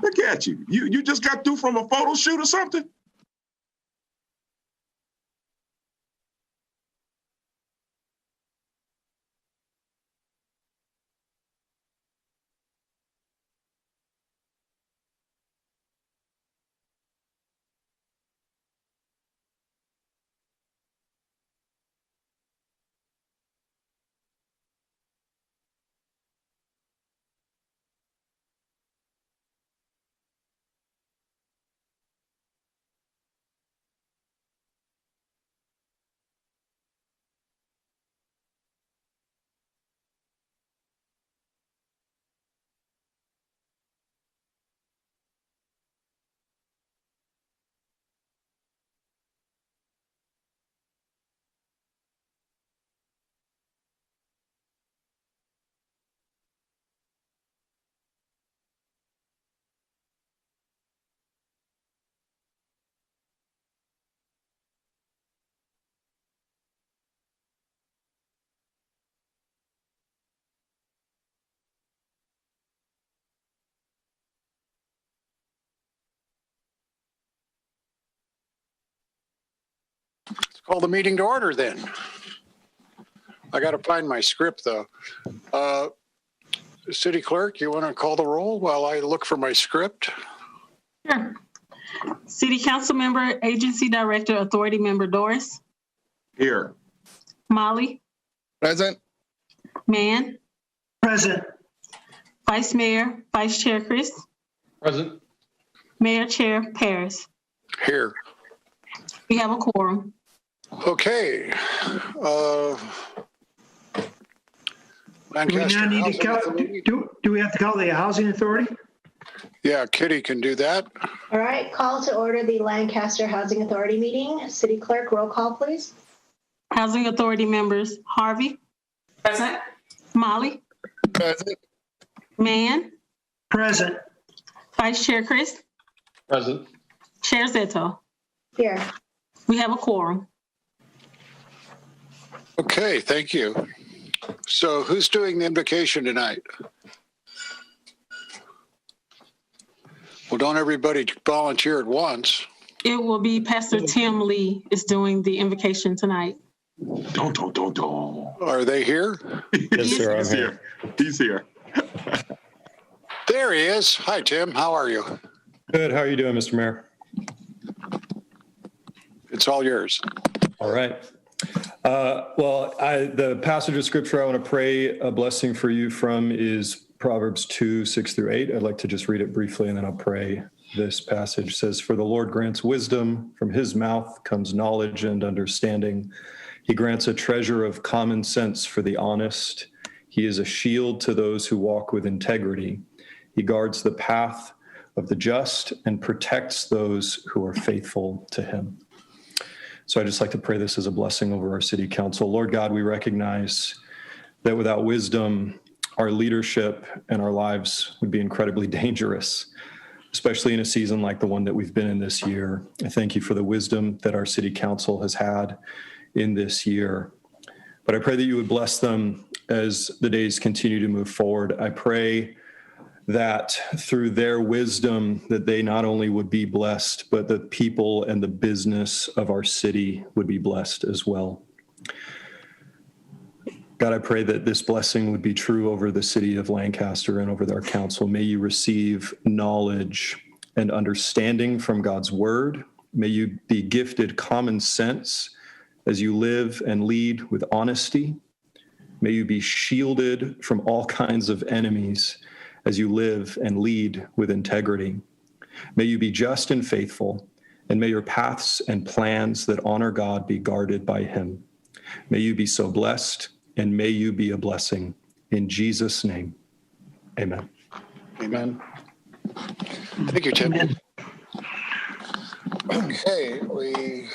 Look at you. You just got through from a photo shoot or something? Call the meeting to order then. I got to find my script though. City Clerk, you want to call the roll while I look for my script? Sure. City Council Member, Agency Director, Authority Member Doris. Here. Molly. Present. Mann. Present. Vice Mayor, Vice Chair Chris. Present. Mayor Chair Paris. Here. We have a quorum. Okay. Lancaster. Do we now need to call, do we have to call the Housing Authority? Yeah, Kitty can do that. All right, call to order the Lancaster Housing Authority meeting. City Clerk, roll call, please. Housing Authority members, Harvey. Present. Molly. Present. Mann. Present. Vice Chair Chris. Present. Chair Zeto. Here. We have a quorum. Okay, thank you. So who's doing the invocation tonight? Well, don't everybody volunteer at once. It will be Pastor Tim Lee is doing the invocation tonight. Don't. Are they here? Yes, sir. He's here. He's here. There he is. Hi, Tim. How are you? Good. How are you doing, Mr. Mayor? It's all yours. All right. The passage of scripture I want to pray a blessing for you from is Proverbs 2, 6 through 8. I'd like to just read it briefly and then I'll pray. This passage says, "For the Lord grants wisdom, from his mouth comes knowledge and understanding. He grants a treasure of common sense for the honest. He is a shield to those who walk with integrity. He guards the path of the just and protects those who are faithful to him." So I'd just like to pray this as a blessing over our city council. Lord God, we recognize that without wisdom, our leadership and our lives would be incredibly dangerous, especially in a season like the one that we've been in this year. I thank you for the wisdom that our city council has had in this year. But I pray that you would bless them as the days continue to move forward. I pray that through their wisdom that they not only would be blessed, but the people and the business of our city would be blessed as well. God, I pray that this blessing would be true over the city of Lancaster and over our council. May you receive knowledge and understanding from God's word. May you be gifted common sense as you live and lead with honesty. May you be shielded from all kinds of enemies as you live and lead with integrity. May you be just and faithful, and may your paths and plans that honor God be guarded by him. May you be so blessed, and may you be a blessing. In Jesus' name, amen. Amen. Thank you, Tim. Amen. Okay, we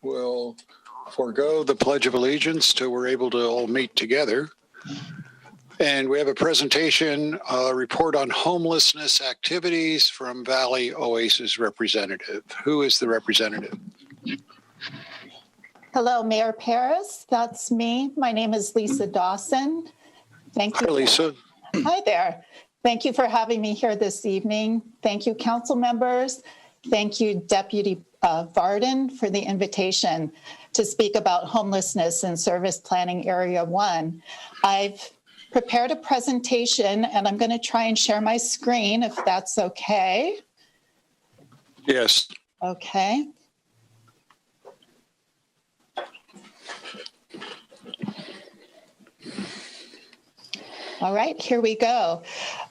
will forego the Pledge of Allegiance till we're able to all meet together. And we have a presentation, a report on homelessness activities from Valley Oasis representative. Who is the representative? Hello, Mayor Paris. That's me. My name is Lisa Dawson. Thank you. Hi, Lisa. Hi there. Thank you for having me here this evening. Thank you, council members. Thank you, Deputy Varden, for the invitation to speak about homelessness in Service Planning Area 1. I've prepared a presentation, and I'm going to try and share my screen, if that's okay. Yes. Okay. All right, here we go.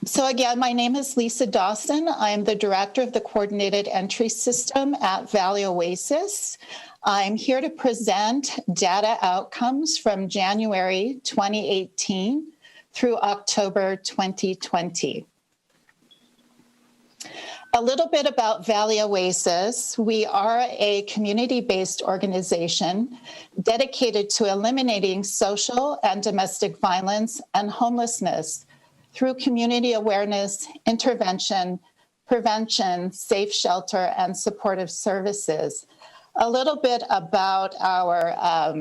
So again, my name is Lisa Dawson. I'm the director of the Coordinated Entry System at Valley Oasis. I'm here to present data outcomes from January 2018 through October 2020. A little bit about Valley Oasis. We are a community-based organization dedicated to eliminating social and domestic violence and homelessness through community awareness, intervention, prevention, safe shelter, and supportive services. A little bit about our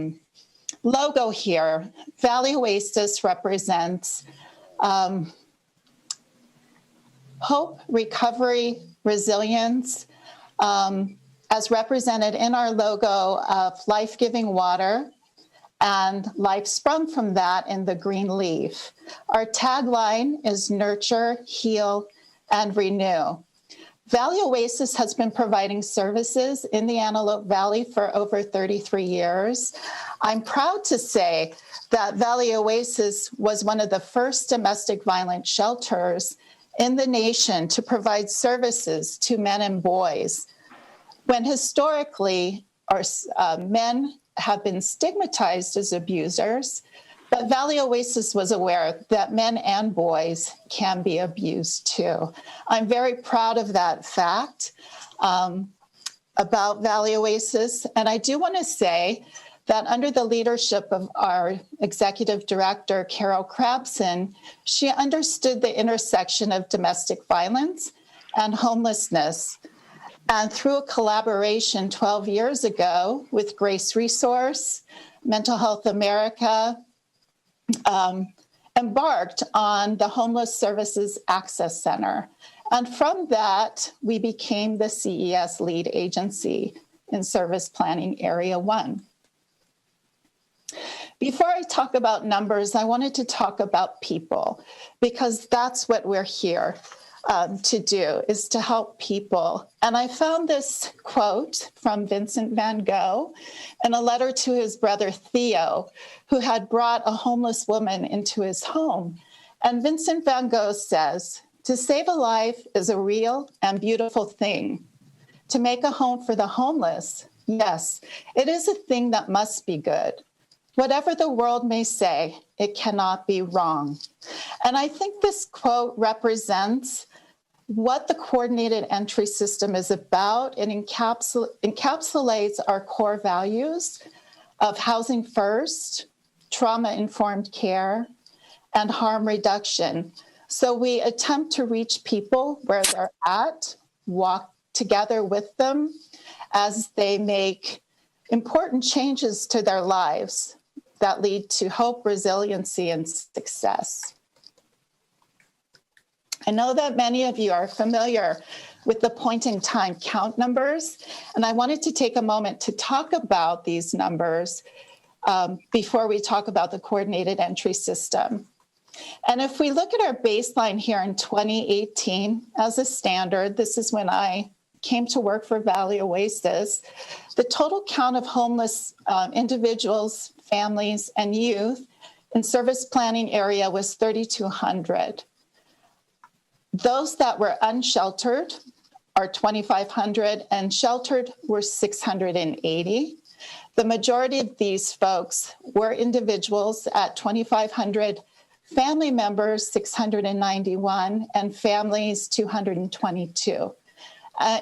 logo here. Valley Oasis represents hope, recovery, resilience, as represented in our logo of life-giving water, and life sprung from that in the green leaf. Our tagline is nurture, heal, and renew. Valley Oasis has been providing services in the Antelope Valley for over 33 years. I'm proud to say that Valley Oasis was one of the first domestic violence shelters in the nation to provide services to men and boys, when historically our men have been stigmatized as abusers, but Valley Oasis was aware that men and boys can be abused too. I'm very proud of that fact about Valley Oasis, and I do want to say that under the leadership of our executive director, Carol Crabson, she understood the intersection of domestic violence and homelessness. And through a collaboration 12 years ago with Grace Resource, Mental Health America, embarked on the Homeless Services Access Center. And from that, we became the CES lead agency in Service Planning Area 1. Before I talk about numbers, I wanted to talk about people, because that's what we're here to do, is to help people. And I found this quote from Vincent van Gogh in a letter to his brother Theo, who had brought a homeless woman into his home. And Vincent van Gogh says, "To save a life is a real and beautiful thing. To make a home for the homeless, yes, it is a thing that must be good. Whatever the world may say, it cannot be wrong." And I think this quote represents what the coordinated entry system is about. It encapsulates our core values of housing first, trauma-informed care, and harm reduction. So we attempt to reach people where they're at, walk together with them as they make important changes to their lives that lead to hope, resiliency, and success. I know that many of you are familiar with the point-in-time count numbers, and I wanted to take a moment to talk about these numbers before we talk about the coordinated entry system. And if we look at our baseline here in 2018 as a standard, this is when I came to work for Valley Oasis, the total count of homeless individuals, families, and youth in service planning area was 3,200. Those that were unsheltered are 2,500, and sheltered were 680. The majority of these folks were individuals at 2,500, family members 691, and families 222.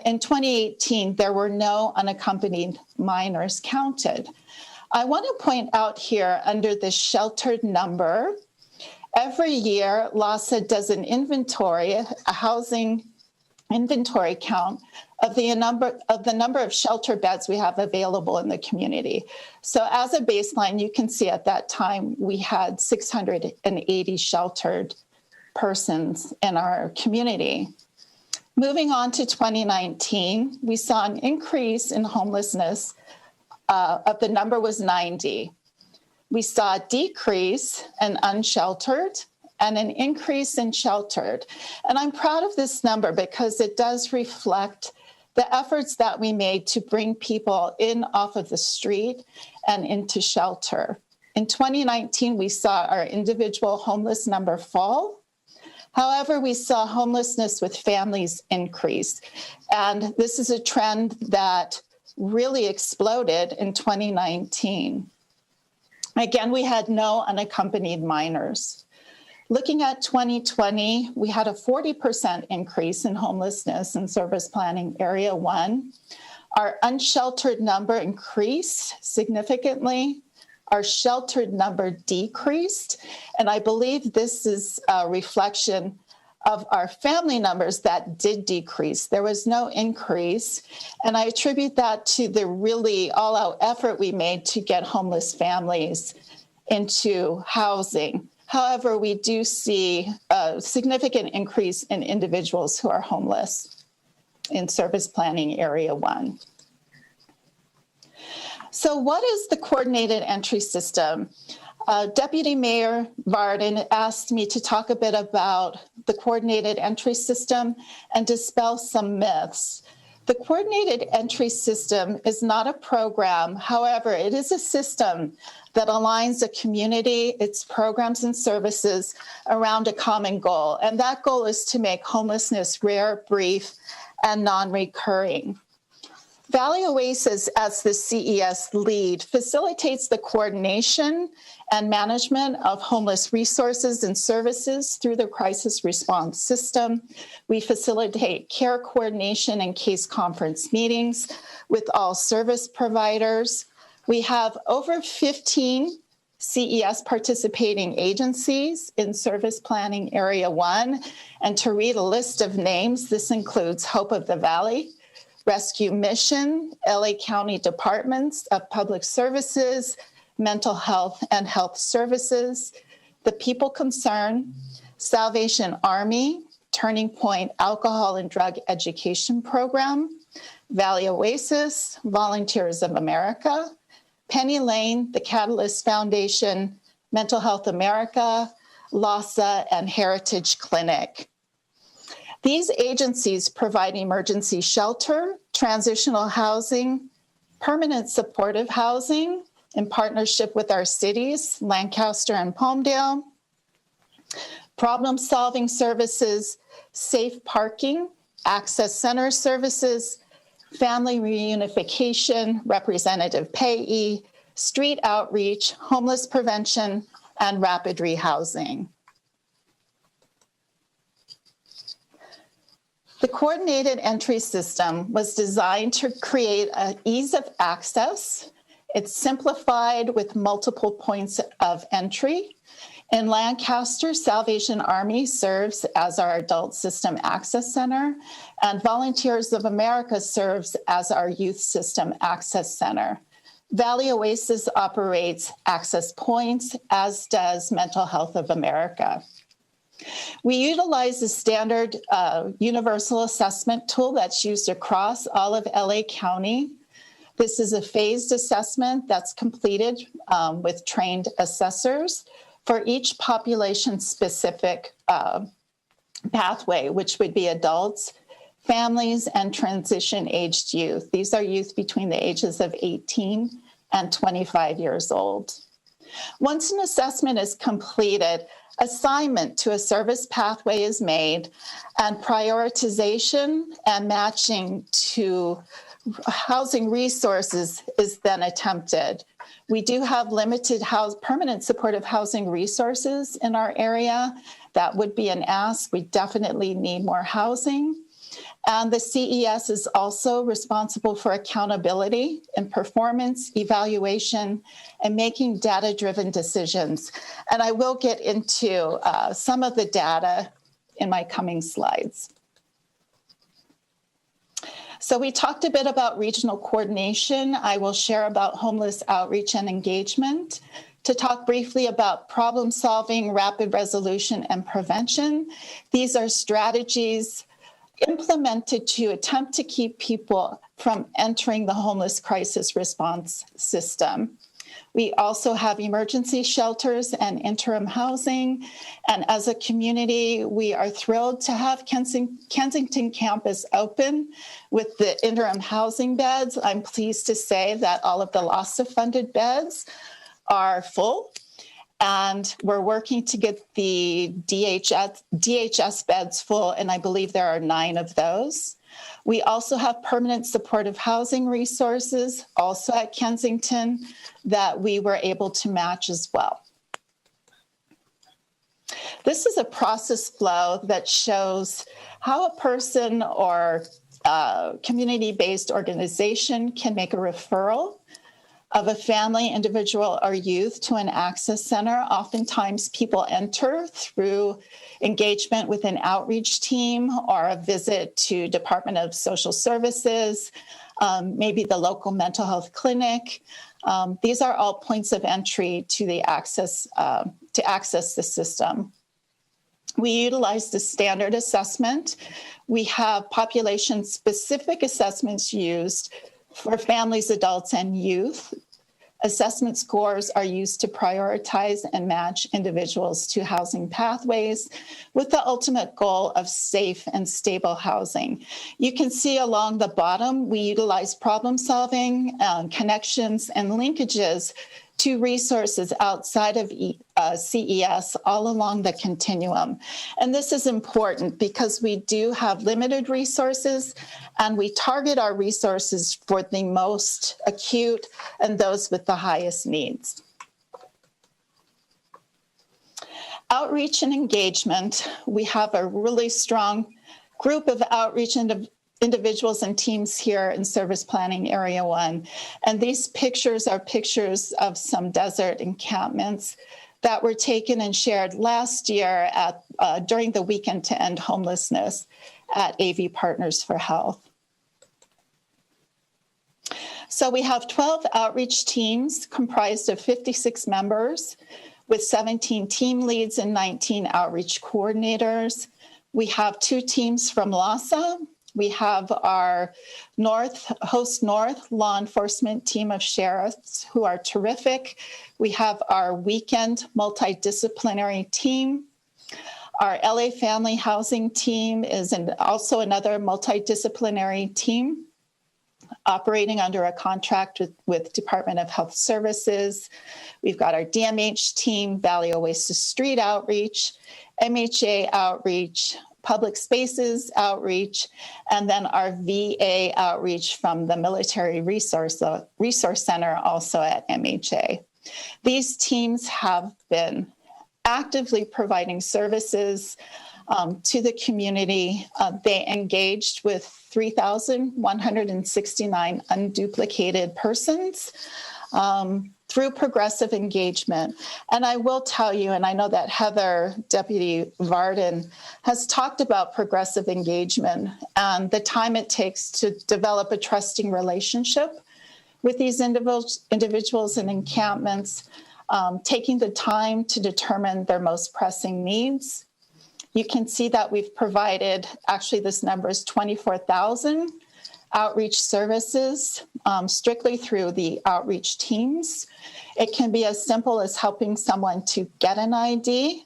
In 2018, there were no unaccompanied minors counted. I want to point out here under the sheltered number, every year, LAHSA does an inventory, a housing inventory count of the number of shelter beds we have available in the community. So as a baseline, you can see at that time we had 680 sheltered persons in our community. Moving on to 2019, we saw an increase in homelessness. The number was 90. We saw a decrease in unsheltered and an increase in sheltered. And I'm proud of this number because it does reflect the efforts that we made to bring people in off of the street and into shelter. In 2019, we saw our individual homeless number fall. However, we saw homelessness with families increase. And this is a trend that really exploded in 2019. Again, we had no unaccompanied minors. Looking at 2020, we had a 40% increase in homelessness in Service Planning Area 1. Our unsheltered number increased significantly. Our sheltered number decreased. And I believe this is a reflection of our family numbers that did decrease. There was no increase. And I attribute that to the really all-out effort we made to get homeless families into housing. However, we do see a significant increase in individuals who are homeless in Service Planning Area 1. So what is the coordinated entry system? Deputy Mayor Varden asked me to talk a bit about the coordinated entry system and dispel some myths. The coordinated entry system is not a program. However, it is a system that aligns a community, its programs and services around a common goal. And that goal is to make homelessness rare, brief, and non-recurring. Valley Oasis, as the CES lead, facilitates the coordination and management of homeless resources and services through the crisis response system. We facilitate care coordination and case conference meetings with all service providers. We have over 15 CES participating agencies in Service Planning Area 1. And to read a list of names, this includes Hope of the Valley, Rescue Mission, LA County Departments of Public Services, Mental Health and Health Services, the People Concern, Salvation Army, Turning Point Alcohol and Drug Education Program, Valley Oasis, Volunteers of America, Penny Lane, the Catalyst Foundation, Mental Health America, LASA, and Heritage Clinic. These agencies provide emergency shelter, transitional housing, permanent supportive housing in partnership with our cities, Lancaster and Palmdale, problem-solving services, safe parking, access center services, family reunification, representative payee, street outreach, homeless prevention, and rapid rehousing. The coordinated entry system was designed to create an ease of access. It's simplified with multiple points of entry. In Lancaster, Salvation Army serves as our Adult System Access Center, and Volunteers of America serves as our Youth System Access Center. Valley Oasis operates access points, as does Mental Health of America. We utilize the standard universal assessment tool that's used across all of LA County. This is a phased assessment that's completed with trained assessors for each population-specific pathway, which would be adults, families, and transition-aged youth. These are youth between the ages of 18 and 25 years old. Once an assessment is completed, assignment to a service pathway is made, and prioritization and matching to housing resources is then attempted. We do have limited permanent supportive housing resources in our area. That would be an ask. We definitely need more housing. And the CES is also responsible for accountability and performance evaluation and making data-driven decisions. And I will get into some of the data in my coming slides. So we talked a bit about regional coordination. I will share about homeless outreach and engagement. to talk briefly about problem solving, rapid resolution, and prevention. These are strategies implemented to attempt to keep people from entering the homeless crisis response system. We also have emergency shelters and interim housing. And as a community, we are thrilled to have Kensington campus open with the interim housing beds. I'm pleased to say that all of the LAHSA funded beds are full. And we're working to get the DHS beds full, and I believe there are 9 of those. We also have permanent supportive housing resources, also at Kensington, that we were able to match as well. This is a process flow that shows how a person or community-based organization can make a referral of a family, individual, or youth to an access center. Oftentimes people enter through engagement with an outreach team or a visit to Department of Social Services, maybe the local mental health clinic. These are all points of entry to the access the system. We utilize the standard assessment. We have population-specific assessments used for families, adults, and youth. Assessment scores are used to prioritize and match individuals to housing pathways with the ultimate goal of safe and stable housing. You can see along the bottom, we utilize problem solving, connections, and linkages to resources outside of CES all along the continuum. And this is important because we do have limited resources and we target our resources for the most acute and those with the highest needs. Outreach and engagement. We have a really strong group of outreach individuals and teams here in Service Planning Area 1. And these pictures are pictures of some desert encampments that were taken and shared last year during the Weekend to End Homelessness at AV Partners for Health. So we have 12 outreach teams comprised of 56 members with 17 team leads and 19 outreach coordinators. We have 2 teams from LAHSA. We have our Host North law enforcement team of sheriffs who are terrific. We have our weekend multidisciplinary team. Our LA Family Housing team is also another multidisciplinary team operating under a contract with Department of Health Services. We've got our DMH team, Valley Oasis Street Outreach, MHA Outreach, Public Spaces Outreach, and then our VA Outreach from the Military Resource Center, also at MHA. These teams have been actively providing services to the community. They engaged with 3,169 unduplicated persons through progressive engagement. And I will tell you, and I know that Heather, Deputy Varden, has talked about progressive engagement and the time it takes to develop a trusting relationship with these individuals in encampments, taking the time to determine their most pressing needs. You can see that we've provided, actually this number is 24,000 outreach services strictly through the outreach teams. It can be as simple as helping someone to get an ID.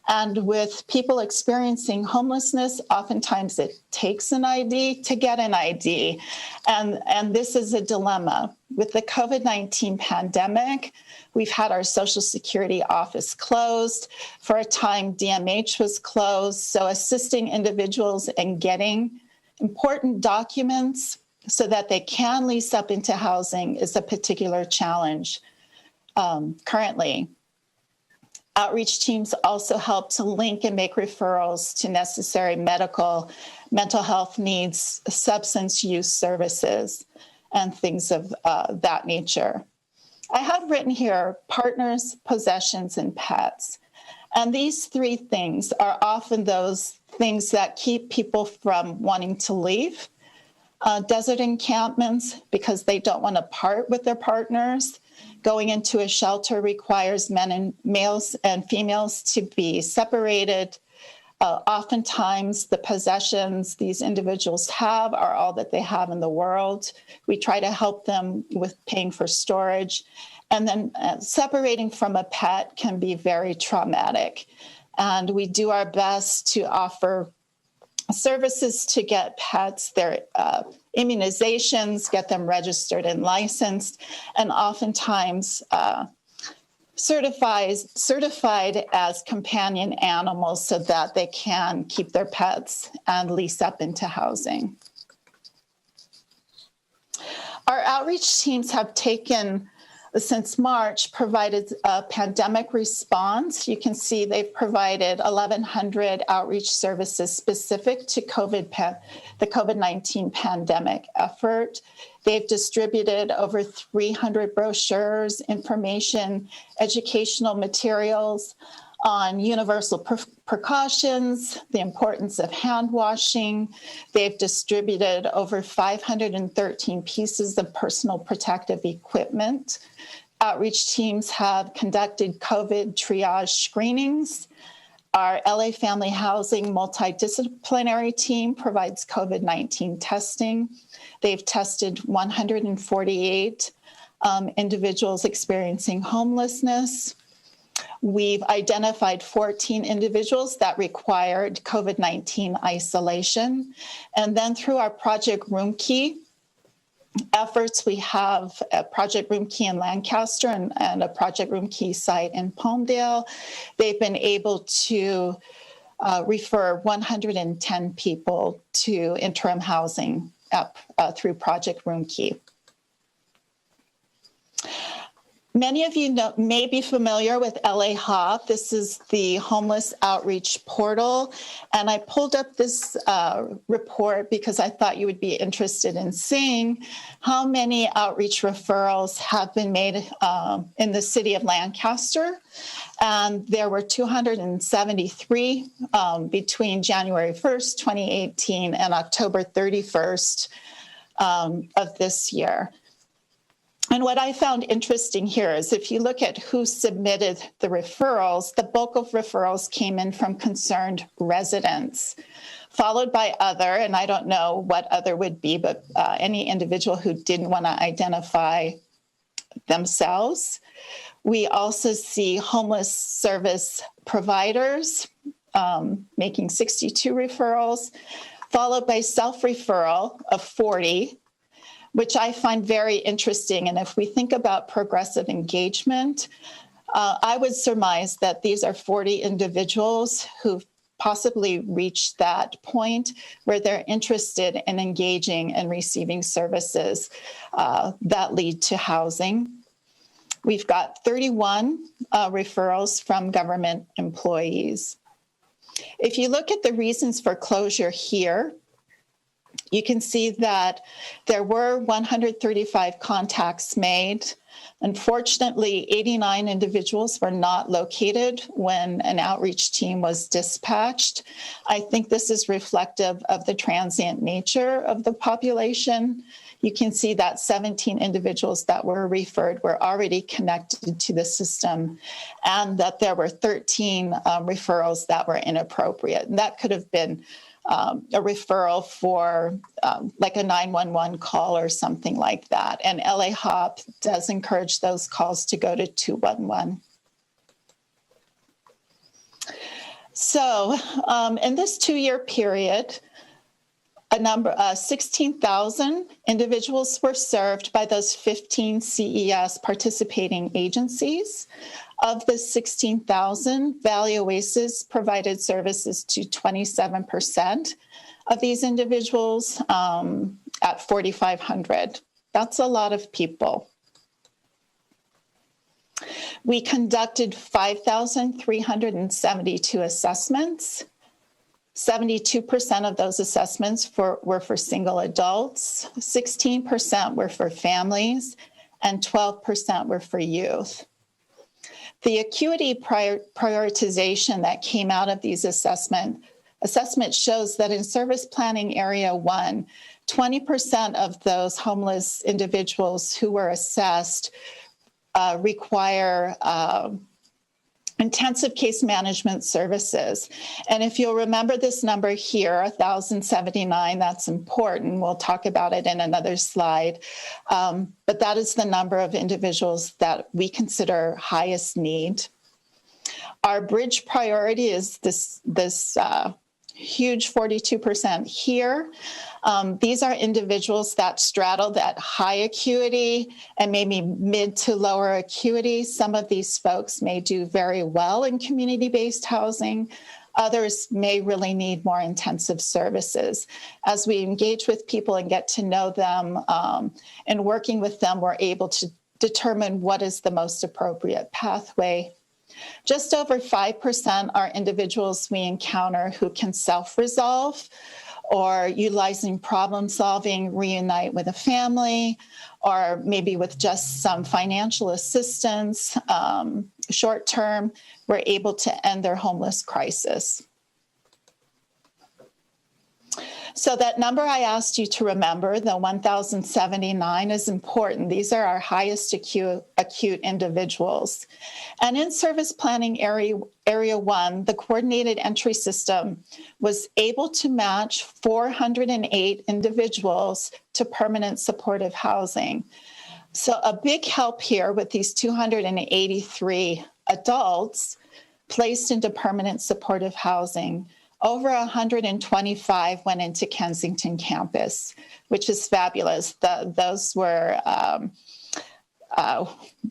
And with people experiencing homelessness, oftentimes it takes an ID to get an ID. And this is a dilemma. With the COVID-19 pandemic, we've had our Social Security office closed. For a time, DMH was closed. So assisting individuals in getting important documents so that they can lease up into housing is a particular challenge currently. Outreach teams also help to link and make referrals to necessary mental health needs, substance use services, and things of that nature. I have written here partners, possessions, and pets. And these 3 things are often those things that keep people from wanting to leave desert encampments because they don't want to part with their partners. Going into a shelter requires males and females to be separated. Oftentimes, the possessions these individuals have are all that they have in the world. We try to help them with paying for storage. And then separating from a pet can be very traumatic. And we do our best to offer services to get pets their immunizations, get them registered and licensed, and oftentimes certified as companion animals so that they can keep their pets and lease up into housing. Our outreach teams have taken, since March, provided a pandemic response. You can see they've provided 1,100 outreach services specific to the COVID-19 pandemic effort. They've distributed over 300 brochures, information, educational materials on universal precautions, the importance of hand washing. They've distributed over 513 pieces of personal protective equipment. Outreach teams have conducted COVID triage screenings. Our LA Family Housing multidisciplinary team provides COVID-19 testing. They've tested 148 individuals experiencing homelessness. We've identified 14 individuals that required COVID-19 isolation. And then through our Project Room Key efforts, we have a Project Room Key in Lancaster and a Project Room Key site in Palmdale. They've been able to refer 110 people to interim housing through Project Room Key. Many of you may be familiar with LA HOP. This is the homeless outreach portal. And I pulled up this report because I thought you would be interested in seeing how many outreach referrals have been made in the city of Lancaster. And there were 273 between January 1st, 2018 and October 31st of this year. And what I found interesting here is if you look at who submitted the referrals, the bulk of referrals came in from concerned residents, followed by other, and I don't know what other would be, but any individual who didn't want to identify themselves. We also see homeless service providers making 62 referrals, followed by self-referral of 40, which I find very interesting. And if we think about progressive engagement, I would surmise that these are 40 individuals who've possibly reached that point where they're interested in engaging and receiving services that lead to housing. We've got 31 referrals from government employees. If you look at the reasons for closure here, you can see that there were 135 contacts made. Unfortunately, 89 individuals were not located when an outreach team was dispatched. I think this is reflective of the transient nature of the population. You can see that 17 individuals that were referred were already connected to the system, and that there were 13 referrals that were inappropriate. And that could have been a referral for like a 911 call or something like that. And LA HOP does encourage those calls to go to 211. So in this 2-year period, 16,000 individuals were served by those 15 CES participating agencies. Of the 16,000, Valley Oasis provided services to 27% of these individuals at 4,500. That's a lot of people. We conducted 5,372 assessments. 72% of those assessments were for single adults, 16% were for families, and 12% were for youth. The acuity prioritization that came out of these assessment shows that in Service Planning Area 1, 20% of those homeless individuals who were assessed require intensive case management services. And if you'll remember this number here, 1,079, that's important. We'll talk about it in another slide. But that is the number of individuals that we consider highest need. Our bridge priority is this huge 42% here. These are individuals that straddle that high acuity and maybe mid to lower acuity. Some of these folks may do very well in community-based housing. Others may really need more intensive services. As we engage with people and get to know them and working with them, we're able to determine what is the most appropriate pathway. Just over 5% are individuals we encounter who can self-resolve or utilizing problem solving, reunite with a family, or maybe with just some financial assistance, short term, we're able to end their homeless crisis. So that number I asked you to remember, the 1,079, is important. These are our highest acute individuals. And in service planning area 1, the coordinated entry system was able to match 408 individuals to permanent supportive housing. So a big help here with these 283 adults placed into permanent supportive housing. Over 125 went into Kensington campus, which is fabulous. Those were,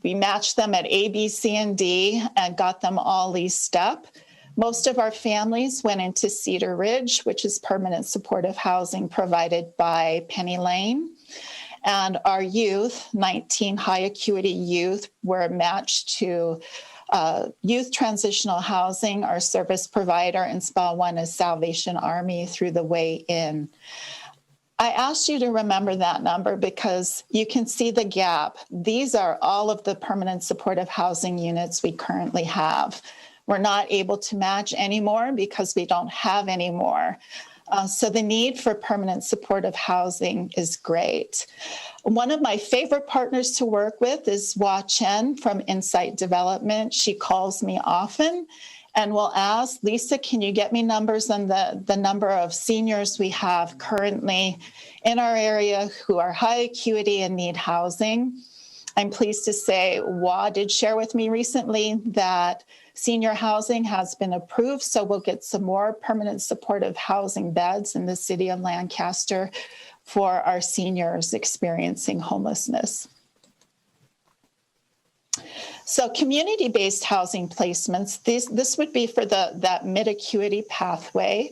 we matched them at A, B, C, and D and got them all leased up. Most of our families went into Cedar Ridge, which is permanent supportive housing provided by Penny Lane. And our youth, 19 high acuity youth, were matched to Youth Transitional Housing, our service provider, and SPA 1 is Salvation Army through the Way In. I asked you to remember that number because you can see the gap. These are all of the permanent supportive housing units we currently have. We're not able to match anymore because we don't have any more. So the need for permanent supportive housing is great. One of my favorite partners to work with is Hua Chen from Insight Development. She calls me often and will ask, Lisa, can you get me numbers on the number of seniors we have currently in our area who are high acuity and need housing? I'm pleased to say Hua did share with me recently that senior housing has been approved, so we'll get some more permanent supportive housing beds in the city of Lancaster for our seniors experiencing homelessness. So community-based housing placements, this would be for that mid-acuity pathway.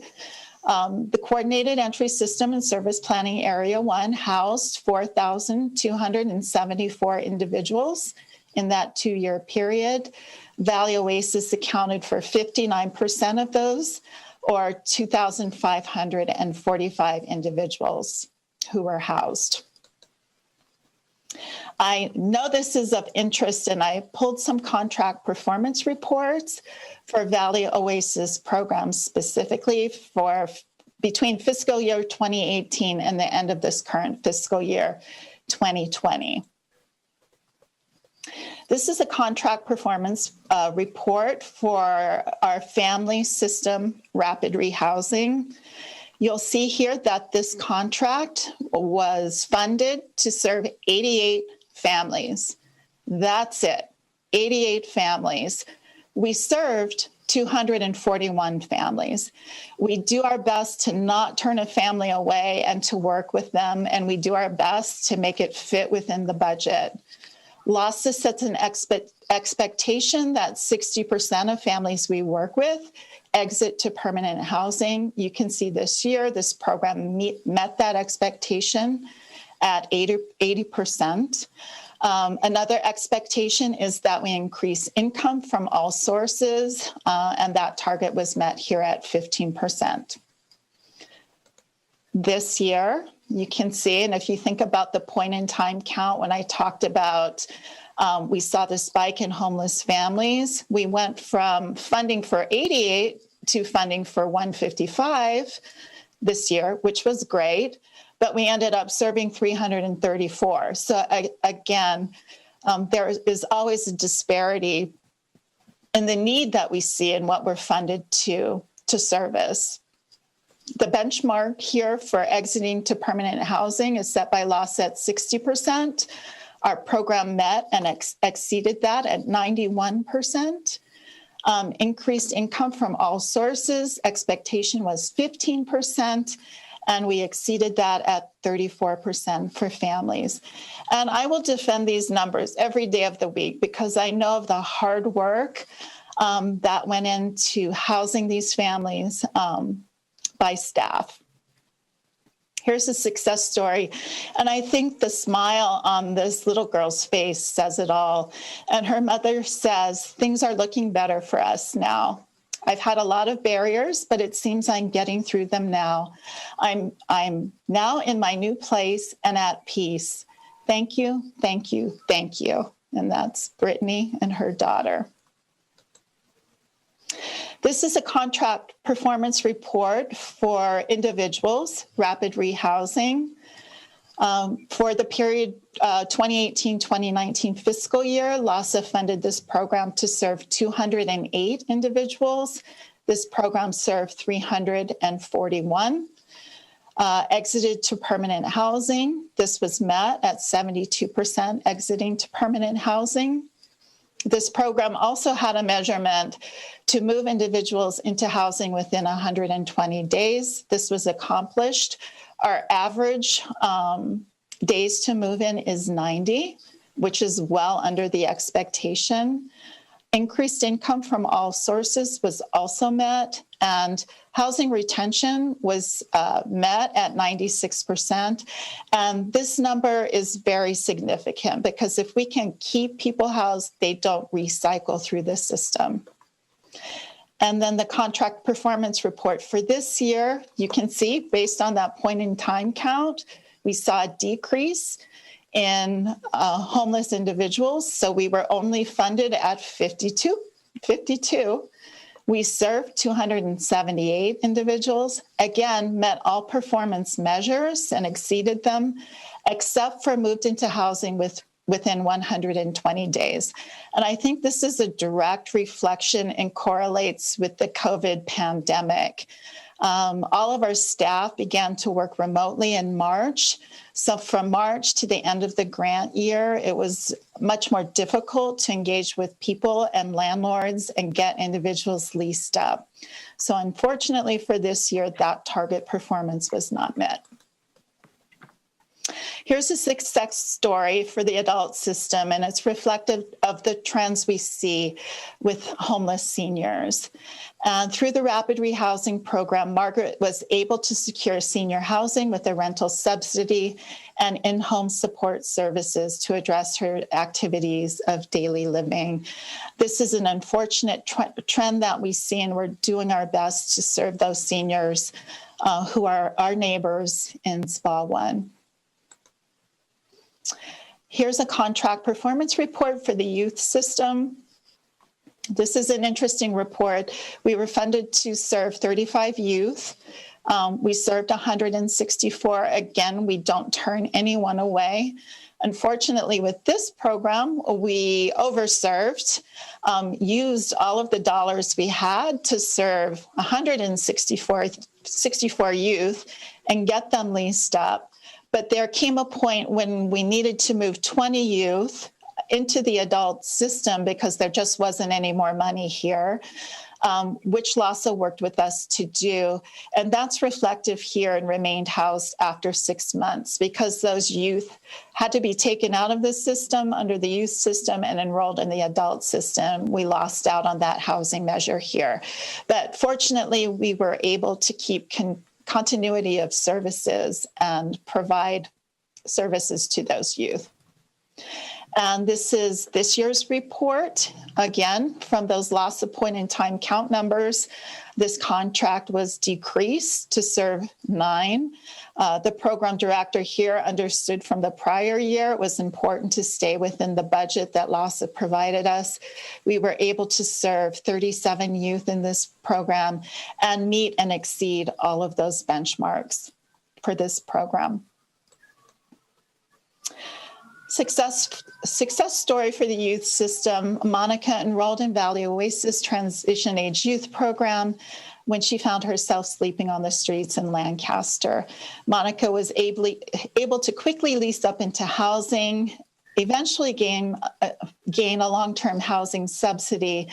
The coordinated entry system and service planning area 1 housed 4,274 individuals in that 2-year period. Valley Oasis accounted for 59% of those, or 2,545 individuals who were housed. I know this is of interest, and I pulled some contract performance reports for Valley Oasis programs specifically for between fiscal year 2018 and the end of this current fiscal year 2020. This is a contract performance report for our family system rapid rehousing. You'll see here that this contract was funded to serve 88 families. That's it, 88 families. We served 241 families. We do our best to not turn a family away and to work with them, and we do our best to make it fit within the budget. LASA sets an expectation that 60% of families we work with exit to permanent housing. You can see this year, this program met that expectation at 80%. Another expectation is that we increase income from all sources, and that target was met here at 15%. This year, you can see, and if you think about the point in time count, when I talked about we saw the spike in homeless families, we went from funding for 88 to funding for 155 this year, which was great, but we ended up serving 334. So again, there is always a disparity in the need that we see and what we're funded to service. The benchmark here for exiting to permanent housing is set by law at 60%. Our program met and exceeded that at 91%. Increased income from all sources, expectation was 15%, and we exceeded that at 34% for families. And I will defend these numbers every day of the week because I know of the hard work that went into housing these families by staff. Here's a success story. And I think the smile on this little girl's face says it all. And her mother says, things are looking better for us now. I've had a lot of barriers, but it seems I'm getting through them now. I'm now in my new place and at peace. Thank you, thank you, thank you. And that's Brittany and her daughter. This is a contract performance report for individuals, rapid rehousing. For the period 2018-2019 fiscal year, LAHSA funded this program to serve 208 individuals. This program served 341. Exited to permanent housing. This was met at 72% exiting to permanent housing. This program also had a measurement to move individuals into housing within 120 days. This was accomplished. Our average days to move in is 90, which is well under the expectation. Increased income from all sources was also met, and housing retention was met at 96%. And this number is very significant because if we can keep people housed, they don't recycle through the system. And then the contract performance report for this year, you can see based on that point in time count, we saw a decrease in homeless individuals. So we were only funded at 52. We served 278 individuals, again, met all performance measures and exceeded them, except for moved into housing within 120 days. And I think this is a direct reflection and correlates with the COVID pandemic. All of our staff began to work remotely in March. So from March to the end of the grant year, it was much more difficult to engage with people and landlords and get individuals leased up. So unfortunately for this year, that target performance was not met. Here's a success story for the adult system, and it's reflective of the trends we see with homeless seniors. And through the Rapid Rehousing Program, Margaret was able to secure senior housing with a rental subsidy and in-home support services to address her activities of daily living. This is an unfortunate trend that we see, and we're doing our best to serve those seniors who are our neighbors in SPA 1. Here's a contract performance report for the youth system. This is an interesting report. We were funded to serve 35 youth. We served 164. Again, we don't turn anyone away. Unfortunately, with this program, we overserved, used all of the dollars we had to serve 164 youth and get them leased up. But there came a point when we needed to move 20 youth into the adult system because there just wasn't any more money here, which LAHSA worked with us to do. And that's reflective here and remained housed after 6 months because those youth had to be taken out of the system under the youth system and enrolled in the adult system. We lost out on that housing measure here. But fortunately, we were able to keep continuity of services and provide services to those youth. And this is this year's report. Again, from those LAHSA point in time count numbers, this contract was decreased to serve 9. The program director here understood from the prior year it was important to stay within the budget that LAHSA provided us. We were able to serve 37 youth in this program and meet and exceed all of those benchmarks for this program. Success story for the youth system. Monica enrolled in Valley Oasis Transition Age Youth Program when she found herself sleeping on the streets in Lancaster. Monica was able to quickly lease up into housing, eventually gain a long-term housing subsidy,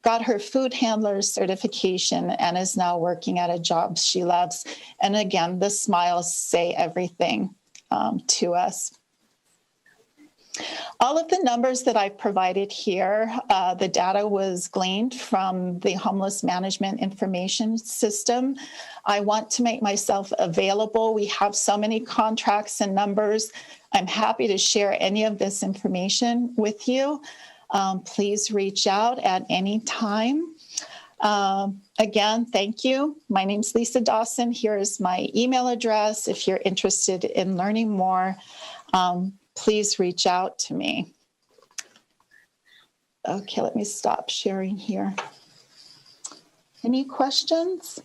got her food handler's certification, and is now working at a job she loves. And again, the smiles say everything to us. All of the numbers that I've provided here, the data was gleaned from the Homeless Management Information System. I want to make myself available. We have so many contracts and numbers. I'm happy to share any of this information with you. Please reach out at any time. Again, thank you. My name's Lisa Dawson. Here is my email address. If you're interested in learning more, please reach out to me. Okay, let me stop sharing here. Any questions?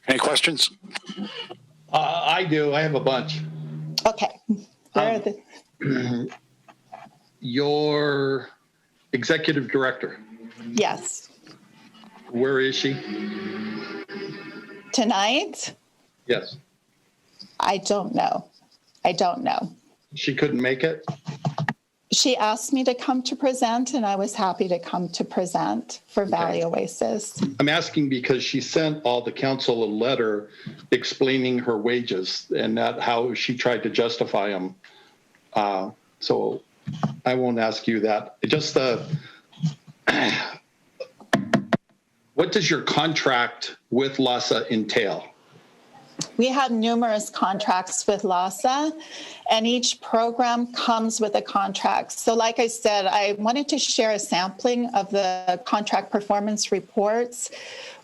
Any questions? I do. I have a bunch. Okay. Where are the... Your executive director, Yes. where is she? Tonight? Yes. I don't know. I don't know. She couldn't make it? She asked me to come to present, and I was happy to come to present for Valley Oasis. I'm asking because she sent all the council a letter explaining her wages and that how she tried to justify them. So I won't ask you that. Just what does your contract with LASA entail? We have numerous contracts with LASA, and each program comes with a contract. So like I said, I wanted to share a sampling of the contract performance reports.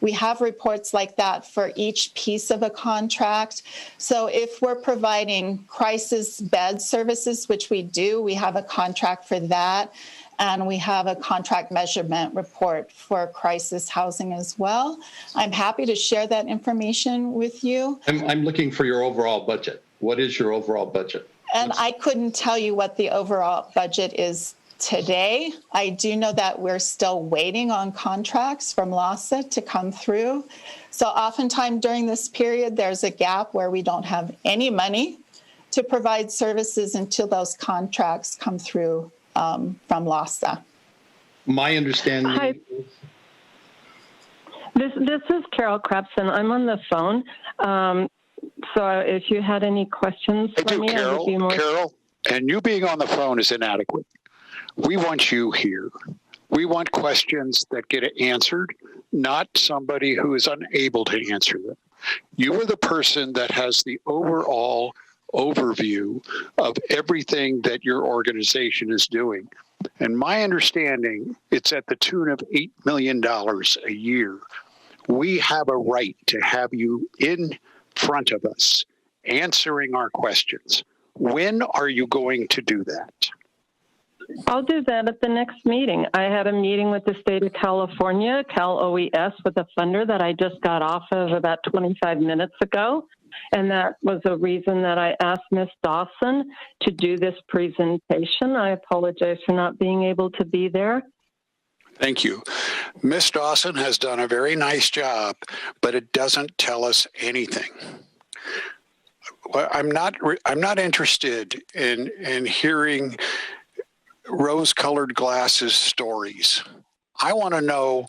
We have reports like that for each piece of a contract. So if we're providing crisis bed services, which we do, we have a contract for that. And we have a contract measurement report for crisis housing as well. I'm happy to share that information with you. I'm looking for your overall budget. What is your overall budget? And I couldn't tell you what the overall budget is today. I do know that we're still waiting on contracts from LASA to come through. So oftentimes during this period, there's a gap where we don't have any money to provide services until those contracts come through from LASA. My understanding. Hi. This is Carol Krapson. I'm on the phone. So if you had any questions for me, I would be more... Carol, and you being on the phone is inadequate. We want you here. We want questions that get answered, not somebody who is unable to answer them. You are the person that has the overall overview of everything that your organization is doing. And my understanding, it's at the tune of $8 million a year. We have a right to have you in front of us answering our questions. When are you going to do that? I'll do that at the next meeting. I had a meeting with the state of California, Cal OES, with a funder that I just got off of about 25 minutes ago. And that was a reason that I asked Ms. Dawson to do this presentation. I apologize for not being able to be there. Thank you. Ms. Dawson has done a very nice job, but it doesn't tell us anything. I'm not interested in hearing rose-colored glasses stories. I want to know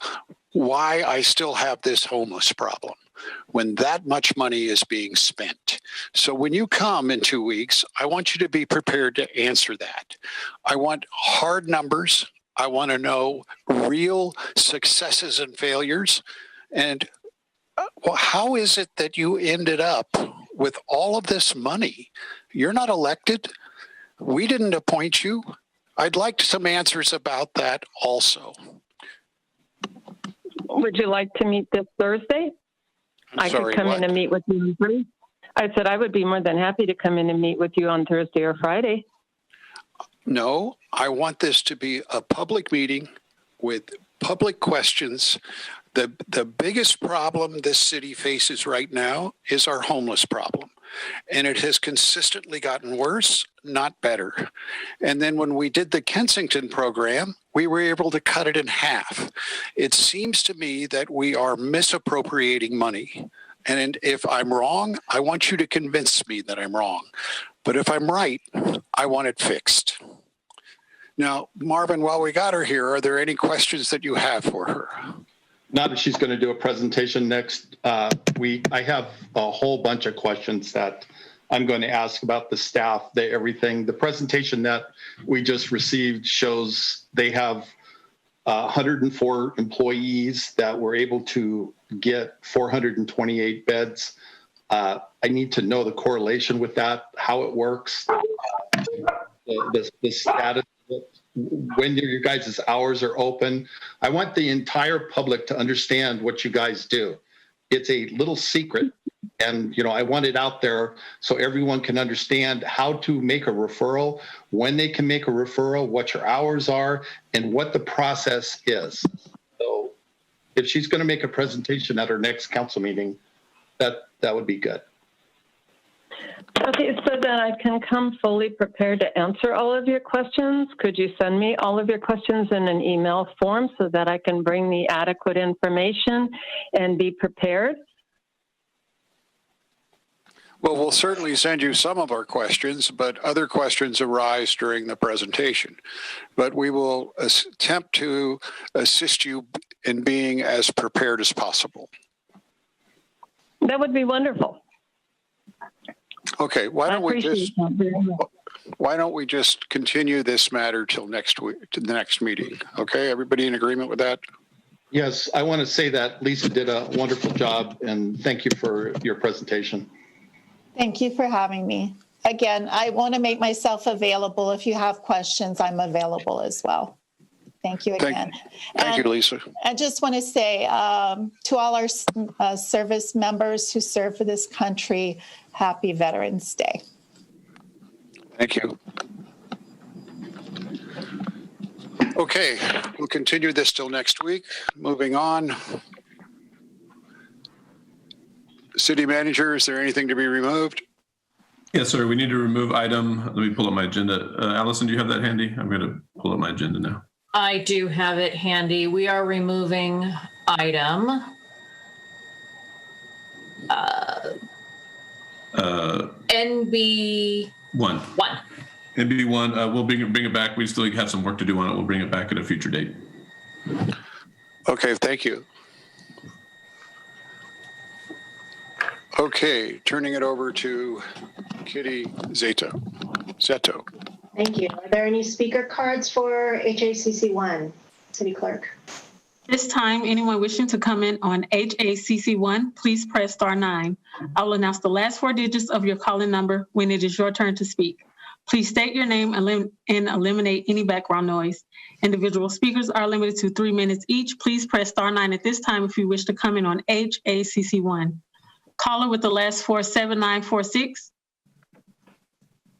why I still have this homeless problem when that much money is being spent. So when you come in 2 weeks, I want you to be prepared to answer that. I want hard numbers. I want to know real successes and failures. And how is it that you ended up with all of this money? You're not elected. We didn't appoint you. I'd like some answers about that also. Would you like to meet this Thursday? I could come in and meet with you on Thursday. I said I would be more than happy to come in and meet with you on Thursday or Friday. No, I want this to be a public meeting with public questions The biggest problem this city faces right now is our homeless problem. And it has consistently gotten worse, not better. And then when we did the Kensington program, we were able to cut it in half. It seems to me that we are misappropriating money. And if I'm wrong, I want you to convince me that I'm wrong. But if I'm right, I want it fixed. Now, Marvin, while we got her here, are there any questions that you have for her? Now that she's going to do a presentation next week, I have a whole bunch of questions that I'm going to ask about the staff, everything. The presentation that we just received shows they have 104 employees that were able to get 428 beds. I need to know the correlation with that, how it works, the status, when your guys' hours are open. I want the entire public to understand what you guys do. It's a little secret, and I want it out there so everyone can understand how to make a referral, when they can make a referral, what your hours are, and what the process is. So if she's going to make a presentation at her next council meeting, that would be good. Okay, so that I can come fully prepared to answer all of your questions, could you send me all of your questions in an email form so that I can bring the adequate information and be prepared? Well, we'll certainly send you some of our questions, but other questions arise during the presentation. But we will attempt to assist you in being as prepared as possible. That would be wonderful. Okay, why don't we just continue this matter till next week, to the next meeting? Okay, everybody in agreement with that? Yes, I want to say that Lisa did a wonderful job, and thank you for your presentation. Thank you for having me. Again, I want to make myself available. If you have questions, I'm available as well. Thank you again. Thank you, Lisa. I just want to say to all our service members who serve for this country, happy Veterans Day. Thank you. Okay, we'll continue this till next week. Moving on. City Manager, is there anything to be removed? Yes, sir. We need to remove item. Let me pull up my agenda. Allison, do you have that handy? I'm going to pull up my agenda now. I do have it handy. We are removing item NB1. NB1. We'll bring it back. We still have some work to do on it. We'll bring it back at a future date. Okay, thank you. Okay, turning it over to Kitty Zeto. Thank you. Are there any speaker cards for HACC1, City Clerk? This time, anyone wishing to comment on HACC1, please press *9. I will announce the last 4 digits of your calling number when it is your turn to speak. Please state your name and eliminate any background noise. Individual speakers are limited to 3 minutes each. Please press *9 at this time if you wish to comment on HACC1. Caller with the last 4 7946.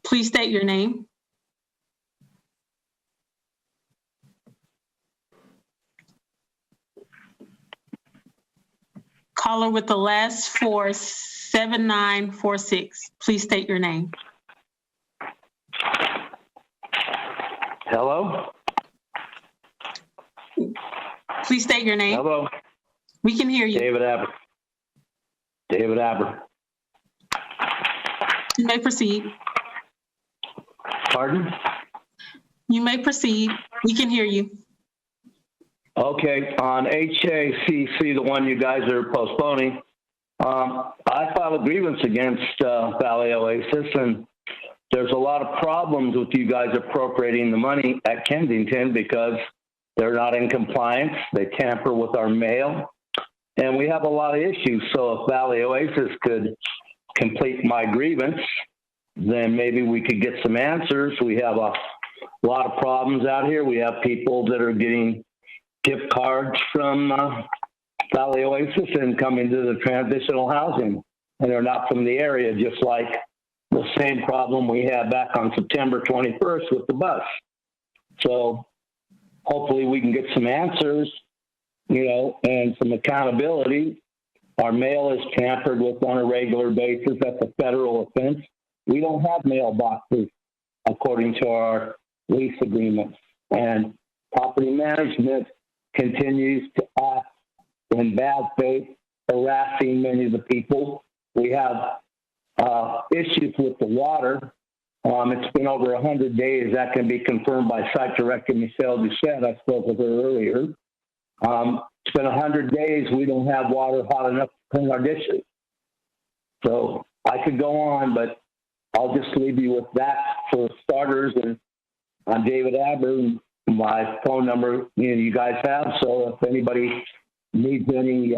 Please state your name. Caller with the last 4 7946. Please state your name. Hello? Please state your name. Hello? We can hear you. David Aber. You may proceed. Pardon? You may proceed. We can hear you. Okay, on HACC, the one you guys are postponing, I filed a grievance against Valley Oasis, and there's a lot of problems with you guys appropriating the money at Kensington because they're not in compliance. They tamper with our mail, and we have a lot of issues. So if Valley Oasis could complete my grievance, then maybe we could get some answers. We have a lot of problems out here. We have people that are getting gift cards from Valley Oasis and coming to the transitional housing, and they're not from the area, just like the same problem we had back on September 21st with the bus. So hopefully we can get some answers and some accountability. Our mail is tampered with on a regular basis. That's a federal offense. We don't have mailboxes according to our lease agreements. And property management continues to act in bad faith, harassing many of the people. We have issues with the water. It's been over 100 days. That can be confirmed by Site Director Michelle Duchette. I spoke with her earlier. It's been 100 days. We don't have water hot enough to clean our dishes. So I could go on, but I'll just leave you with that for starters. And I'm David Aber. My phone number, you guys have. So if anybody needs any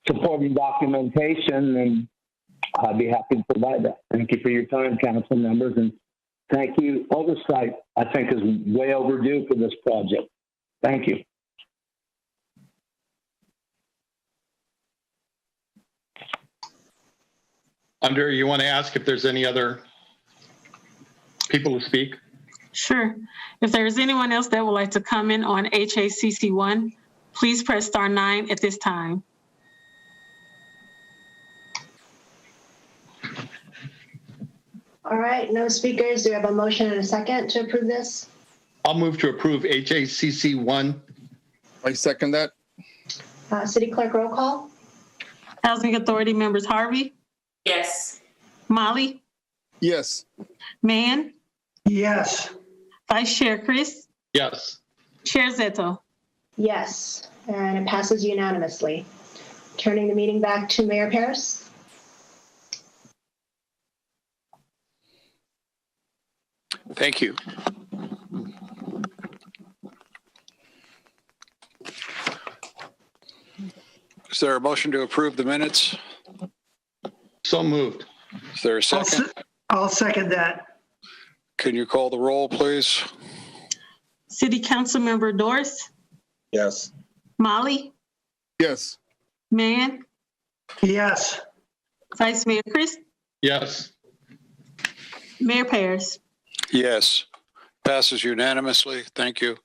supporting documentation, then I'd be happy to provide that. Thank you for your time, council members, and thank you. Oversight, I think, is way overdue for this project. Thank you. Under, you want to ask if there's any other people to speak? Sure. If there is anyone else that would like to comment on HACC 1, please press star 9 at this time. All right, no speakers. Do we have a motion and a second to approve this? I'll move to approve HACC 1. I second that. City Clerk, roll call. Housing Authority members Harvey, Yes. Molly, Yes. Mann, Yes. Vice Chair Chris, Yes. Chair Zeto. Yes, and it passes unanimously. Turning the meeting back to Mayor Paris. Thank you. Is there a motion to approve the minutes? So moved. Is there a second? I'll second that. Can you call the roll, please? City Council Member Doris, Yes. Molly, Yes. Mann, Yes. Vice Mayor Chris, Yes. Mayor Paris. Yes. Passes unanimously. Thank you.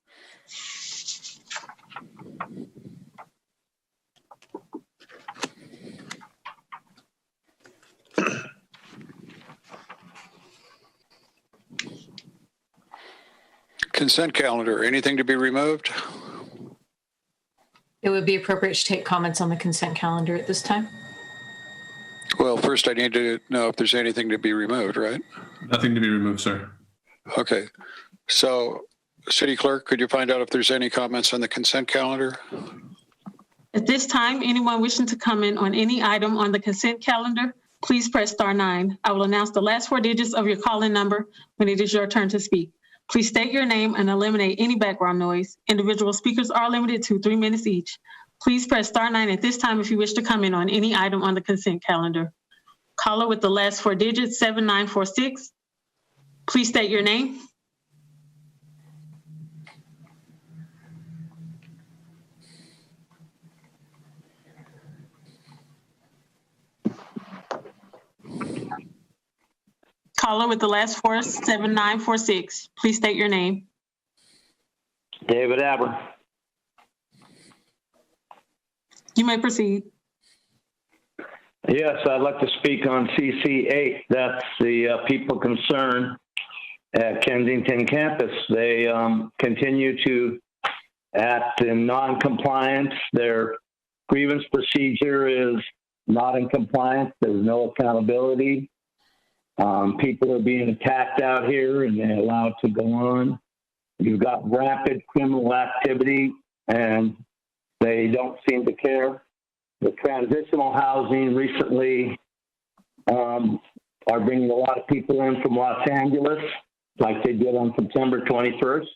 Consent calendar. Anything to be removed? It would be appropriate to take comments on the consent calendar at this time. Well, first I need to know if there's anything to be removed, right? Nothing to be removed, sir. Okay. So, City Clerk, could you find out if there's any comments on the consent calendar? At this time, anyone wishing to comment on any item on the consent calendar, please press star 9. I will announce the last 4 digits of your call-in number when it is your turn to speak. Please state your name and eliminate any background noise. Individual speakers are limited to 3 minutes each. Please press star 9 at this time if you wish to comment on any item on the consent calendar. Caller with the last 4 digits, 7946. Please state your name. Caller with the last 4, 7946. Please state your name. David Aber. You may proceed. Yes, I'd like to speak on CC8. That's the people concerned at Kensington campus. They continue to act in non-compliance. Their grievance procedure is not in compliance. There's no accountability. People are being attacked out here and they're allowed to go on. You've got rapid criminal activity and they don't seem to care. The transitional housing recently are bringing a lot of people in from Los Angeles, like they did on September 21st.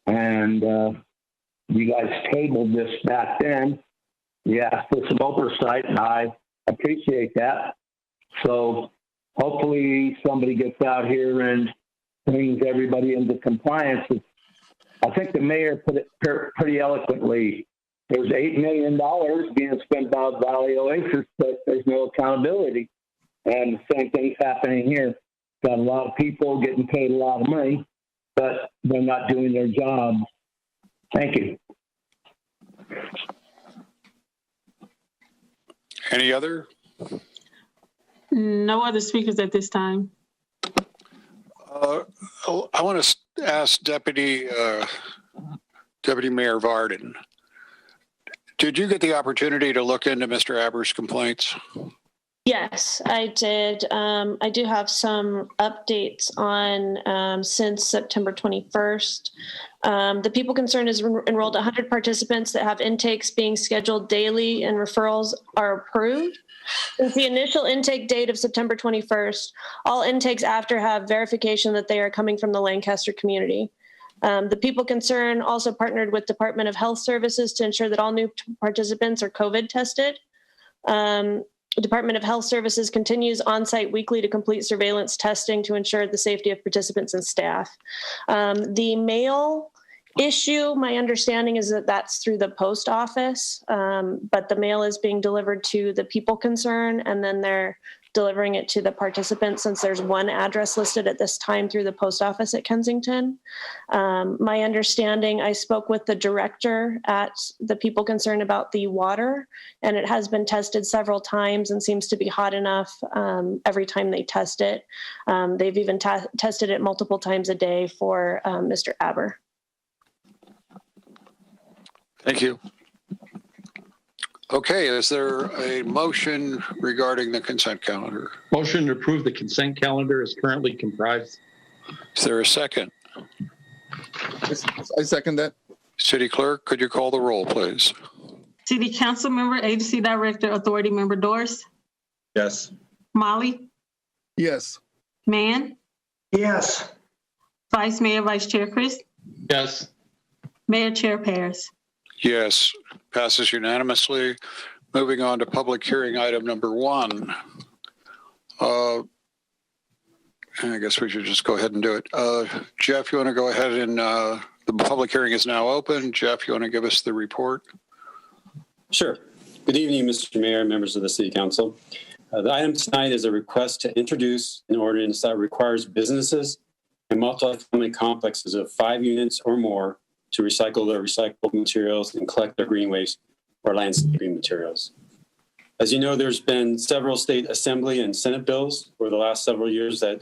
And you guys tabled this back then. You asked for some oversight, and I appreciate that. So hopefully somebody gets out here and brings everybody into compliance. I think the mayor put it pretty eloquently. There's $8 million being spent by Valley Oasis, but there's no accountability. And the same thing's happening here. Got a lot of people getting paid a lot of money, but they're not doing their job. Thank you. Any other? No other speakers at this time. I want to ask Deputy Mayor Varden. Did you get the opportunity to look into Mr. Aber's complaints? Yes, I did. I do have some updates on since September 21st. The People Concerned has enrolled 100 participants that have intakes being scheduled daily and referrals are approved. Since the initial intake date of September 21st, all intakes after have verification that they are coming from the Lancaster community. The People Concerned also partnered with Department of Health Services to ensure that all new participants are COVID tested. The Department of Health Services continues on-site weekly to complete surveillance testing to ensure the safety of participants and staff. The mail issue, my understanding is that that's through the post office, but the mail is being delivered to the People Concerned, and then they're delivering it to the participants since there's one address listed at this time through the post office at Kensington. My understanding, I spoke with the director at the People Concerned about the water, and it has been tested several times and seems to be hot enough every time they test it. They've even tested it multiple times a day for Mr. Aber. Thank you. Okay, is there a motion regarding the consent calendar? Motion to approve the consent calendar is currently comprised. Is there a second? I second that. City Clerk, could you call the roll, please? City Council Member, Agency Director, Authority Member Doris, Yes. Molly, Yes. Mann, Yes. Vice Mayor, Vice Chair Chris, Yes. Mayor Chair Paris. Yes, passes unanimously. Moving on to public hearing item number 1. I guess we should just go ahead and do it. Jeff, you want to go ahead and the public hearing is now open. Jeff, you want to give us the report? Sure. Good evening, Mr. Mayor, members of the City Council. The item tonight is a request to introduce an ordinance that requires businesses and multifamily complexes of 5 units or more to recycle their recyclable materials and collect their green waste or landscaping materials. As you know, there's been several state assembly and Senate bills over the last several years that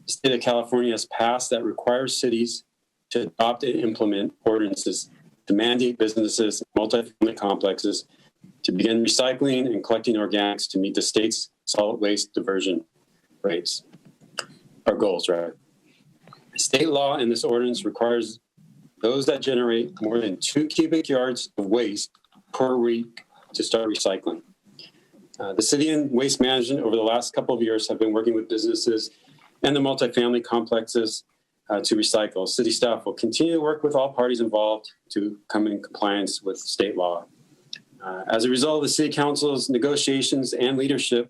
the state of California has passed that requires cities to adopt and implement ordinances to mandate businesses and multifamily complexes to begin recycling and collecting organics to meet the state's solid waste diversion rates, or goals, rather. State law in this ordinance requires those that generate more than 2 cubic yards of waste per week to start recycling. The city and waste management over the last couple of years have been working with businesses and the multifamily complexes to recycle. City staff will continue to work with all parties involved to come in compliance with state law. As a result of the City Council's negotiations and leadership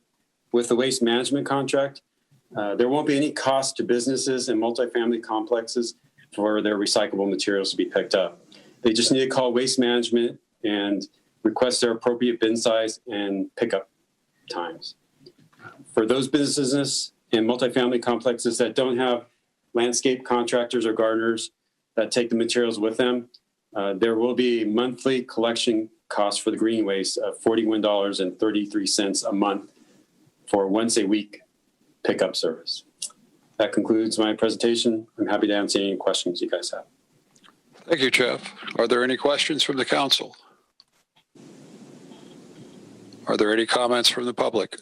with the waste management contract, there won't be any cost to businesses and multifamily complexes for their recyclable materials to be picked up. They just need to call waste management and request their appropriate bin size and pickup times. For those businesses and multifamily complexes that don't have landscape contractors or gardeners that take the materials with them, there will be monthly collection costs for the green waste of $41.33 a month for once a week pickup service. That concludes my presentation. I'm happy to answer any questions you guys have. Thank you, Jeff. Are there any questions from the council? Are there any comments from the public?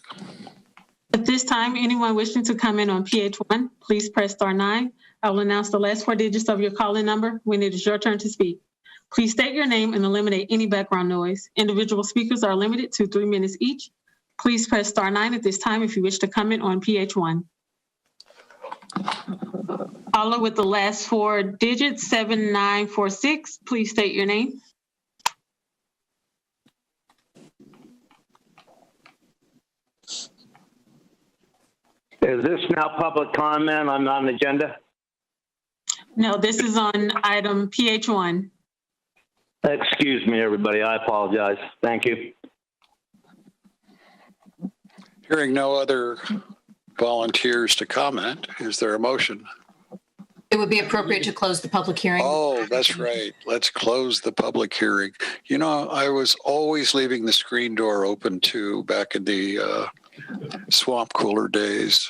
At this time, anyone wishing to comment on PH1, please press *9. I will announce the last 4 digits of your calling number when it is your turn to speak. Please state your name and eliminate any background noise. Individual speakers are limited to 3 minutes each. Please press *9 at this time if you wish to comment on PH1. Caller with the last 4 digits, 7946. Please state your name. Is this now public comment on non-agenda? No, this is on item PH1. Excuse me, everybody. I apologize. Thank you. Hearing no other volunteers to comment, is there a motion? It would be appropriate to close the public hearing. Oh, that's right. Let's close the public hearing. You know, I was always leaving the screen door open too back in the swamp cooler days.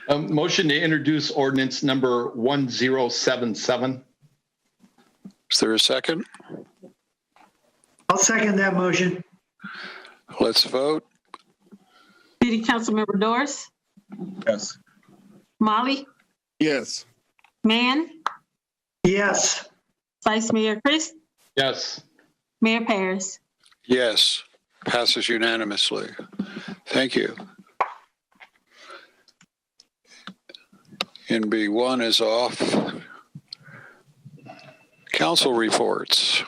Motion to introduce ordinance number 1077. Is there a second? I'll second that motion. Let's vote. City Councilmember Doris, Yes. Molly, Yes. Mann, Yes. Vice Mayor Chris, Yes. Mayor Paris. Yes. Passes unanimously. Thank you. NB1 is off. Council reports.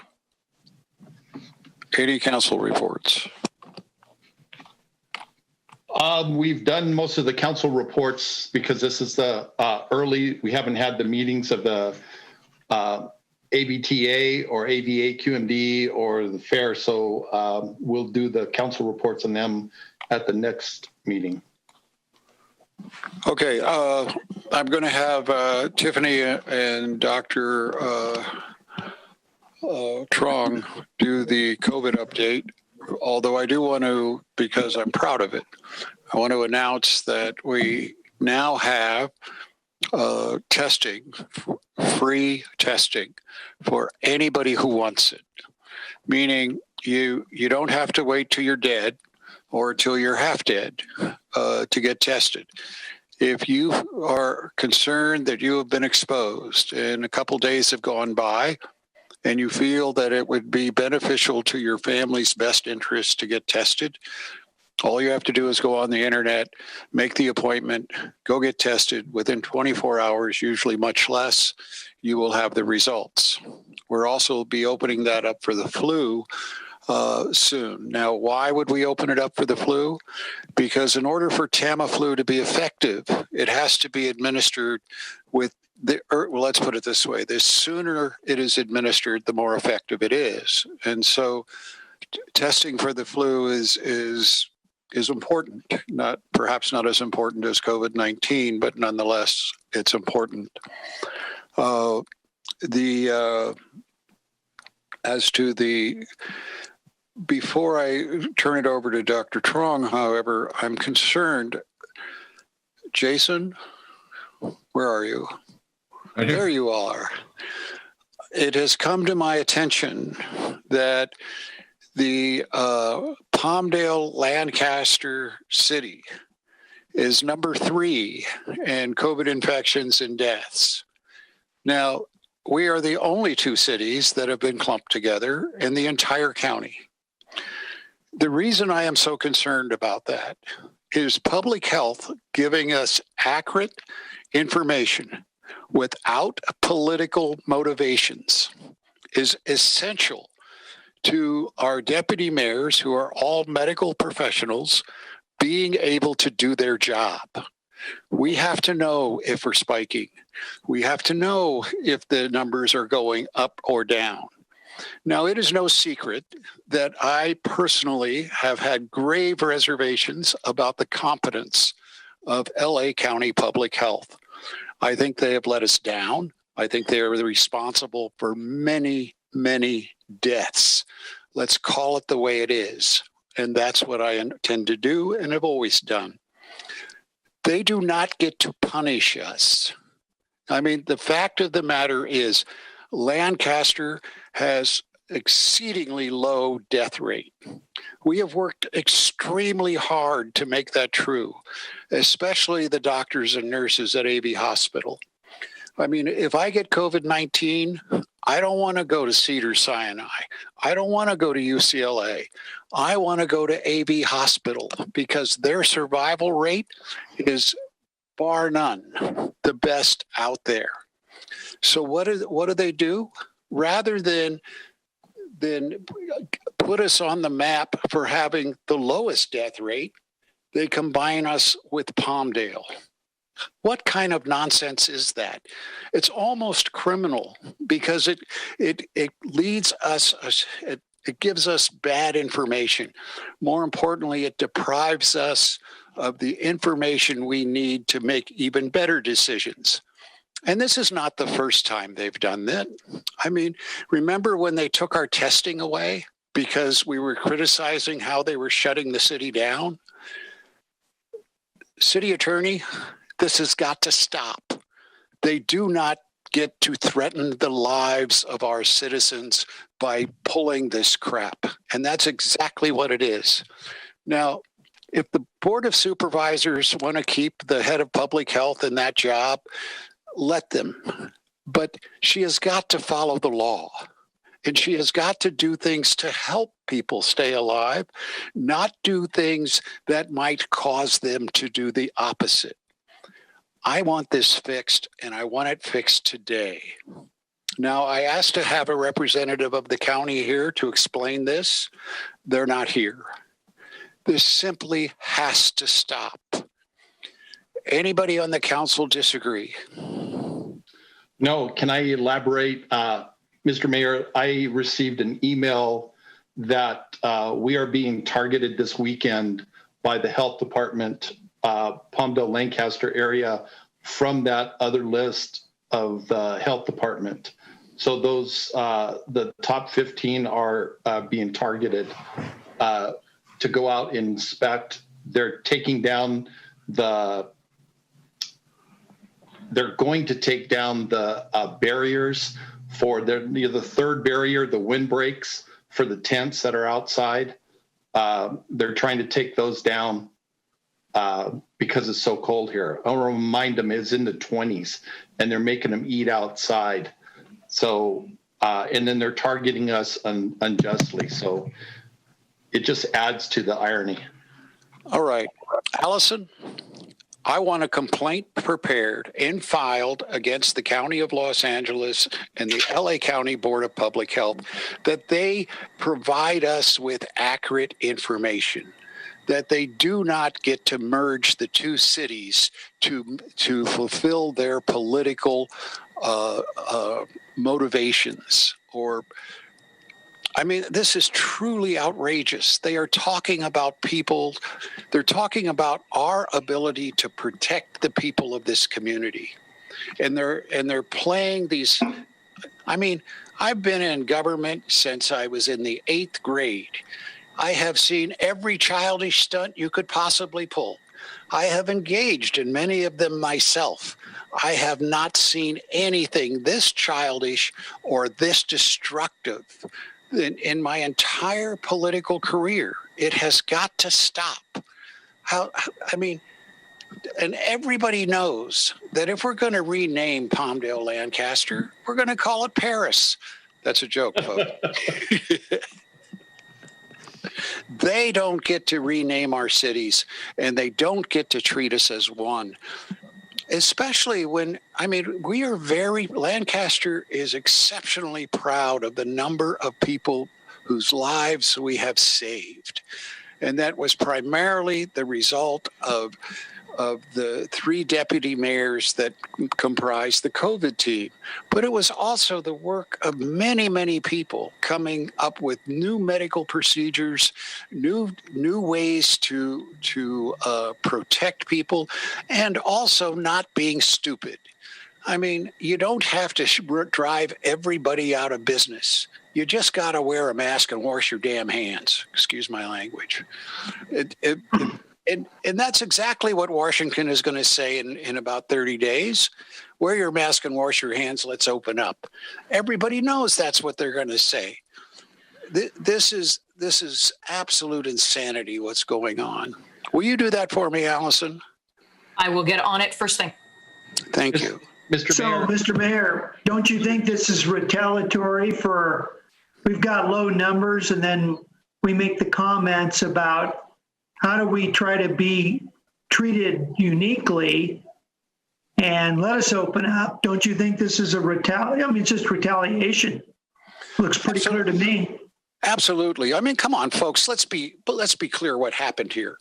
Any council reports? We've done most of the council reports because this is the early, we haven't had the meetings of the ABTA or AVA QMD or the fair. So we'll do the council reports on them at the next meeting. Okay, I'm going to have Tiffany and Dr. Trong do the COVID update, although I do want to, because I'm proud of it, I want to announce that we now have testing, free testing for anybody who wants it, meaning you don't have to wait till you're dead or till you're half dead to get tested. If you are concerned that you have been exposed and a couple days have gone by and you feel that it would be beneficial to your family's best interest to get tested, all you have to do is go on the internet, make the appointment, go get tested. Within 24 hours, usually much less, you will have the results. We'll also be opening that up for the flu soon. Now, why would we open it up for the flu? Because in order for Tamiflu to be effective, it has to be administered with well, let's put it this way. The sooner it is administered, the more effective it is. And so testing for the flu is important, perhaps not as important as COVID-19, but nonetheless, it's important. Before I turn it over to Dr. Trong, however, I'm concerned. Jason, where are you? Right here. There you are. It has come to my attention that the Palmdale Lancaster city is number 3 in COVID infections and deaths. Now, we are the only 2 cities that have been clumped together in the entire county. The reason I am so concerned about that is public health giving us accurate information without political motivations is essential to our deputy mayors, who are all medical professionals, being able to do their job. We have to know if we're spiking. We have to know if the numbers are going up or down. Now, it is no secret that I personally have had grave reservations about the competence of LA County Public Health. I think they have let us down. I think they are responsible for many, many deaths. Let's call it the way it is. And that's what I intend to do and have always done. They do not get to punish us. I mean, the fact of the matter is Lancaster has exceedingly low death rate. We have worked extremely hard to make that true, especially the doctors and nurses at AV Hospital. I mean, if I get COVID-19, I don't want to go to Cedars-Sinai. I don't want to go to UCLA. I want to go to AV Hospital because their survival rate is bar none the best out there. So what do they do? Rather than put us on the map for having the lowest death rate, they combine us with Palmdale. What kind of nonsense is that? It's almost criminal because it leads us, it gives us bad information. More importantly, it deprives us of the information we need to make even better decisions. And this is not the first time they've done that. I mean, remember when they took our testing away because we were criticizing how they were shutting the city down? City attorney, this has got to stop. They do not get to threaten the lives of our citizens by pulling this crap. And that's exactly what it is. Now, if the Board of Supervisors want to keep the head of public health in that job, let them. But she has got to follow the law. And she has got to do things to help people stay alive, not do things that might cause them to do the opposite. I want this fixed, and I want it fixed today. Now, I asked to have a representative of the county here to explain this. They're not here. This simply has to stop. Anybody on the council disagree? No, can I elaborate? Mr. Mayor, I received an email that we are being targeted this weekend by the health department, Palmdale, Lancaster area, from that other list of the health department. So those, the top 15 are being targeted to go out and inspect. They're taking down they're going to take down the barriers for the third barrier, the windbreaks for the tents that are outside. They're trying to take those down because it's so cold here. I want to remind them it's in the 20s and they're making them eat outside. So, and then they're targeting us unjustly. So it just adds to the irony. All right. Allison, I want a complaint prepared and filed against the County of Los Angeles and the LA County Board of Public Health that they provide us with accurate information, that they do not get to merge the two cities to fulfill their political motivations. Or, I mean, this is truly outrageous. They are talking about people, they're talking about our ability to protect the people of this community. And they're playing these, I mean, I've been in government since I was in the 8th grade. I have seen every childish stunt you could possibly pull. I have engaged in many of them myself. I have not seen anything this childish or this destructive in my entire political career. It has got to stop. I mean, and everybody knows that if we're going to rename Palmdale Lancaster, we're going to call it Paris. That's a joke, folks. They don't get to rename our cities, and they don't get to treat us as one. Especially when, I mean, Lancaster is exceptionally proud of the number of people whose lives we have saved. And that was primarily the result of the 3 deputy mayors that comprised the COVID team. But it was also the work of many, many people coming up with new medical procedures, new ways to protect people, and also not being stupid. I mean, you don't have to drive everybody out of business. You just got to wear a mask and wash your damn hands. Excuse my language. And that's exactly what Washington is going to say in about 30 days. Wear your mask and wash your hands. Let's open up. Everybody knows that's what they're going to say. This is absolute insanity, what's going on. Will you do that for me, Allison? I will get on it first thing. Thank you. Mr. Mayor, don't you think this is retaliatory for, we've got low numbers and then we make the comments about how do we try to be treated uniquely and let us open up? Don't you think this is it's just retaliation. Looks pretty clear to me. Absolutely. I mean, come on, folks. Let's be clear what happened here.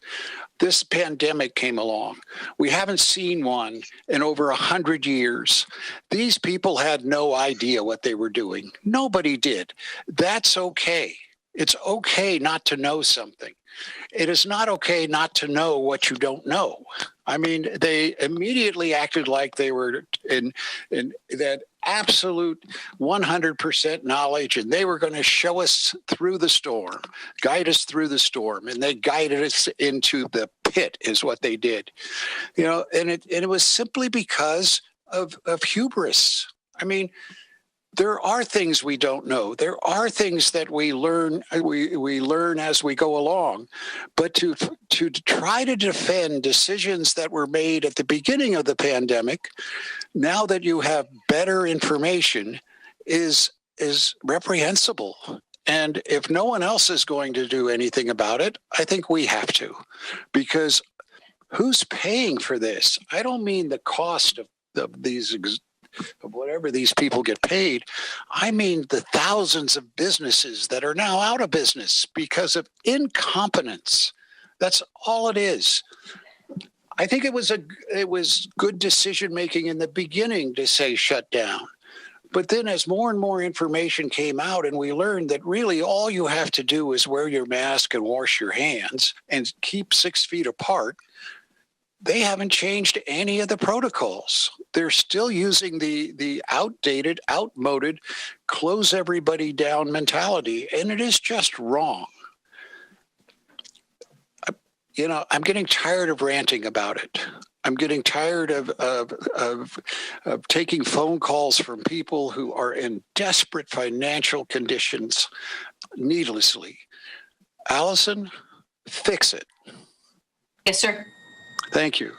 This pandemic came along. We haven't seen one in over 100 years. These people had no idea what they were doing. Nobody did. That's okay. It's okay not to know something. It is not okay not to know what you don't know. I mean, they immediately acted like they were in that absolute 100% knowledge, and they were going to show us through the storm, guide us through the storm, and they guided us into the pit is what they did. And it was simply because of hubris. I mean, there are things we don't know. There are things that we learn. We learn as we go along. But to try to defend decisions that were made at the beginning of the pandemic, now that you have better information, is reprehensible. And if no one else is going to do anything about it, I think we have to, because who's paying for this? I don't mean the cost of whatever these people get paid. I mean the thousands of businesses that are now out of business because of incompetence. That's all it is. I think it was good decision making in the beginning to say shut down. But then as more and more information came out and we learned that really all you have to do is wear your mask and wash your hands and keep 6 feet apart, they haven't changed any of the protocols. They're still using the outdated, outmoded, close everybody down mentality, and it is just wrong. I'm getting tired of ranting about it. I'm getting tired of taking phone calls from people who are in desperate financial conditions needlessly. Allison, fix it. Yes, sir. Thank you.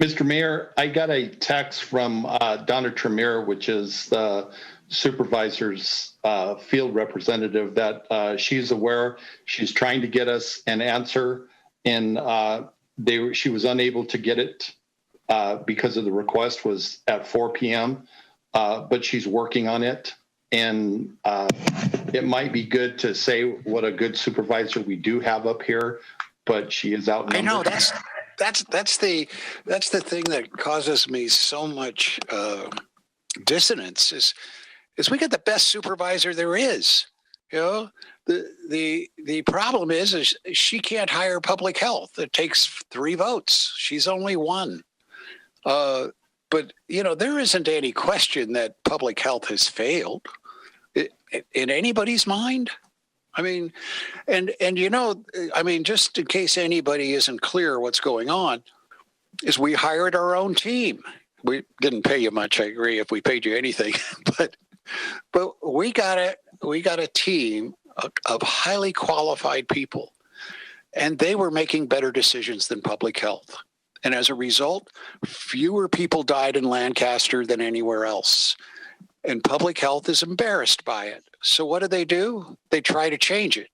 Mr. Mayor, I got a text from Donna Tremere, which is the supervisor's field representative, that she's aware. She's trying to get us an answer, and she was unable to get it because of the request was at 4 p.m., but she's working on it. And it might be good to say what a good supervisor we do have up here, but she is outnumbered. I know, that's the thing that causes me so much dissonance is we get the best supervisor there is. The problem is she can't hire public health. It takes 3 votes. She's only 1. But there isn't any question that public health has failed in anybody's mind. I mean, just in case anybody isn't clear what's going on, is we hired our own team. We didn't pay you much, I agree, if we paid you anything, but we got a team of highly qualified people, and they were making better decisions than public health. And as a result, fewer people died in Lancaster than anywhere else. And public health is embarrassed by it. So what do? They try to change it.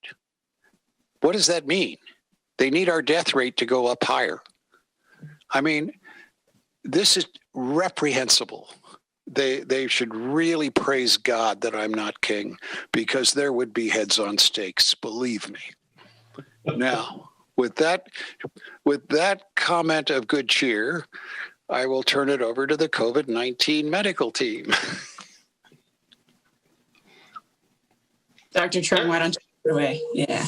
What does that mean? They need our death rate to go up higher. I mean, this is reprehensible. They should really praise God that I'm not king, because there would be heads on stakes, believe me. Now, with that comment of good cheer, I will turn it over to the COVID-19 medical team. Dr. Trent, why don't you go away? Yeah.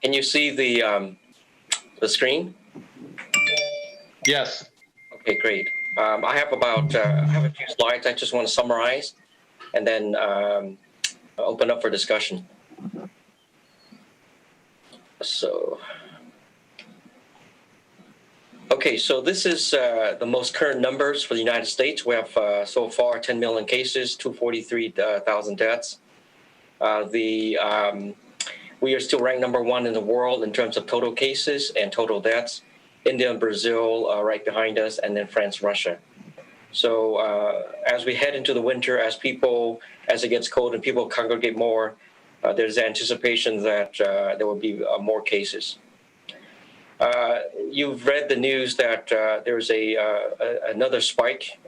Can you see the screen? Yes. Okay, great. I have a few slides I just want to summarize, and then open up for discussion. So this is the most current numbers for the United States. We have so far 10 million cases, 243,000 deaths. We are still ranked number 1 in the world in terms of total cases and total deaths. India and Brazil right behind us, and then France, Russia. So as we head into the winter, as it gets cold and people congregate more, there's anticipation that there will be more cases. You've read the news that there's another spike,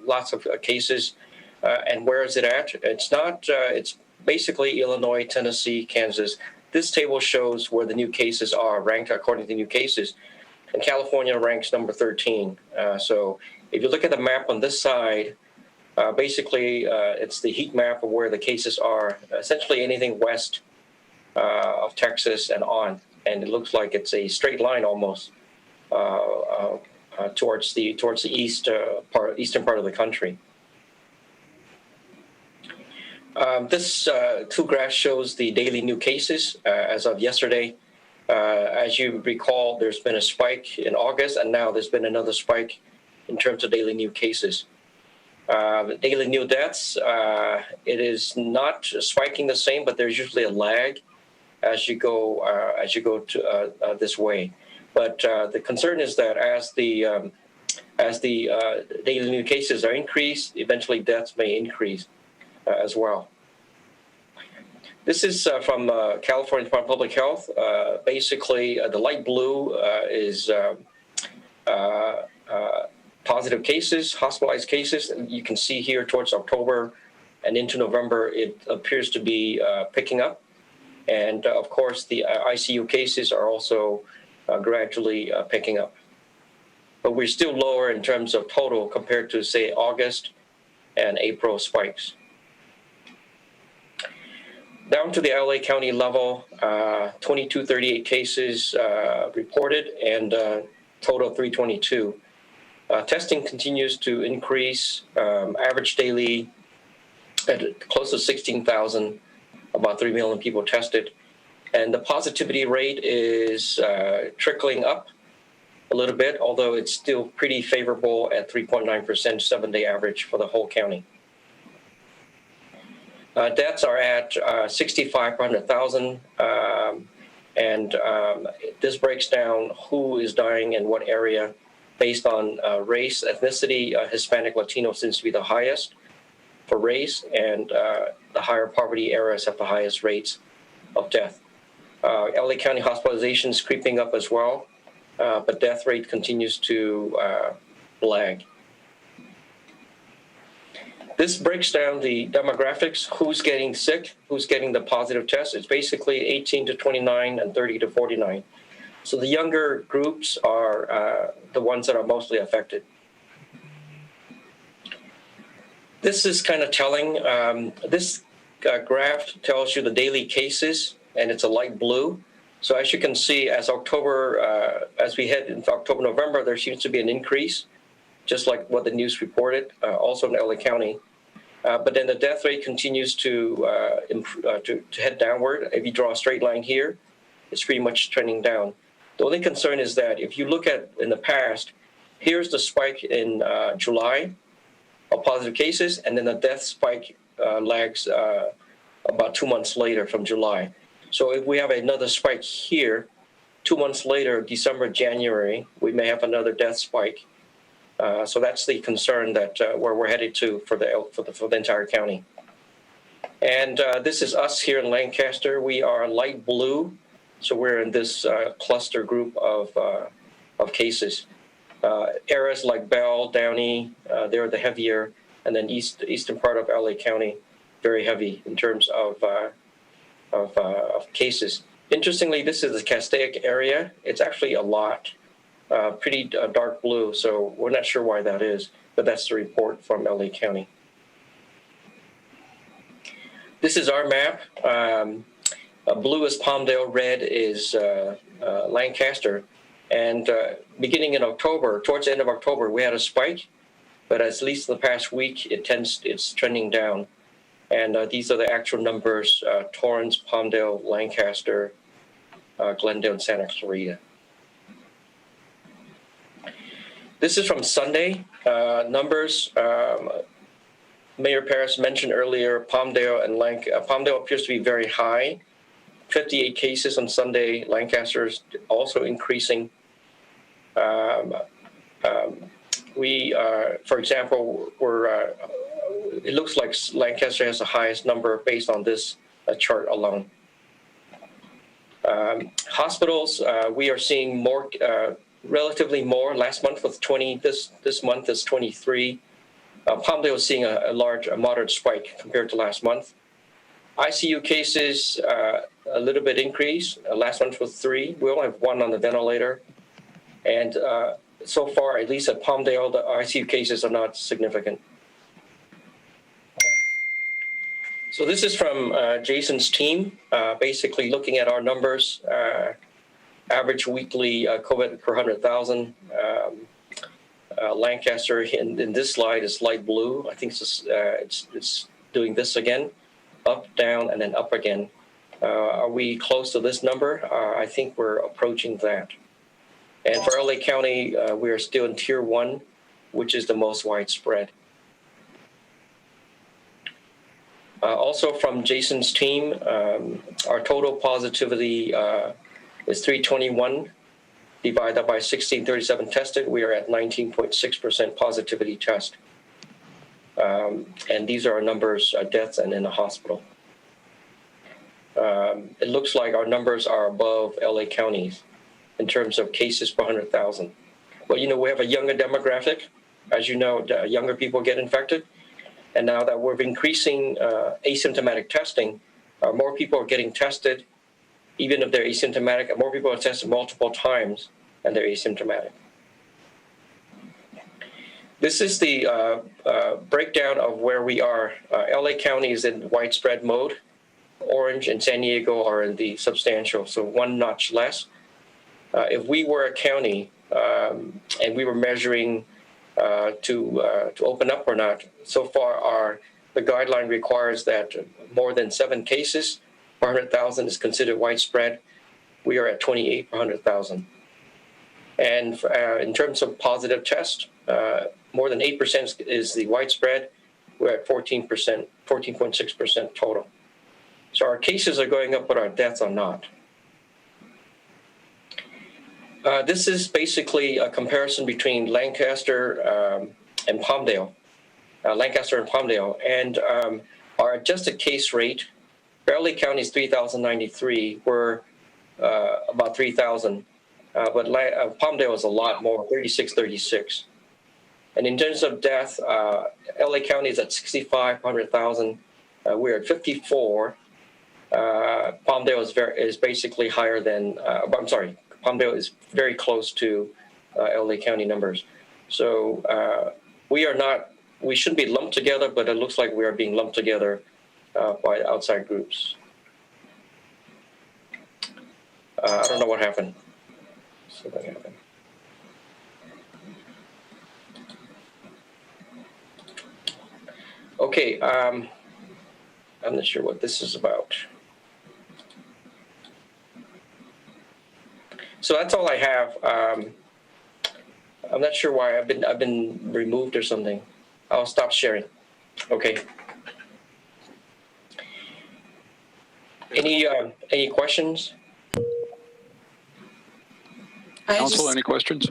lots of cases, and where is it at? It's basically Illinois, Tennessee, Kansas. This table shows where the new cases are ranked according to new cases. And California ranks number 13. So if you look at the map on this side, Basically, it's the heat map of where the cases are, essentially anything west of Texas and on. And it looks like it's a straight line almost towards the eastern part of the country. This two graphs shows the daily new cases as of yesterday. As you recall, there's been a spike in August, and now there's been another spike in terms of daily new cases. Daily new deaths, it is not spiking the same, but there's usually a lag as you go to this way. But the concern is that as the daily new cases are increased, eventually deaths may increase as well. This is from California Department of Public Health. Basically, the light blue is positive cases, hospitalized cases. You can see here towards October and into November, it appears to be picking up. And of course, the ICU cases are also gradually picking up. But we're still lower in terms of total compared to, say, August and April spikes. Down to the LA County level, 2238 cases reported and total of 322. Testing continues to increase, average daily at close to 16,000, about 3 million people tested. And the positivity rate is trickling up a little bit, although it's still pretty favorable at 3.9% 7-day average for the whole county. Deaths are at 65 per 100,000, and this breaks down who is dying in what area based on race, ethnicity. Hispanic, Latino seems to be the highest for race, and the higher poverty areas have the highest rates of death. LA County hospitalizations creeping up as well, but death rate continues to lag. This breaks down the demographics, who's getting sick, who's getting the positive test. It's basically 18 to 29 and 30 to 49. So the younger groups are the ones that are mostly affected. This is kind of telling. This graph tells you the daily cases, and it's a light blue. So as you can see, as we head into October, November, there seems to be an increase, just like what the news reported, also in LA County. But then the death rate continues to head downward. If you draw a straight line here, it's pretty much trending down. The only concern is that if you look at in the past, here's the spike in July of positive cases, and then the death spike lags about 2 months later from July. So if we have another spike here, 2 months later, December, January, we may have another death spike. So that's the concern that where we're headed to for the entire county. And this is us here in Lancaster. We are light blue, so we're in this cluster group of cases. Areas like Bell, Downey, they're the heavier, and then eastern part of LA County, very heavy in terms of cases. Interestingly, this is the Castaic area. It's actually a lot. Pretty dark blue, so we're not sure why that is, but that's the report from LA County. This is our map. Blue is Palmdale, red is Lancaster. And beginning in October, towards the end of October, we had a spike, but at least in the past week, it's trending down. And these are the actual numbers, Torrance, Palmdale, Lancaster, Glendale, and Santa Clarita. This is from Sunday numbers. Mayor Paris mentioned earlier, Palmdale and Palmdale appears to be very high. 58 cases on Sunday. Lancaster is also increasing. We, for example, it looks like Lancaster has the highest number based on this chart alone. Hospitals, we are seeing more. Relatively more. Last month was 20. This month is 23. Palmdale is seeing a moderate spike compared to last month. ICU cases, a little bit increase. Last month was 3. We only have 1 on the ventilator. And so far, at least at Palmdale, the ICU cases are not significant. So this is from Jason's team, basically looking at our numbers, average weekly COVID per 100,000. Lancaster in this slide is light blue. I think it's doing this again, up, down, and then up again. Are we close to this number? I think we're approaching that. And for LA County, we are still in tier 1, which is the most widespread. Also from Jason's team, our total positivity is 321 divided by 1637 tested. We are at 19.6% positivity test. And these are our numbers, deaths and in the hospital. It looks like our numbers are above LA counties in terms of cases per 100,000. But, you know, we have a younger demographic. As you know, younger people get infected. And now that we're increasing asymptomatic testing, more people are getting tested, even if they're asymptomatic. More people are tested multiple times and they're asymptomatic. This is the breakdown of where we are. LA County is in widespread mode. Orange and San Diego are in the substantial, so one notch less. If we were a county and we were measuring to open up or not, so far the guideline requires that more than 7 cases per 100,000 is considered widespread. We are at 28 per 100,000. And in terms of positive tests, more than 8% is the widespread. We're at 14%, 14.6% total. So our cases are going up, but our deaths are not. This is basically a comparison between Lancaster and Palmdale. Lancaster and Palmdale. And our adjusted case rate, LA County is 3,093. We're about 3,000. But Palmdale is a lot more, 3,636. And in terms of death, LA County is at 65 per 100,000. We're at 54. Palmdale is basically higher than, I'm sorry, Palmdale is very close to LA County numbers. So we shouldn't be lumped together, but it looks like we are being lumped together by outside groups. I don't know what happened. Something happened. Okay, I'm not sure what this is about. So that's all I have. I'm not sure why I've been removed or something. I'll stop sharing. Okay. Any questions? Council, any questions?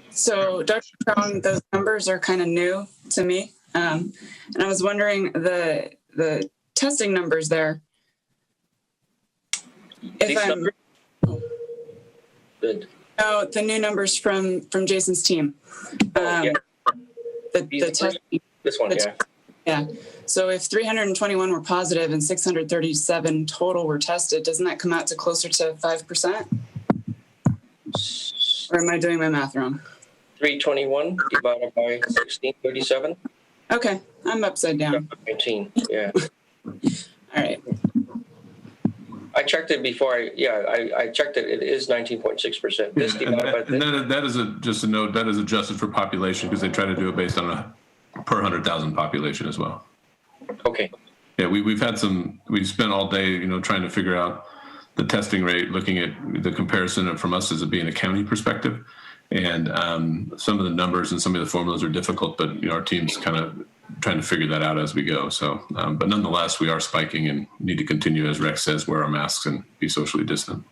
So, Dr. Crown, those numbers are kind of new to me. And I was wondering the testing numbers there. Good. No, the new numbers from Jason's team. Yeah. The testing. This one, yeah. Yeah. So if 321 were positive and 637 total were tested, doesn't that come out to closer to 5%? Or am I doing my math wrong? 321 divided by 1637. Okay, I'm upside down. 19, yeah. All right. I checked it before. I checked it. It is 19.6%. This divided by that is just a note. That is adjusted for population because they try to do it based on a per 100,000 population as well. Okay. Yeah, we've spent all day, trying to figure out the testing rate, looking at the comparison from us as it being a county perspective. And some of the numbers and some of the formulas are difficult, but our team's kind of trying to figure that out as we go. So, but nonetheless, we are spiking and need to continue, as Rex says, wear our masks and be socially distant.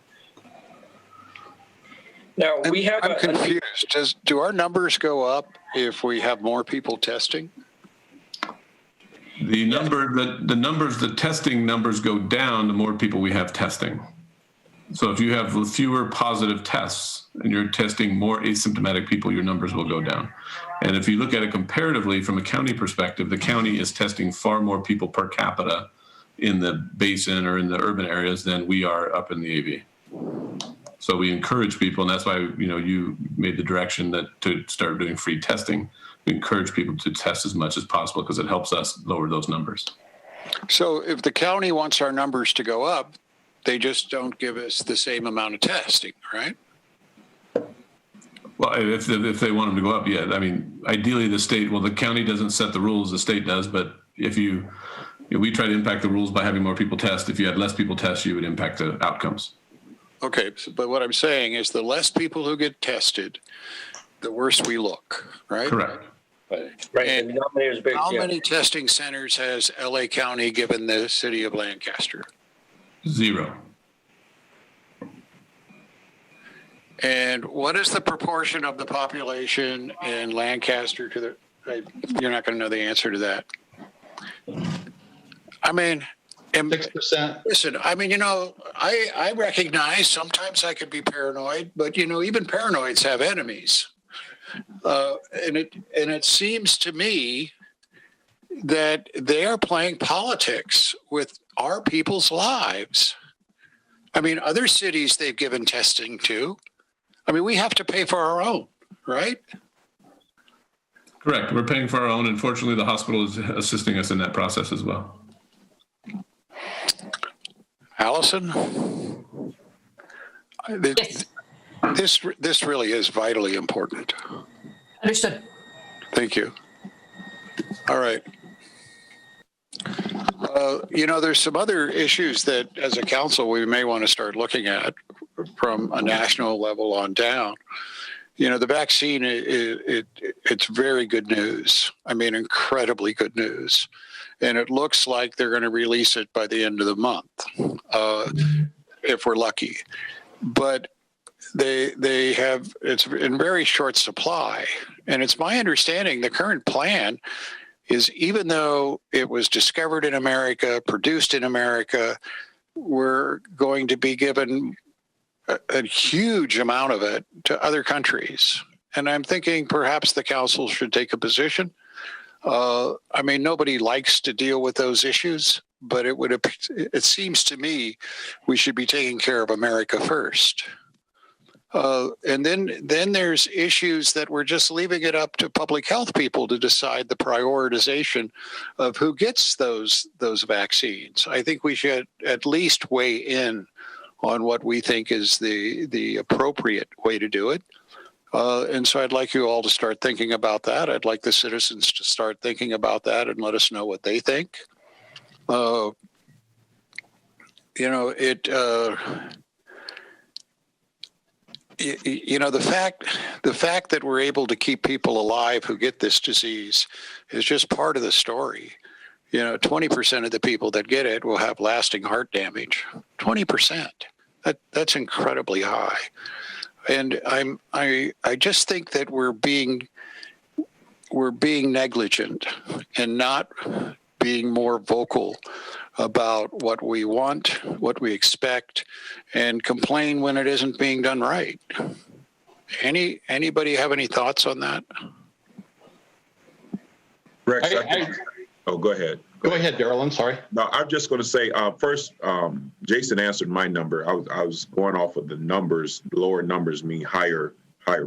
Now I'm confused. Do our numbers go up if we have more people testing? The testing numbers go down the more people we have testing. So if you have fewer positive tests and you're testing more asymptomatic people, your numbers will go down. And if you look at it comparatively from a county perspective, the county is testing far more people per capita in the basin or in the urban areas than we are up in the AV. So we encourage people, and that's why you made the direction that to start doing free testing. We encourage people to test as much as possible because it helps us lower those numbers. So if the county wants our numbers to go up, they just don't give us the same amount of testing, right? Well, if they want them to go up, yeah. I mean, ideally the county doesn't set the rules, the state does, but we try to impact the rules by having more people test. If you had less people test, you would impact the outcomes. Okay, but what I'm saying is the less people who get tested, the worse we look, right? Correct. Right. And how many testing centers has LA County given the city of Lancaster? 0. And what is the proportion of the population in Lancaster to the, you're not going to know the answer to that. I mean, 6%. Listen, I mean, I recognize sometimes I could be paranoid, but even paranoids have enemies. And it seems to me that they are playing politics with our people's lives. I mean, other cities they've given testing to. I mean, we have to pay for our own, right? Correct. We're paying for our own. Unfortunately, the hospital is assisting us in that process as well. Allison? Yes. This really is vitally important. Understood. Thank you. All right. There's some other issues that as a council we may want to start looking at from a national level on down. The vaccine, it's very good news. I mean, incredibly good news. And it looks like they're going to release it by the end of the month, if we're lucky. But they have, it's in very short supply. And it's my understanding the current plan is even though it was discovered in America, produced in America, we're going to be given a huge amount of it to other countries. And I'm thinking perhaps the council should take a position. I mean, nobody likes to deal with those issues, but it seems to me we should be taking care of America first. And then there's issues that we're just leaving it up to public health people to decide the prioritization of who gets those vaccines. I think we should at least weigh in on what we think is the appropriate way to do it. And so I'd like you all to start thinking about that. I'd like the citizens to start thinking about that and let us know what they think. The fact that we're able to keep people alive who get this disease is just part of the story. 20% of the people that get it will have lasting heart damage. 20%. That's incredibly high. And I just think that we're being negligent and not being more vocal about what we want, what we expect, and complain when it isn't being done right. Anybody have any thoughts on that? Rex, go ahead. Go ahead, Daryl. I'm sorry. No, I'm just going to say first, Jason answered my number. I was going off of the numbers. Lower numbers mean higher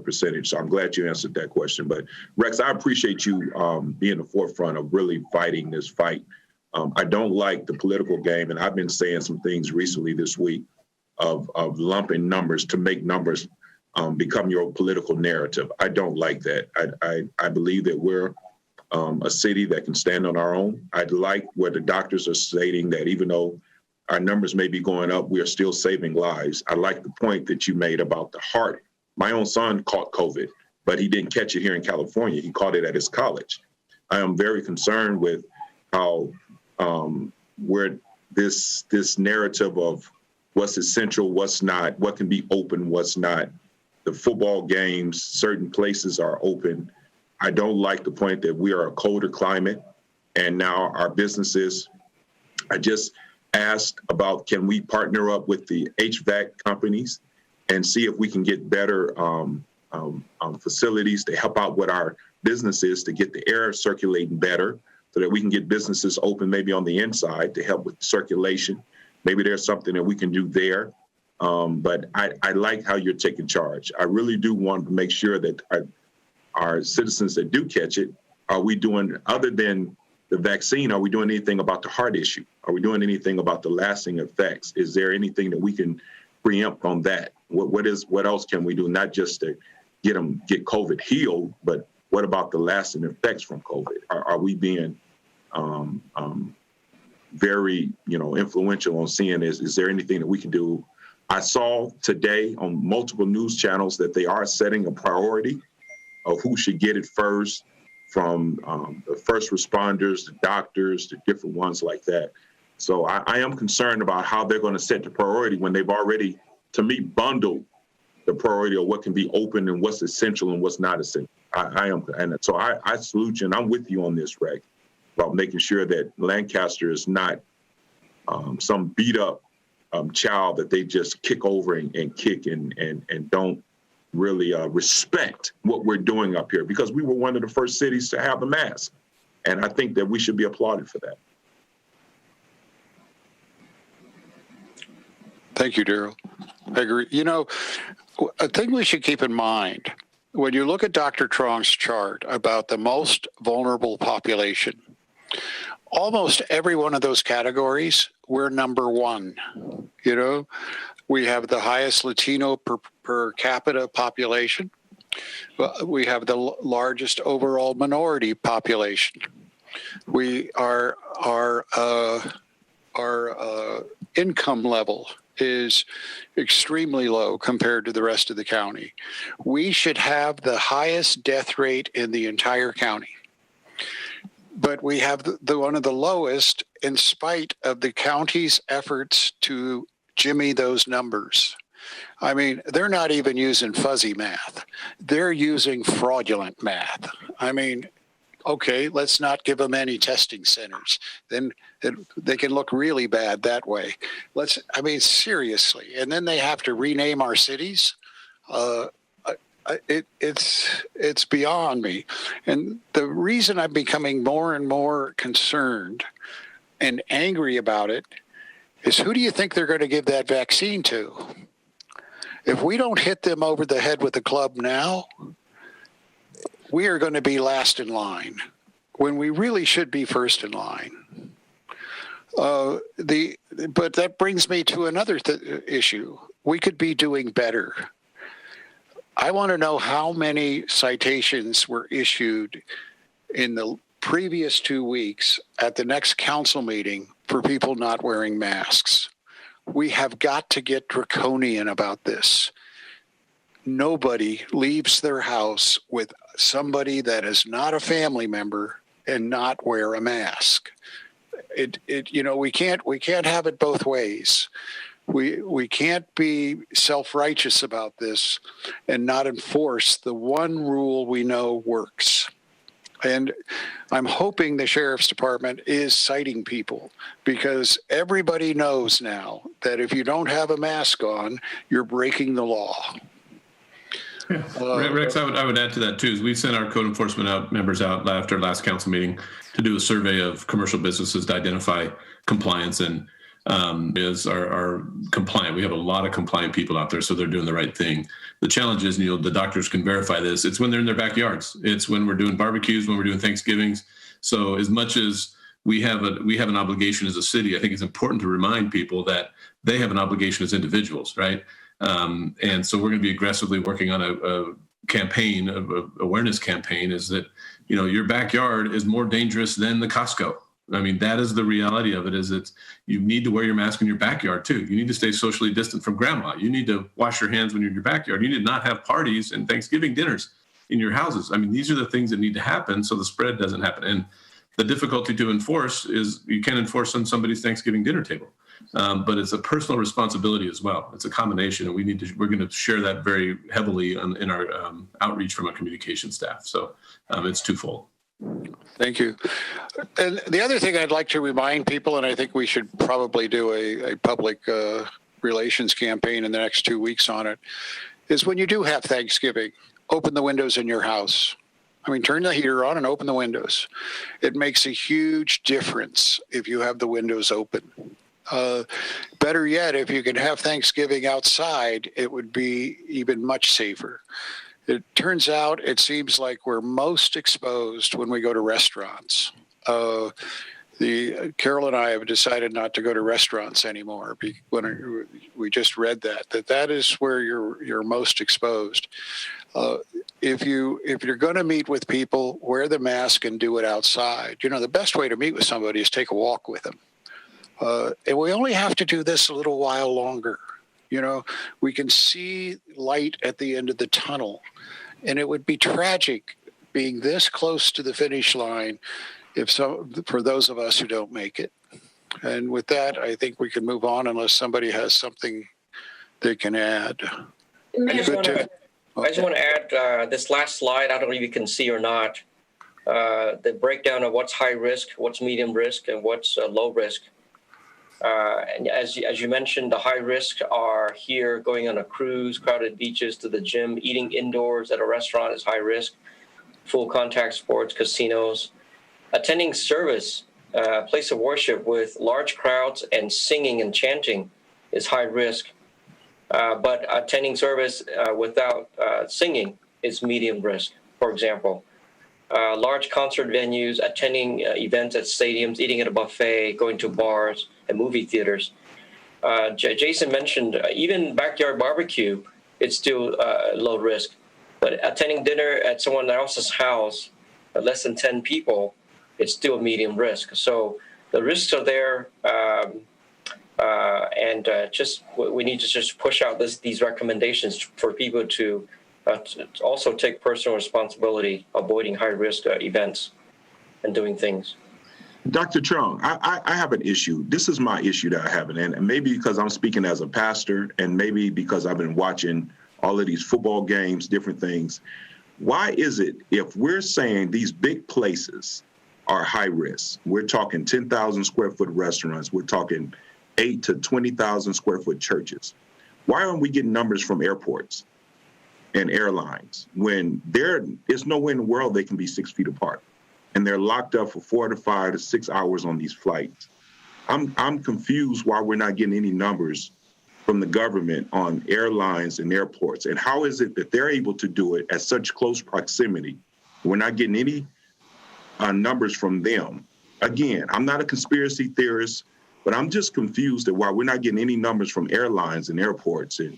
percentage. So I'm glad you answered that question. But Rex, I appreciate you being the forefront of really fighting this fight. I don't like the political game, and I've been saying some things recently this week of lumping numbers to make numbers become your political narrative. I don't like that. I believe that we're a city that can stand on our own. I like where the doctors are stating that even though our numbers may be going up, we are still saving lives. I like the point that you made about the heart. My own son caught COVID, but he didn't catch it here in California. He caught it at his college. I am very concerned with how where this narrative of what's essential, what's not, what can be open, what's not. The football games, certain places are open. I don't like the point that we are a colder climate, and now our businesses. I just asked about, can we partner up with the HVAC companies and see if we can get better facilities to help out with our businesses to get the air circulating better, so that we can get businesses open maybe on the inside to help with circulation. Maybe there's something that we can do there. But I like how you're taking charge. I really do want to make sure that our citizens that do catch it, are we doing, other than the vaccine, are we doing anything about the heart issue? Are we doing anything about the lasting effects? Is there anything that we can preempt on that? What else can we do? Not just to get COVID healed, but what about the lasting effects from COVID? Are we being very, influential on seeing is there anything that we can do? I saw today on multiple news channels that they are setting a priority of who should get it first, from the first responders, the doctors, the different ones like that. So I am concerned about how they're going to set the priority when they've already, to me, bundled the priority of what can be open and what's essential and what's not essential. I salute you, and I'm with you on this, Reg, about making sure that Lancaster is not some beat up child that they just kick over and kick and don't really respect what we're doing up here, because we were one of the first cities to have the mask. And I think that we should be applauded for that. Thank you, Daryl. I agree. A thing we should keep in mind, when you look at Dr. Trong's chart about the most vulnerable population, almost every one of those categories, we're number one. We have the highest Latino per capita population. We have the largest overall minority population. Our income level is extremely low compared to the rest of the county. We should have the highest death rate in the entire county. But we have one of the lowest in spite of the county's efforts to jimmy those numbers. I mean, they're not even using fuzzy math. They're using fraudulent math. I mean, okay, let's not give them any testing centers. Then they can look really bad that way. Seriously. And then they have to rename our cities. It's beyond me. And the reason I'm becoming more and more concerned and angry about it is, who do you think they're going to give that vaccine to? If we don't hit them over the head with a club now, we are going to be last in line when we really should be first in line. But that brings me to another issue. We could be doing better. I want to know how many citations were issued in the previous 2 weeks at the next council meeting for people not wearing masks. We have got to get draconian about this. Nobody leaves their house with somebody that is not a family member and not wear a mask. We can't have it both ways. We can't be self-righteous about this and not enforce the one rule we know works. And I'm hoping the sheriff's department is citing people, because everybody knows now that if you don't have a mask on, you're breaking the law. Yeah. Rex, I would add to that too. Is we sent our code enforcement members out after last council meeting to do a survey of commercial businesses to identify compliance, and are compliant. We have a lot of compliant people out there, so they're doing the right thing. The challenge is, the doctors can verify this. It's when they're in their backyards. It's when we're doing barbecues, when we're doing Thanksgivings. So as much as we have an obligation as a city, I think it's important to remind people that they have an obligation as individuals, right? And so we're going to be aggressively working on a campaign, awareness campaign, is that, your backyard is more dangerous than the Costco. I mean, that is the reality of it, is that you need to wear your mask in your backyard too. You need to stay socially distant from grandma. You need to wash your hands when you're in your backyard. You need to not have parties and Thanksgiving dinners in your houses. I mean, these are the things that need to happen so the spread doesn't happen. And the difficulty to enforce is you can't enforce on somebody's Thanksgiving dinner table. But it's a personal responsibility as well. It's a combination, and we're going to share that very heavily in our outreach from our communication staff. So it's twofold. Thank you. And the other thing I'd like to remind people, and I think we should probably do a public relations campaign in the next 2 weeks on it, is when you do have Thanksgiving, open the windows in your house. I mean, turn the heater on and open the windows. It makes a huge difference if you have the windows open. Better yet, if you can have Thanksgiving outside, it would be even much safer. It turns out, it seems like we're most exposed when we go to restaurants. Carol and I have decided not to go to restaurants anymore. When we just read that is where you're most exposed. If you're going to meet with people, wear the mask and do it outside. You know, the best way to meet with somebody is take a walk with them. And we only have to do this a little while longer. You know, we can see light at the end of the tunnel, and it would be tragic being this close to the finish line for those of us who don't make it. And with that, I think we can move on unless somebody has something they can add. I just want to add this last slide. I don't know if you can see or not. The breakdown of what's high risk, what's medium risk, and what's low risk. And as you mentioned, the high risk are here going on a cruise, crowded beaches, to the gym, eating indoors at a restaurant is high risk, full contact sports, casinos, attending service, place of worship with large crowds and singing and chanting is high risk. But attending service without singing is medium risk, for example. Large concert venues, attending events at stadiums, eating at a buffet, going to bars and movie theaters. Jason mentioned even backyard barbecue, it's still low risk. But attending dinner at someone else's house, less than 10 people, it's still medium risk. So the risks are there. We need to just push out these recommendations for people to also take personal responsibility, avoiding high-risk events and doing things. Dr. Chung, I have an issue. This is my issue that I have, and maybe because I'm speaking as a pastor, and maybe because I've been watching all of these football games, different things. Why is it, if we're saying these big places are high risk, we're talking 10,000 square foot restaurants, we're talking 8 to 20,000 square foot churches, why aren't we getting numbers from airports and airlines when there is no way in the world they can be 6 feet apart and they're locked up for 4 to 5 to 6 hours on these flights? I'm confused why we're not getting any numbers from the government on airlines and airports. And how is it that they're able to do it at such close proximity? We're not getting any numbers from them. Again, I'm not a conspiracy theorist, but I'm just confused at why we're not getting any numbers from airlines and airports, and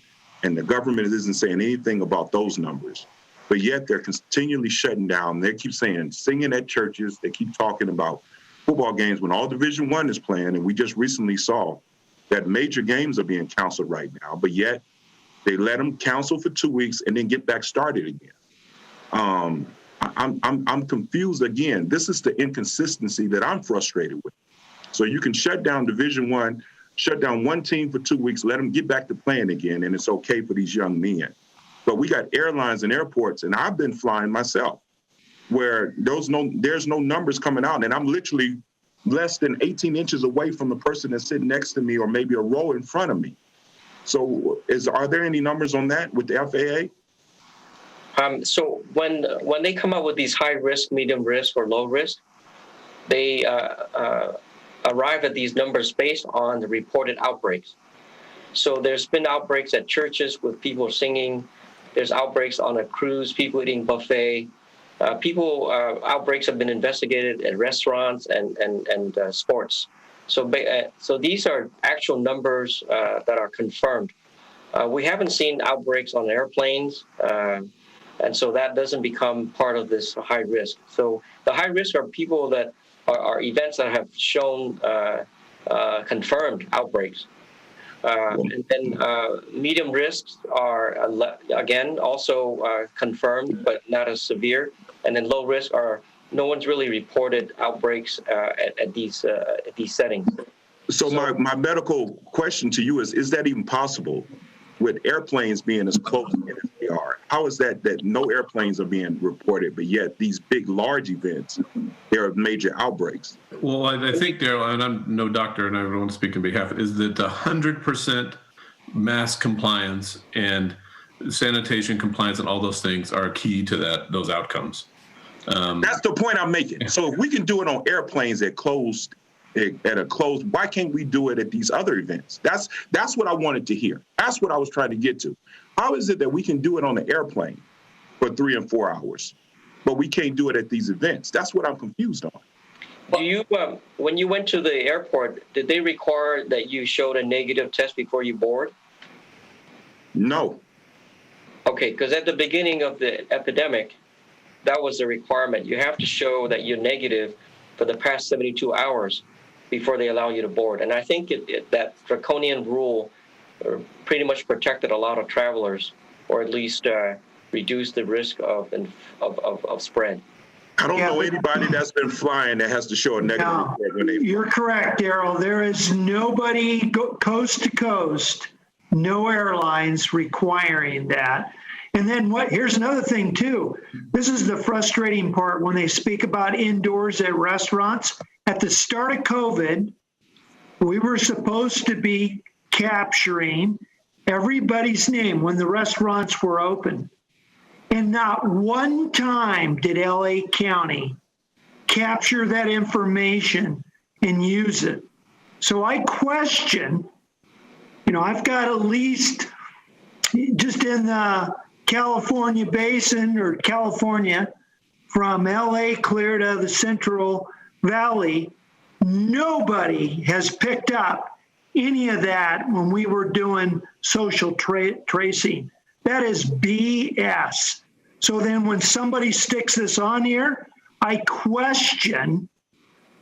the government isn't saying anything about those numbers. But yet they're continually shutting down. They keep saying singing at churches. They keep talking about football games when all Division I is playing. And we just recently saw that major games are being canceled right now, but yet they let them cancel for 2 weeks and then get back started again. I'm confused again. This is the inconsistency that I'm frustrated with. So you can shut down Division I, shut down one team for 2 weeks, let them get back to playing again, and it's okay for these young men. But we got airlines and airports, and I've been flying myself, where there's no numbers coming out, and I'm literally less than 18 inches away from the person that's sitting next to me, or maybe a row in front of me. So are there any numbers on that with the FAA? So when they come out with these high risk, medium risk, or low risk, they arrive at these numbers based on the reported outbreaks. So there's been outbreaks at churches with people singing. There's outbreaks on a cruise, people eating buffet. Outbreaks have been investigated at restaurants and sports. So these are actual numbers that are confirmed. We haven't seen outbreaks on airplanes, and so that doesn't become part of this high risk. So the high risk are people that are events that have shown confirmed outbreaks. And then medium risks are, again, also confirmed, but not as severe. And then low risk are no one's really reported outbreaks at these settings. So my medical question to you is that even possible with airplanes being as close as they are? How is that no airplanes are being reported, but yet these big, large events, there are major outbreaks? Well, I think, Daryl, and I'm no doctor and I don't want to speak on behalf, is that 100% mask compliance and sanitation compliance and all those things are key to those outcomes. That's the point I'm making. So if we can do it on airplanes at a closed, why can't we do it at these other events? That's what I wanted to hear. That's what I was trying to get to. How is it that we can do it on the airplane for 3 and 4 hours, but we can't do it at these events? That's what I'm confused on. Do you, when you went to the airport, did they require that you showed a negative test before you board? No. Okay, because at the beginning of the epidemic, that was the requirement. You have to show that you're negative for the past 72 hours before they allow you to board. And I think that draconian rule pretty much protected a lot of travelers, or at least reduced the risk of spread. I don't know anybody that's been flying that has to show a negative report when they fly. You're correct, Daryl. There is nobody coast to coast, no airlines requiring that. And then here's another thing too. This is the frustrating part when they speak about indoors at restaurants. At the start of COVID, we were supposed to be capturing everybody's name when the restaurants were open. And not one time did LA County capture that information and use it. So I question, I've got at least just in the California basin or California, from LA clear to the Central Valley, nobody has picked up any of that when we were doing social tracing. That is BS. So then when somebody sticks this on here, I question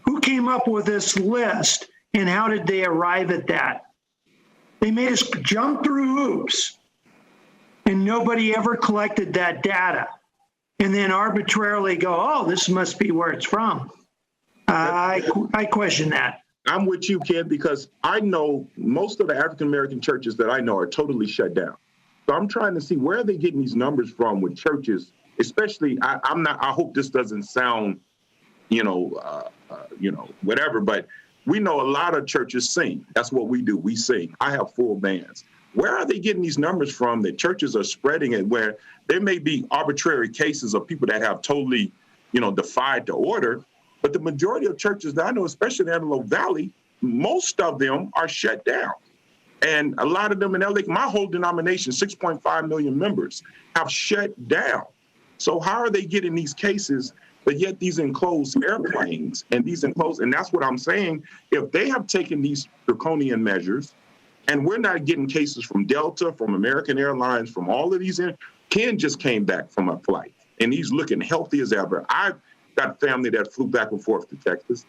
who came up with this list and how did they arrive at that? They made us jump through hoops and nobody ever collected that data and then arbitrarily go, oh, this must be where it's from. I question that. I'm with you, Ken, because I know most of the African-American churches that I know are totally shut down. So I'm trying to see where are they getting these numbers from with churches, especially, I hope this doesn't sound, whatever, but we know a lot of churches sing. That's what we do. We sing. I have full bands. Where are they getting these numbers from that churches are spreading it, where there may be arbitrary cases of people that have totally, defied the order, but the majority of churches that I know, especially in the Antelope Valley, most of them are shut down. And a lot of them in LA, my whole denomination, 6.5 million members, have shut down. So how are they getting these cases, but yet these enclosed airplanes and that's what I'm saying. If they have taken these draconian measures and we're not getting cases from Delta, from American Airlines, from all of these, Ken just came back from a flight and he's looking healthy as ever. I've got family that flew back and forth to Texas.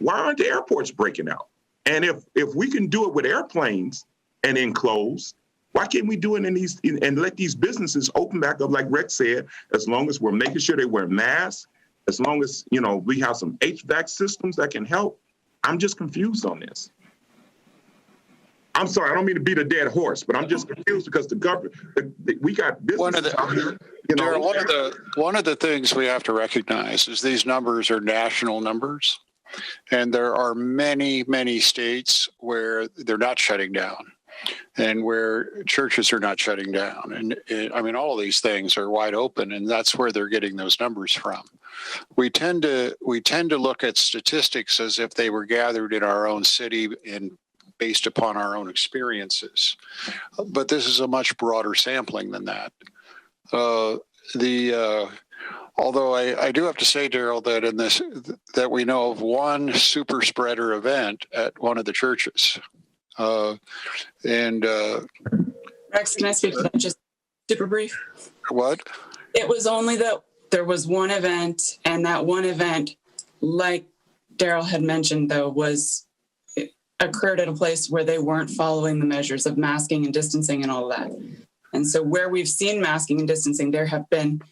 Why aren't the airports breaking out? And if we can do it with airplanes and enclose, why can't we do it and let these businesses open back up, like Rex said, as long as we're making sure they wear masks, as long as, we have some HVAC systems that can help. I'm just confused on this. I'm sorry, I don't mean to beat a dead horse, but I'm just confused because the government, we got businesses out here. Daryl, one of the things we have to recognize is these numbers are national numbers. And there are many, many states where they're not shutting down and where churches are not shutting down. And all of these things are wide open, and that's where they're getting those numbers from. We tend to look at statistics as if they were gathered in our own city and based upon our own experiences. But this is a much broader sampling than that. Although I do have to say, Daryl, that we know of one super spreader event at one of the churches. Rex, can I speak to that just super brief? What? It was only that there was one event, and that one event, like Daryl had mentioned, though, occurred at a place where they weren't following the measures of masking and distancing and all of that. And so where we've seen masking and distancing, there have been,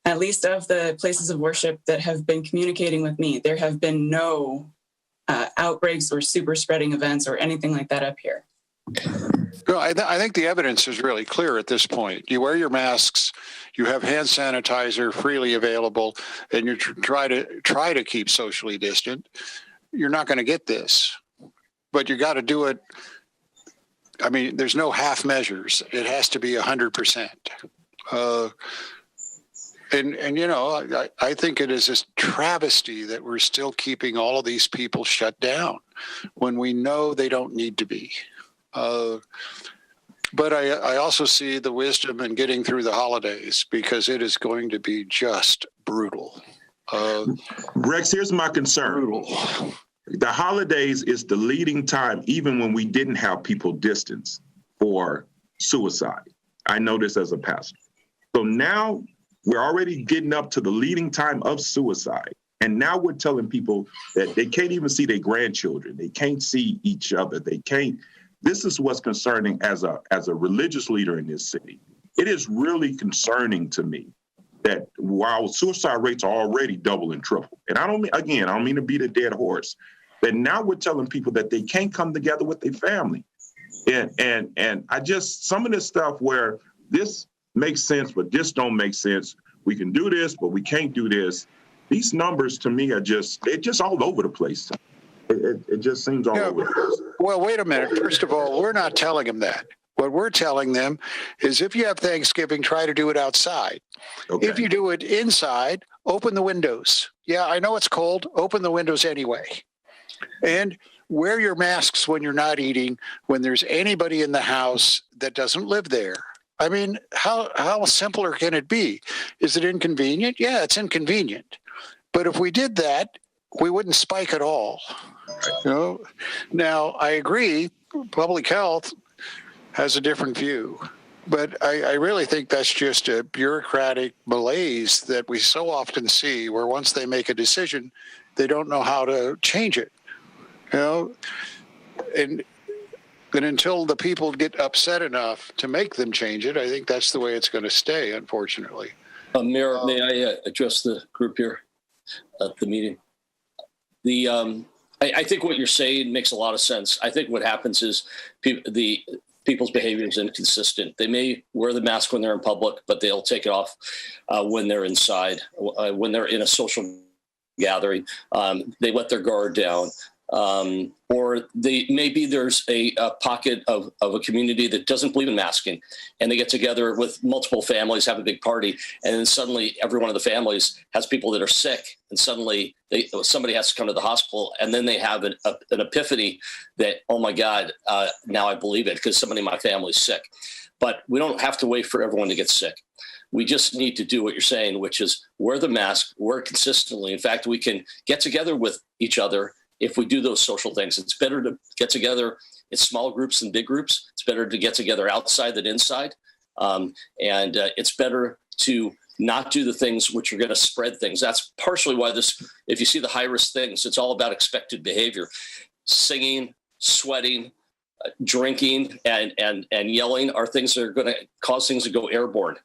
at least of the places of worship that have been communicating with me, there have been no outbreaks or super spreading events or anything like that up here. Well, I think the evidence is really clear at this point. You wear your masks, you have hand sanitizer freely available, and you try to keep socially distant. You're not going to get this, but you got to do it. There's no half measures. It has to be 100%. I think it is a travesty that we're still keeping all of these people shut down when we know they don't need to be. But I also see the wisdom in getting through the holidays, because it is going to be just brutal. Rex, here's my concern. Brutal. The holidays is the leading time, even when we didn't have people distance for suicide. I know this as a pastor. So now we're already getting up to the leading time of suicide. And now we're telling people that they can't even see their grandchildren. They can't see each other. They can't. This is what's concerning as a religious leader in this city. It is really concerning to me that while suicide rates are already double and triple, and I don't mean to beat a dead horse, that now we're telling people that they can't come together with their family. And I just, some of this stuff where this makes sense, but this don't make sense. We can do this, but we can't do this. These numbers to me are they're just all over the place. It just seems all over the place. Well, wait a minute. First of all, we're not telling them that. What we're telling them is if you have Thanksgiving, try to do it outside. Okay. If you do it inside, open the windows. Yeah, I know it's cold. Open the windows anyway. And wear your masks when you're not eating, when there's anybody in the house that doesn't live there. I mean, how simpler can it be? Is it inconvenient? Yeah, it's inconvenient. But if we did that, we wouldn't spike at all. You know? Now, I agree, public health has a different view. But I really think that's just a bureaucratic malaise that we so often see, where once they make a decision, they don't know how to change it. You know? And until the people get upset enough to make them change it, I think that's the way it's going to stay, unfortunately. Mayor, may I address the group here at the meeting? I think what you're saying makes a lot of sense. I think what happens is people's behavior is inconsistent. They may wear the mask when they're in public, but they'll take it off when they're inside, when they're in a social gathering. They let their guard down. Or maybe there's a pocket of a community that doesn't believe in masking, and they get together with multiple families, have a big party, and then suddenly every one of the families has people that are sick, and suddenly somebody has to come to the hospital, and then they have an epiphany that, oh my God, now I believe it because somebody in my family's sick. But we don't have to wait for everyone to get sick. We just need to do what you're saying, which is wear the mask, wear it consistently. In fact, we can get together with each other if we do those social things. It's better to get together in small groups than big groups. It's better to get together outside than inside. And it's better to not do the things which are going to spread things. That's partially why if you see the high-risk things, it's all about expected behavior. Singing, sweating, drinking, and yelling are things that are going to cause things to go airborne.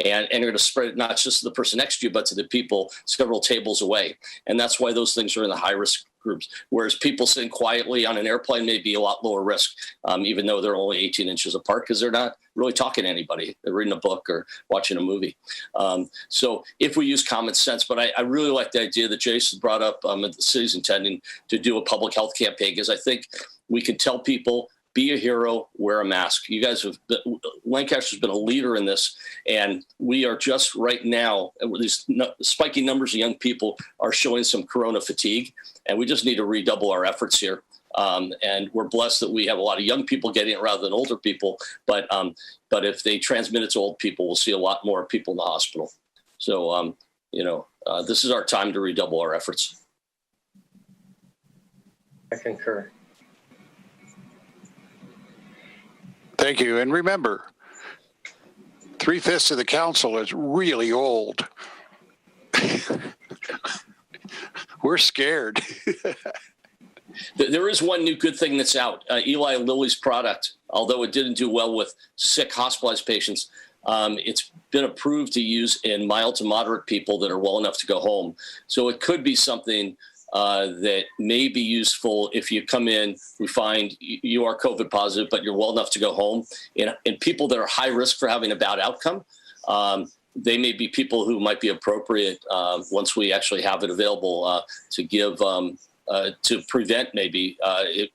And you're going to spread it not just to the person next to you, but to the people several tables away. And that's why those things are in the high-risk groups, whereas people sitting quietly on an airplane may be a lot lower risk, even though they're only 18 inches apart, because they're not really talking to anybody. They're reading a book or watching a movie. So if we use common sense, but I really like the idea that Jason brought up that the city's intending to do a public health campaign, because I think we can tell people, be a hero, wear a mask. You guys Lancaster's been a leader in this, and we are just right now, these spiking numbers of young people are showing some corona fatigue, and we just need to redouble our efforts here. And we're blessed that we have a lot of young people getting it rather than older people, but if they transmit it to old people, we'll see a lot more people in the hospital. So, this is our time to redouble our efforts. I concur. Thank you. And remember, 3/5 of the council is really old. We're scared. There is one new good thing that's out. Eli Lilly's product, although it didn't do well with sick hospitalized patients, it's been approved to use in mild to moderate people that are well enough to go home. So it could be something that may be useful if you come in, we find you are COVID positive, but you're well enough to go home. And people that are high risk for having a bad outcome, they may be people who might be appropriate once we actually have it available to give to prevent maybe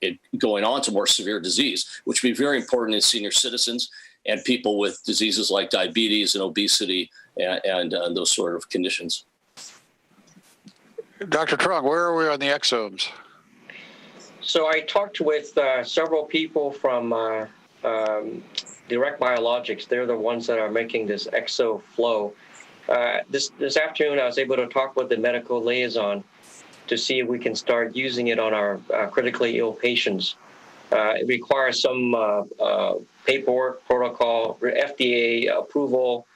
it going on to more severe disease, which would be very important in senior citizens and people with diseases like diabetes and obesity and those sort of conditions. Dr. Trung, where are we on the exomes? So I talked with several people from Direct Biologics. They're the ones that are making this ExoFlow. This afternoon, I was able to talk with the medical liaison to see if we can start using it on our critically ill patients. It requires some paperwork, protocol, FDA approval.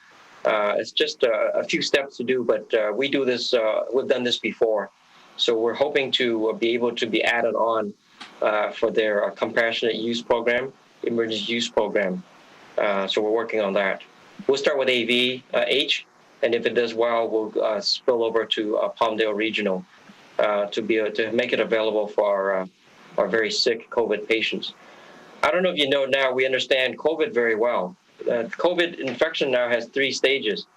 It's just a few steps to do, but we do this. We've done this before, so we're hoping to be able to be added on for their compassionate use program, emergency use program. So we're working on that. We'll start with AVH, and if it does well, we'll spill over to Palmdale Regional to be able to make it available for our very sick COVID patients. I don't know if you know now, we understand COVID very well. COVID infection now has 3 stages.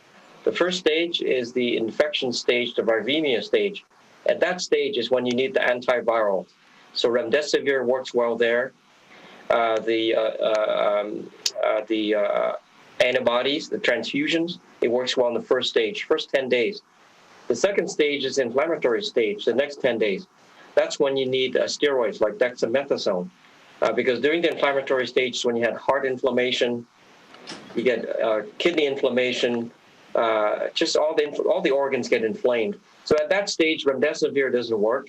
The first stage is the infection stage, the viremia stage. At that stage is when you need the antiviral. So remdesivir works well there. The antibodies, the transfusions, it works well in the first stage, first 10 days. The second stage is inflammatory stage, the next 10 days. That's when you need steroids like dexamethasone. Because during the inflammatory stage, when you had heart inflammation, you get kidney inflammation, just all the organs get inflamed. So at that stage, remdesivir doesn't work.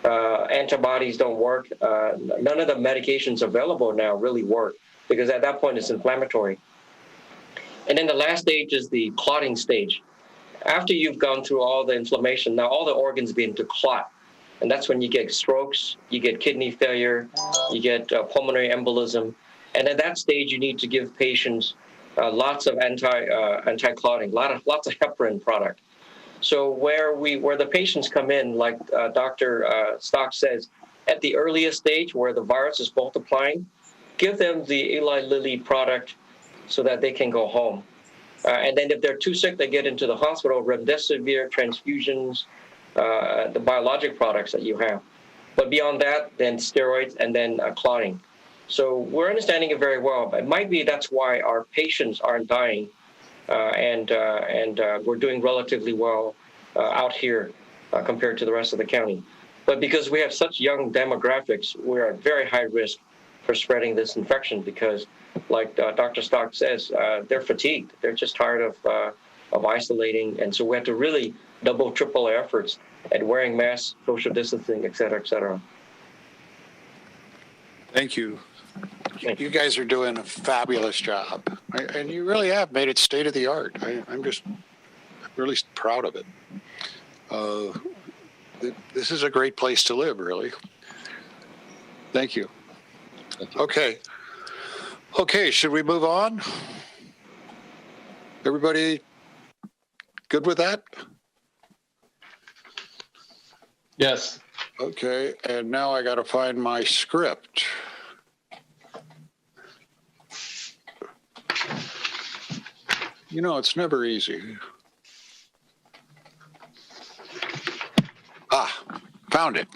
Antibodies don't work. None of the medications available now really work because at that point it's inflammatory. And then the last stage is the clotting stage. After you've gone through all the inflammation, now all the organs begin to clot. And that's when you get strokes, you get kidney failure, you get pulmonary embolism. And at that stage, you need to give patients lots of anti-clotting, lots of heparin product. So where the patients come in, like Dr. Stock says, at the earliest stage where the virus is multiplying, give them the Eli Lilly product so that they can go home. And then if they're too sick, they get into the hospital, remdesivir, transfusions, the biologic products that you have. But beyond that, then steroids and then clotting. So we're understanding it very well. It might be that's why our patients aren't dying, and we're doing relatively well out here compared to the rest of the county. But because we have such young demographics, we're at very high risk for spreading this infection because, like Dr. Stock says, they're fatigued. They're just tired of isolating. And so we have to really double, triple our efforts at wearing masks, social distancing, et cetera, et cetera. Thank you. You guys are doing a fabulous job, and you really have made it state of the art. I'm just really proud of it. This is a great place to live, really. Thank you. Okay. Okay, should we move on? Everybody good with that? Yes. Okay, and now I got to find my script. You know, it's never easy. Found it.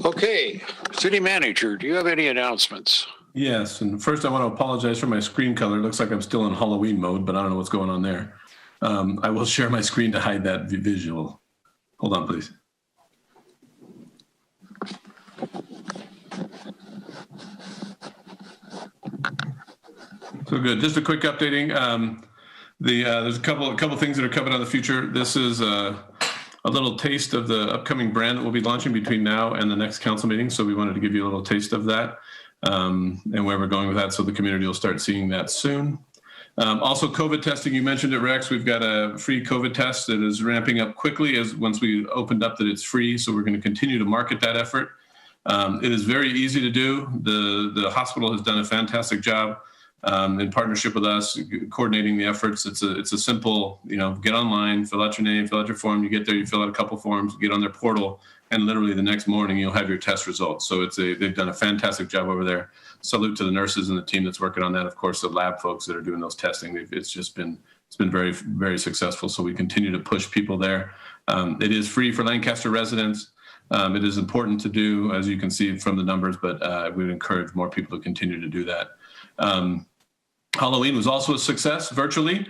Okay, City Manager, do you have any announcements? Yes, and first I want to apologize for my screen color. It looks like I'm still in Halloween mode, but I don't know what's going on there. I will share my screen to hide that visual. Hold on, please. So good. Just a quick updating. There's a couple things that are coming on the future. This is a little taste of the upcoming brand that we'll be launching between now and the next council meeting. So we wanted to give you a little taste of that and where we're going with that, so the community will start seeing that soon. Also, COVID testing. You mentioned it, Rex. We've got a free COVID test that is ramping up quickly as once we opened up that it's free. So we're going to continue to market that effort. It is very easy to do. The hospital has done a fantastic job in partnership with us, coordinating the efforts. It's a simple, get online, fill out your name, fill out your form. You get there, you fill out a couple forms, get on their portal, and literally the next morning you'll have your test results. So they've done a fantastic job over there. Salute to the nurses and the team that's working on that. Of course, the lab folks that are doing those testing. It's been very, very successful. So we continue to push people there. It is free for Lancaster residents. It is important to do, as you can see from the numbers, but we would encourage more people to continue to do that. Halloween was also a success virtually.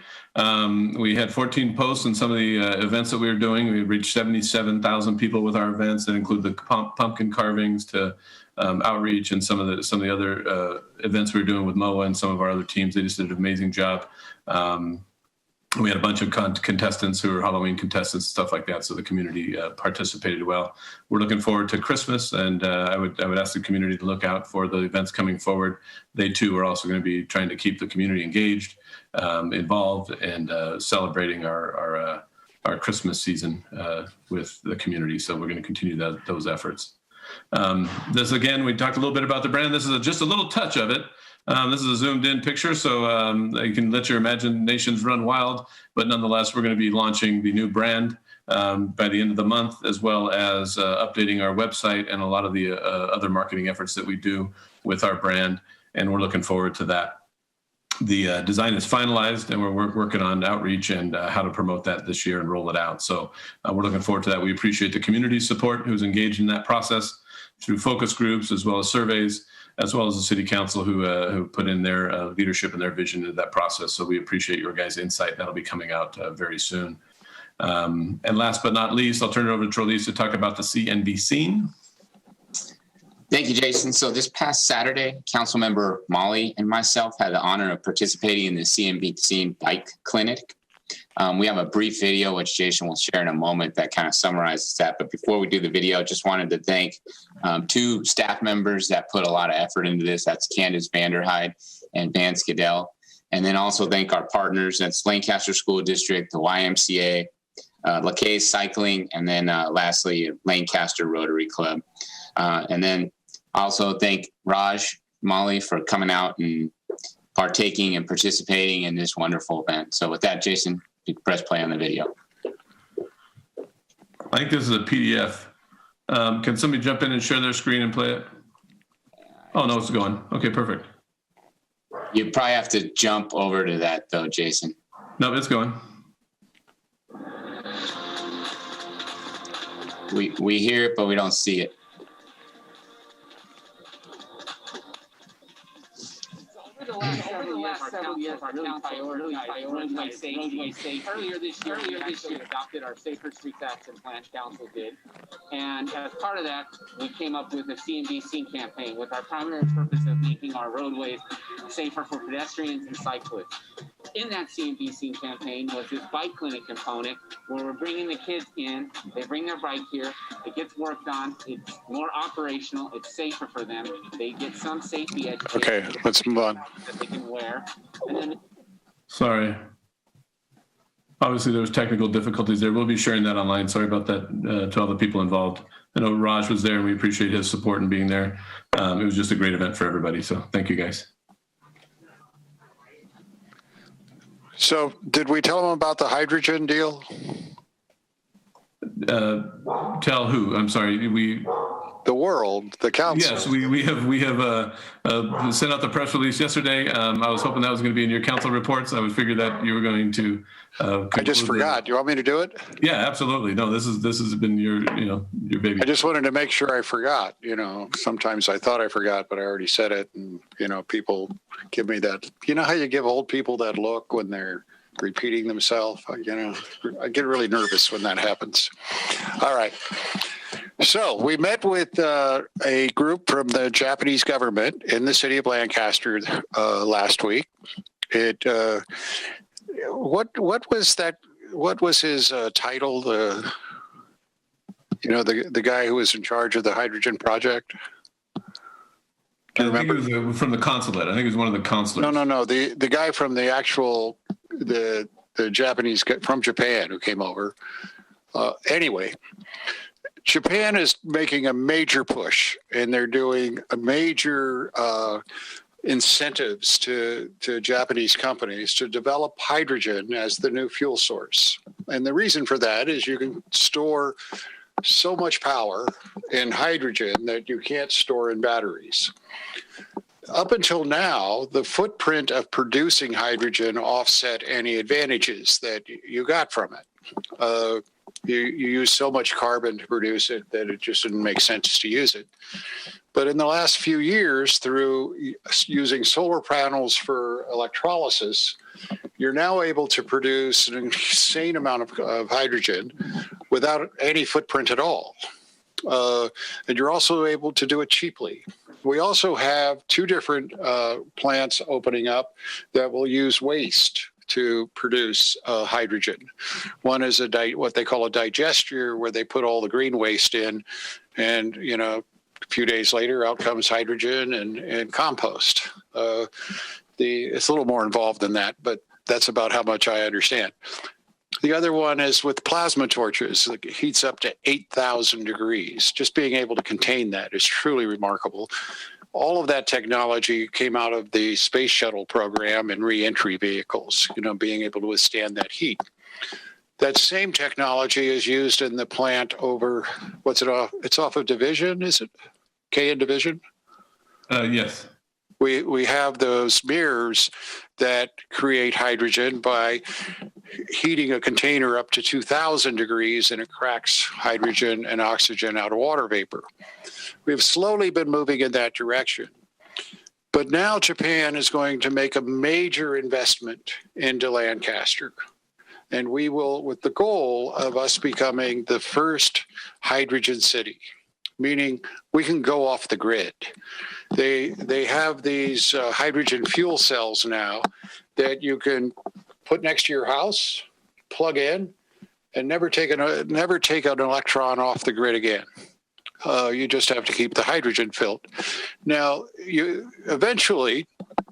We had 14 posts in some of the events that we were doing. We reached 77,000 people with our events that include the pumpkin carvings to outreach and some of the other events we were doing with MOA and some of our other teams. They just did an amazing job. We had a bunch of contestants who were Halloween contestants, stuff like that. So the community participated well. We're looking forward to Christmas, and I would ask the community to look out for the events coming forward. They too are also going to be trying to keep the community engaged, involved, and celebrating our Christmas season with the community. So we're going to continue those efforts. This again, we talked a little bit about the brand. This is just a little touch of it. This is a zoomed in picture, so you can let your imaginations run wild, but nonetheless, we're going to be launching the new brand by the end of the month, as well as updating our website and a lot of the other marketing efforts that we do with our brand, and we're looking forward to that. The design is finalized, and we're working on outreach and how to promote that this year and roll it out. So we're looking forward to that. We appreciate the community support who's engaged in that process through focus groups, as well as surveys, as well as the city council who put in their leadership and their vision into that process. So we appreciate your guys' insight. That'll be coming out very soon. And last but not least, I'll turn it over to Trolise to talk about the CNB scene. Thank you, Jason. So this past Saturday, Councilmember Molly and myself had the honor of participating in the CNB Scene Bike Clinic. We have a brief video, which Jason will share in a moment, that kind of summarizes that. But before we do the video, just wanted to thank two staff members that put a lot of effort into this. That's Candace Vanderhyde and Van Skadell. And then also thank our partners. That's Lancaster School District, the YMCA, LaCaze Cycling, and then lastly, Lancaster Rotary Club. And then also thank Raj, Molly, for coming out and partaking and participating in this wonderful event. So with that, Jason, you can press play on the video. I think this is a PDF. Can somebody jump in and share their screen and play it? Oh, no, it's going. Okay, perfect. You probably have to jump over to that, though, Jason. No, it's going. We hear it, but we don't see it. Over the last several years, our council really prioritized safety. Earlier this year, we adopted our Safer Streets Action Plan, council did. And as part of that, we came up with a CNB Scene campaign with our primary purpose of making our roadways safer for pedestrians and cyclists. In that CNB Scene campaign was this bike clinic component where we're bringing the kids in, they bring their bike here, it gets worked on, it's more operational, it's safer for them, they get some safety education. Okay, let's move on. That they can wear. And then Sorry. Obviously, there was technical difficulties there. We'll be sharing that online. Sorry about that to all the people involved. I know Raj was there, and we appreciate his support and being there. It was just a great event for everybody. So thank you, guys. So did we tell them about the hydrogen deal? Tell who? I'm sorry. The world, the council. Yes, we have sent out the press release yesterday. I was hoping that was going to be in your council reports. I would figure that you were going to. I just forgot. Do you want me to do it? Yeah, absolutely. No, this has been your baby. I just wanted to make sure I forgot. Sometimes I thought I forgot, but I already said it, and people give me that. You know how you give old people that look when they're repeating themselves? I get really nervous when that happens. All right. So we met with a group from the Japanese government in the city of Lancaster last week. What was that? What was his title? The guy who was in charge of the hydrogen project. I think it was from the consulate. I think it was one of the consulates. No. The guy from the actual the Japanese from Japan who came over. Anyway. Japan is making a major push, and they're doing a major incentives to Japanese companies to develop hydrogen as the new fuel source. And the reason for that is you can store so much power in hydrogen that you can't store in batteries. Up until now, the footprint of producing hydrogen offset any advantages that you got from it. You use so much carbon to produce it that it just didn't make sense to use it. But in the last few years, through using solar panels for electrolysis, you're now able to produce an insane amount of hydrogen without any footprint at all. And you're also able to do it cheaply. We also have two different plants opening up that will use waste to produce hydrogen. One is what they call a digester, where they put all the green waste in, and a few days later, out comes hydrogen and compost. It's a little more involved than that, but that's about how much I understand. The other one is with plasma torches. It heats up to 8,000 degrees. Just being able to contain that is truly remarkable. All of that technology came out of the space shuttle program and re-entry vehicles, being able to withstand that heat. That same technology is used in the plant over, it's off of Division, is it? K and Division? Yes. We have those mirrors that create hydrogen by heating a container up to 2,000 degrees, and it cracks hydrogen and oxygen out of water vapor. We've slowly been moving in that direction. But now Japan is going to make a major investment into Lancaster. And we will, with the goal of us becoming the first hydrogen city, meaning we can go off the grid. They have these hydrogen fuel cells now that you can put next to your house, plug in, and never take an electron off the grid again. You just have to keep the hydrogen filled. Now, eventually,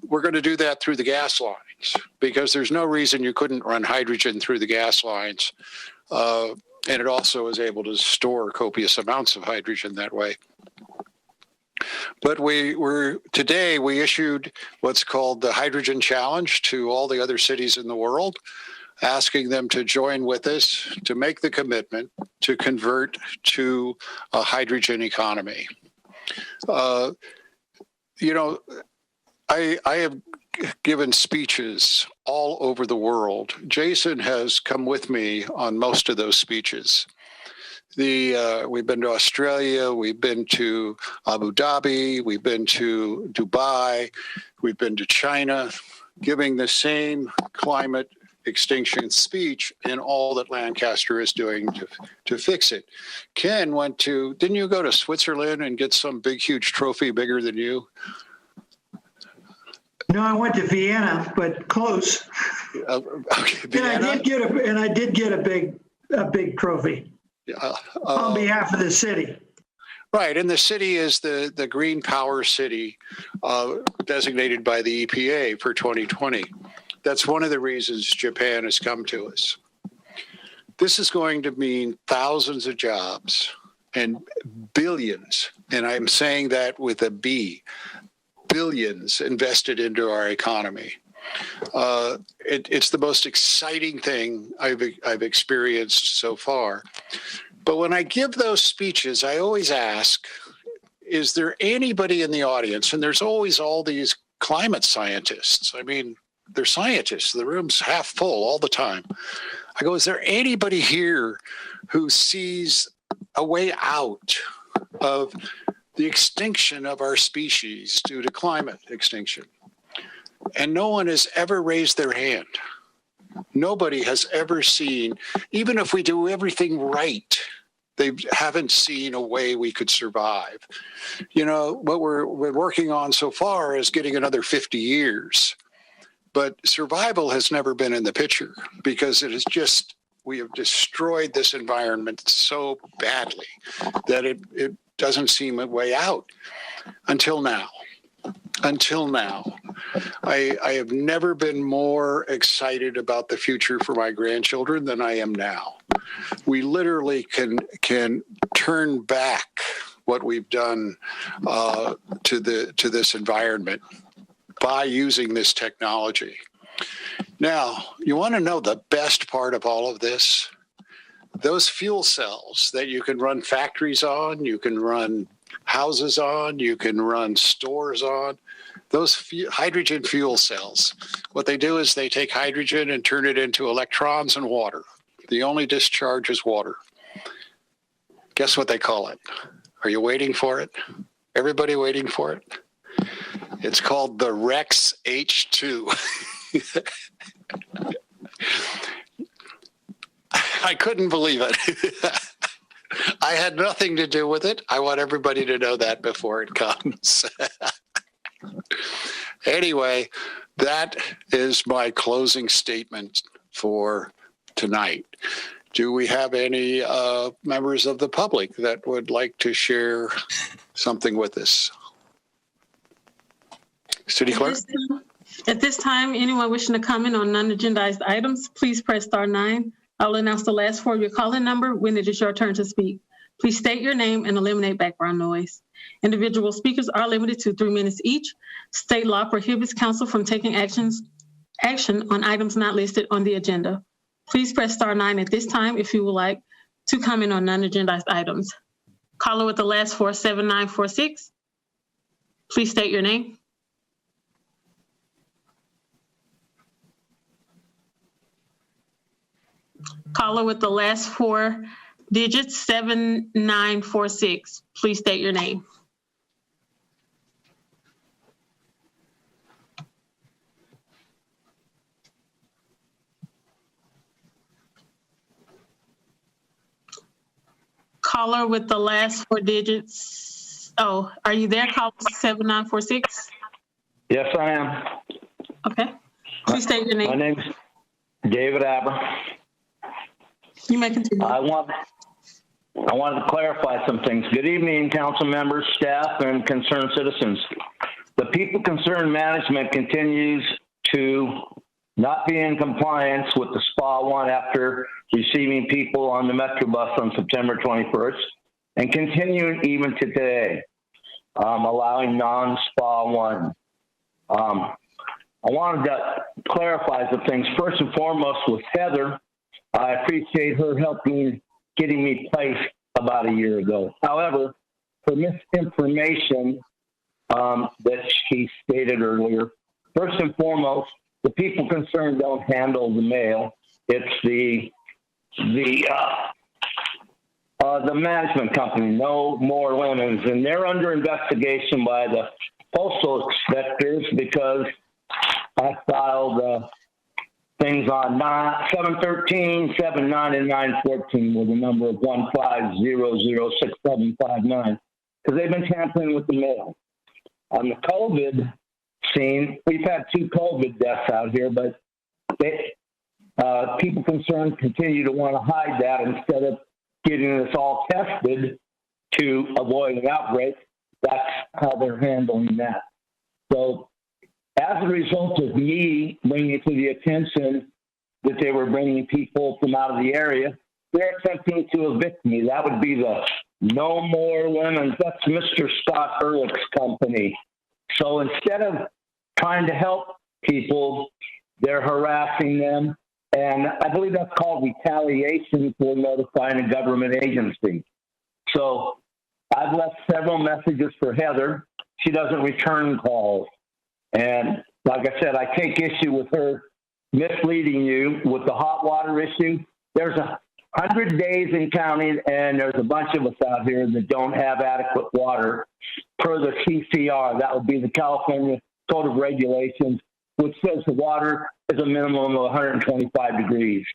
we're going to do that through the gas lines, because there's no reason you couldn't run hydrogen through the gas lines. And it also is able to store copious amounts of hydrogen that way. But today we issued what's called the Hydrogen Challenge to all the other cities in the world, asking them to join with us to make the commitment to convert to a hydrogen economy. I have given speeches all over the world. Jason has come with me on most of those speeches. We've been to Australia, we've been to Abu Dhabi, we've been to Dubai, we've been to China, giving the same climate extinction speech in all that Lancaster is doing to fix it. Ken didn't you go to Switzerland and get some big, huge trophy bigger than you? No, I went to Vienna, but close. Okay, Vienna? And I did get a big trophy on behalf of the city. Right, and the city is the Green Power City designated by the EPA for 2020. That's one of the reasons Japan has come to us. This is going to mean thousands of jobs and billions, and I'm saying that with a B, billions invested into our economy. It's the most exciting thing I've experienced so far. But when I give those speeches, I always ask, is there anybody in the audience? And there's always all these climate scientists. I mean, they're scientists. The room's half full all the time. I go, is there anybody here who sees a way out of the extinction of our species due to climate extinction? And no one has ever raised their hand. Nobody has ever seen, even if we do everything right, they haven't seen a way we could survive. What we're working on so far is getting another 50 years. But survival has never been in the picture, because we have destroyed this environment so badly that it doesn't seem a way out until now. I have never been more excited about the future for my grandchildren than I am now. We literally can turn back what we've done to this environment by using this technology. Now, you want to know the best part of all of this? Those fuel cells that you can run factories on, you can run houses on, you can run stores on, those hydrogen fuel cells, what they do is they take hydrogen and turn it into electrons and water. The only discharge is water. Guess what they call it? Are you waiting for it? Everybody waiting for it? It's called the Rex H2. I couldn't believe it. I had nothing to do with it. I want everybody to know that before it comes. Anyway, that is my closing statement for tonight. Do we have any members of the public that would like to share something with us? City Clerk? At this time, anyone wishing to comment on non-agendized items, please press *9. I'll announce the last four of your call-in number when it is your turn to speak. Please state your name and eliminate background noise. Individual speakers are limited to 3 minutes each. State law prohibits council from taking action on items not listed on the agenda. Please press *9 at this time if you would like to comment on non-agendized items. Caller with the last four, 7946. Please state your name. Caller with the last four digits, 7946. Please state your name. Caller with the last four digits. Oh, are you there? Caller 7946. Yes, I am. Okay. Please state your name. My name's David Aber. You may continue. I wanted to clarify some things. Good evening, council members, staff, and concerned citizens. The people concerned management continues to not be in compliance with the SPA 1 after receiving people on the Metro bus on September 21st and continuing even to today, allowing non-SPA 1. I wanted to clarify some things. First and foremost with Heather, I appreciate her helping getting me placed about a year ago. However, for misinformation that she stated earlier, first and foremost, the people concerned don't handle the mail. It's the management company, No More Lemons, and they're under investigation by the postal inspectors because I filed things on 713, 79, and 914 with a number of 1500679 because they've been tampering with the mail. On the COVID scene, we've had 2 COVID deaths out here, but people concerned continue to want to hide that instead of getting us all tested to avoid an outbreak. That's how they're handling that. So as a result of me bringing it to the attention that they were bringing people from out of the area, they're attempting to evict me. That would be the No More Lemons. That's Mr. Scott Ehrlich's company. So instead of trying to help people, they're harassing them. And I believe that's called retaliation for notifying a government agency. So I've left several messages for Heather. She doesn't return calls. And like I said, I take issue with her misleading you with the hot water issue. There's 100 days in counting, and there's a bunch of us out here that don't have adequate water per the CCR. That would be the California Code of Regulations, which says the water is a minimum of 125 degrees.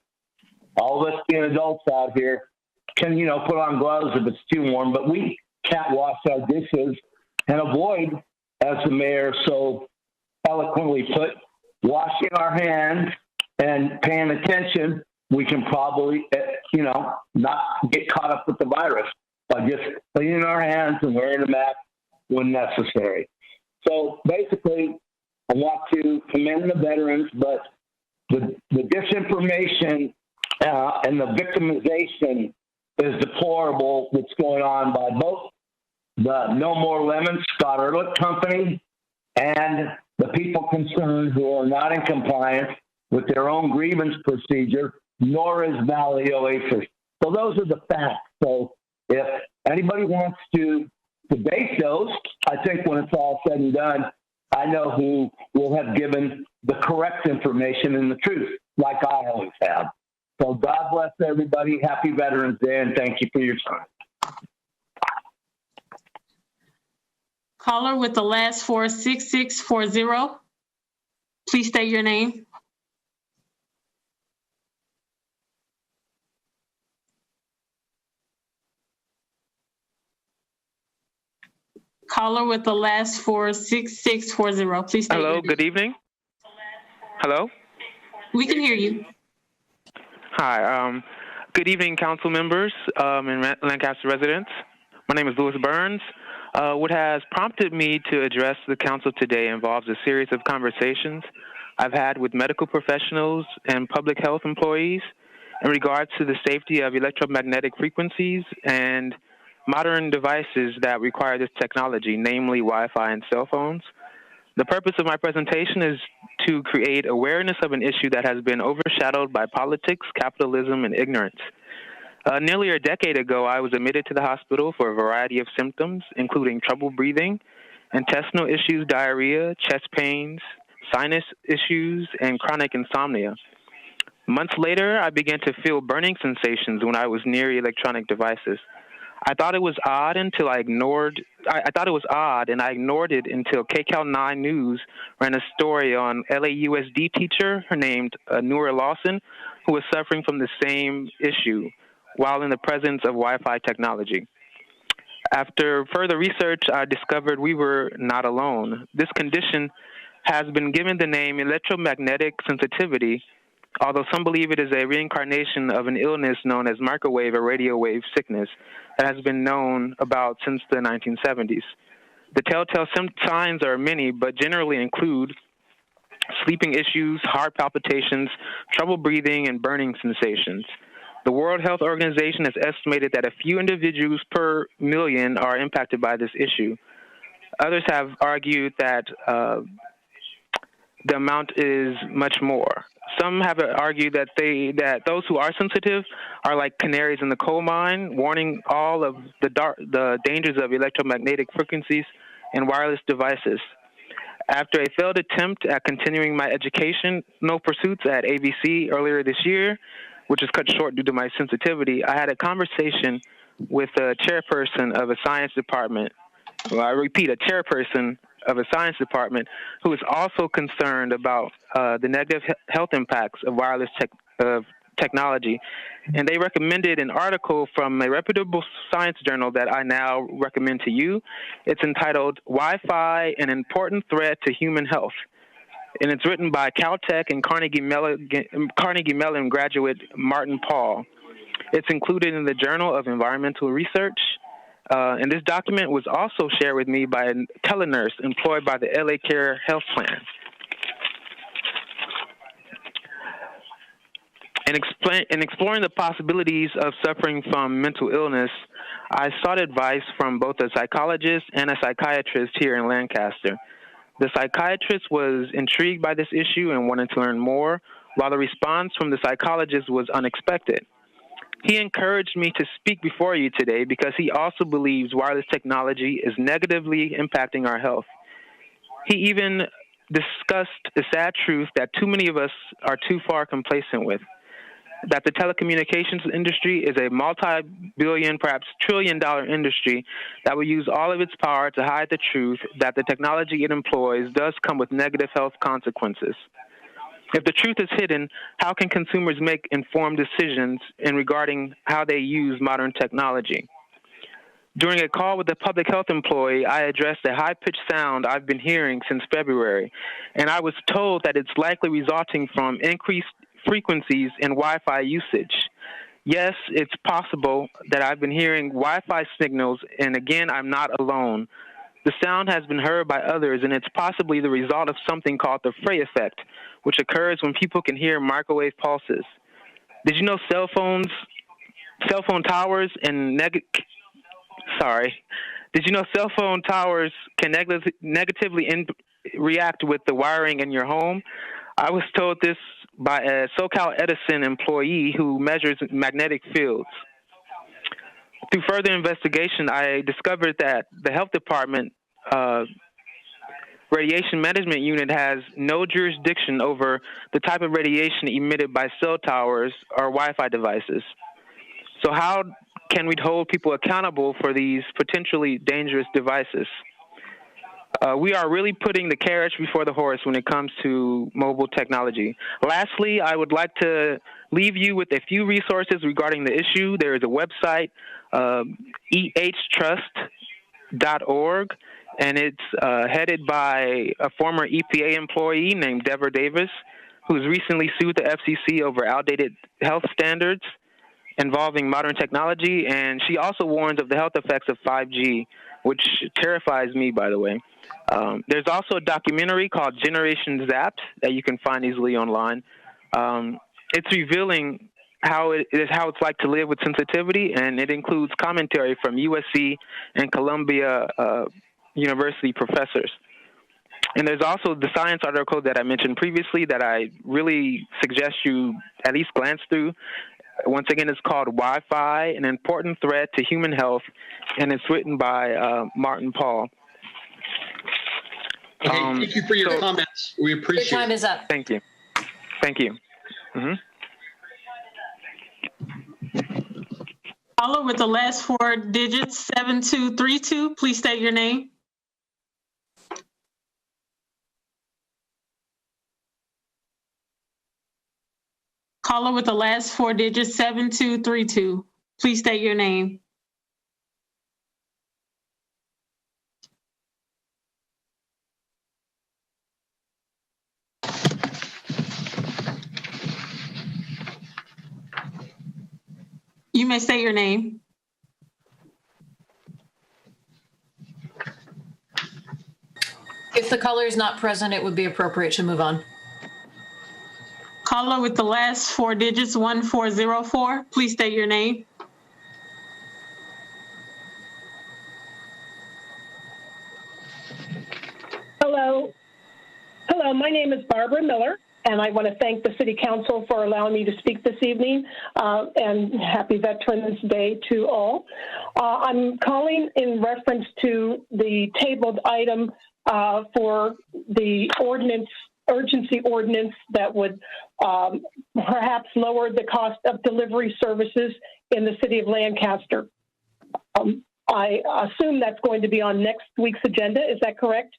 All of us being adults out here can, put on gloves if it's too warm, but we can't wash our dishes and avoid, as the mayor so eloquently put, washing our hands and paying attention. We can probably, not get caught up with the virus by just cleaning our hands and wearing a mask when necessary. So basically, I want to commend the veterans, but the disinformation and the victimization is deplorable what's going on by both the No More Lemons, Scott Ehrlich Company, and the people concerned who are not in compliance with their own grievance procedure, nor is Valley Oasis. So those are the facts. So if anybody wants to debate those, I think when it's all said and done, I know who will have given the correct information and the truth, like I always have. So God bless everybody. Happy Veterans Day, and thank you for your time. Caller with the last four, 6640. Please state your name. Caller with the last four, 6640. Please state Hello, your name. good evening. Hello? We can hear you. Hi, good evening, council members and Lancaster residents. My name is Louis Burns. What has prompted me to address the council today involves a series of conversations I've had with medical professionals and public health employees in regards to the safety of electromagnetic frequencies and modern devices that require this technology, namely Wi-Fi and cell phones. The purpose of my presentation is to create awareness of an issue that has been overshadowed by politics, capitalism, and ignorance. Nearly a decade ago, I was admitted to the hospital for a variety of symptoms, including trouble breathing, intestinal issues, diarrhea, chest pains, sinus issues, and chronic insomnia. Months later, I began to feel burning sensations when I was near electronic devices. I thought it was odd until I ignored it until KCAL 9 News ran a story on LAUSD teacher named Noura Lawson, who was suffering from the same issue while in the presence of Wi-Fi technology. After further research, I discovered we were not alone. This condition has been given the name electromagnetic sensitivity, although some believe it is a reincarnation of an illness known as microwave or radio wave sickness that has been known about since the 1970s. The telltale signs are many, but generally include sleeping issues, heart palpitations, trouble breathing, and burning sensations. The World Health Organization has estimated that a few individuals per million are impacted by this issue. Others have argued that the amount is much more. Some have argued that those who are sensitive are like canaries in the coal mine, warning all of the dangers of electromagnetic frequencies and wireless devices. After a failed attempt at continuing my educational pursuits at ABC earlier this year, which was cut short due to my sensitivity, I had a conversation with a chairperson of a science department. Well, I repeat, a chairperson of a science department who is also concerned about the negative health impacts of wireless technology. And they recommended an article from a reputable science journal that I now recommend to you. It's entitled Wi-Fi, an Important Threat to Human Health. And it's written by Caltech and Carnegie Mellon graduate Martin Paul. It's included in the Journal of Environmental Research. And this document was also shared with me by a telenurse employed by the LA Care Health Plan. In exploring the possibilities of suffering from mental illness, I sought advice from both a psychologist and a psychiatrist here in Lancaster. The psychiatrist was intrigued by this issue and wanted to learn more, while the response from the psychologist was unexpected. He encouraged me to speak before you today because he also believes wireless technology is negatively impacting our health. He even discussed the sad truth that too many of us are too far complacent with, that the telecommunications industry is a multi-billion, perhaps trillion-dollar industry that will use all of its power to hide the truth that the technology it employs does come with negative health consequences. If the truth is hidden, how can consumers make informed decisions in regarding how they use modern technology? During a call with a public health employee, I addressed a high-pitched sound I've been hearing since February, and I was told that it's likely resulting from increased frequencies in Wi-Fi usage. Yes, it's possible that I've been hearing Wi-Fi signals, and again, I'm not alone. The sound has been heard by others, and it's possibly the result of something called the Frey effect, which occurs when people can hear microwave pulses. Did you know cell phone towers can negatively react with the wiring in your home? I was told this by a SoCal Edison employee who measures magnetic fields. Through further investigation, I discovered that the health department radiation management unit has no jurisdiction over the type of radiation emitted by cell towers or Wi-Fi devices. So how can we hold people accountable for these potentially dangerous devices? We are really putting the carriage before the horse when it comes to mobile technology. Lastly, I would like to leave you with a few resources regarding the issue. There is a website, ehtrust.org. and it's headed by a former EPA employee named Deborah Davis, who's recently sued the FCC over outdated health standards involving modern technology, and she also warns of the health effects of 5G, which terrifies me, by the way. There's also a documentary called Generation Zapped that you can find easily online. It's revealing how it's like to live with sensitivity, and it includes commentary from USC and Columbia University professors. And there's also the science article that I mentioned previously that I really suggest you at least glance through. Once again, it's called Wi-Fi, an important threat to human health, and it's written by Martin Paul. Okay, thank you for your comments. We appreciate it. Your time is up. Thank you. Thank you. Caller with the last 4 digits, 7232, please state your name. Caller with the last 4 digits, 7232, please state your name. You may state your name. If the caller is not present, it would be appropriate to move on. Caller with the last 4 digits, 1404, please state your name. Hello. Hello, my name is Barbara Miller, and I want to thank the City Council for allowing me to speak this evening, and happy Veterans Day to all. I'm calling in reference to the tabled item for the urgency ordinance that would perhaps lower the cost of delivery services in the city of Lancaster. I assume that's going to be on next week's agenda. Is that correct?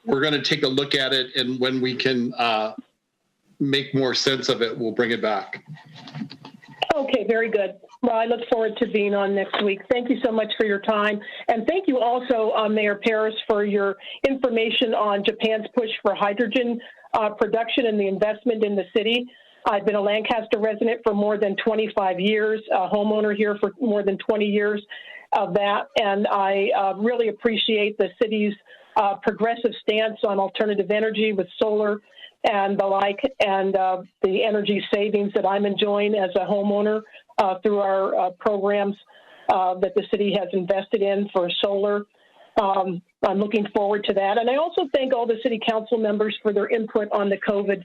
We're going to take a look at it, and when we can make more sense of it, we'll bring it back. Okay, very good. Well, I look forward to being on next week. Thank you so much for your time. And thank you also, Mayor Paris, for your information on Japan's push for hydrogen production and the investment in the city. I've been a Lancaster resident for more than 25 years, a homeowner here for more than 20 years of that. And I really appreciate the city's progressive stance on alternative energy with solar and the like, and the energy savings that I'm enjoying as a homeowner through our programs that the city has invested in for solar. I'm looking forward to that. And I also thank all the city council members for their input on the COVID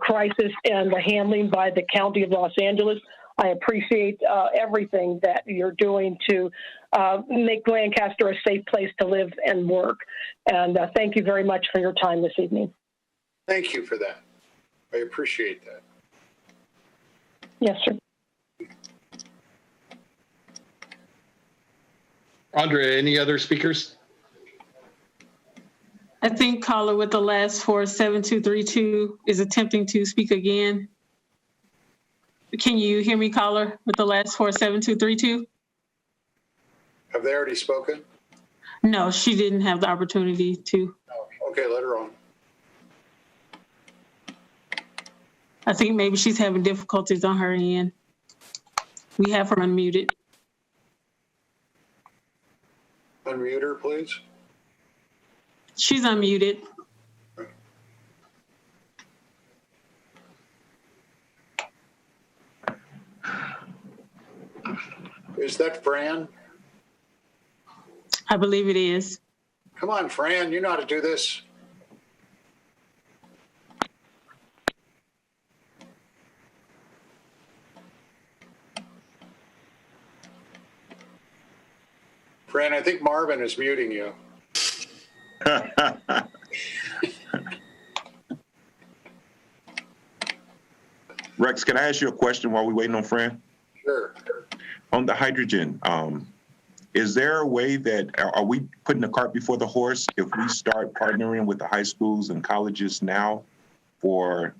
crisis and the handling by the County of Los Angeles. I appreciate everything that you're doing to make Lancaster a safe place to live and work. And thank you very much for your time this evening. Thank you for that. I appreciate that. Yes, sir. Andrea, any other speakers? I think caller with the last 4, 7232, is attempting to speak again. Can you hear me, caller, with the last 4, 7232? Have they already spoken? No, she didn't have the opportunity to. Oh, okay, let her on. I think maybe she's having difficulties on her end. We have her unmuted. Unmute her, please. She's unmuted. Is that Fran? I believe it is. Come on, Fran, you know how to do this. Fran, I think Marvin is muting you. Rex, can I ask you a question while we're waiting on Fran? Sure. On the hydrogen, is there a way that, are we putting the cart before the horse if we start partnering with the high schools and colleges now for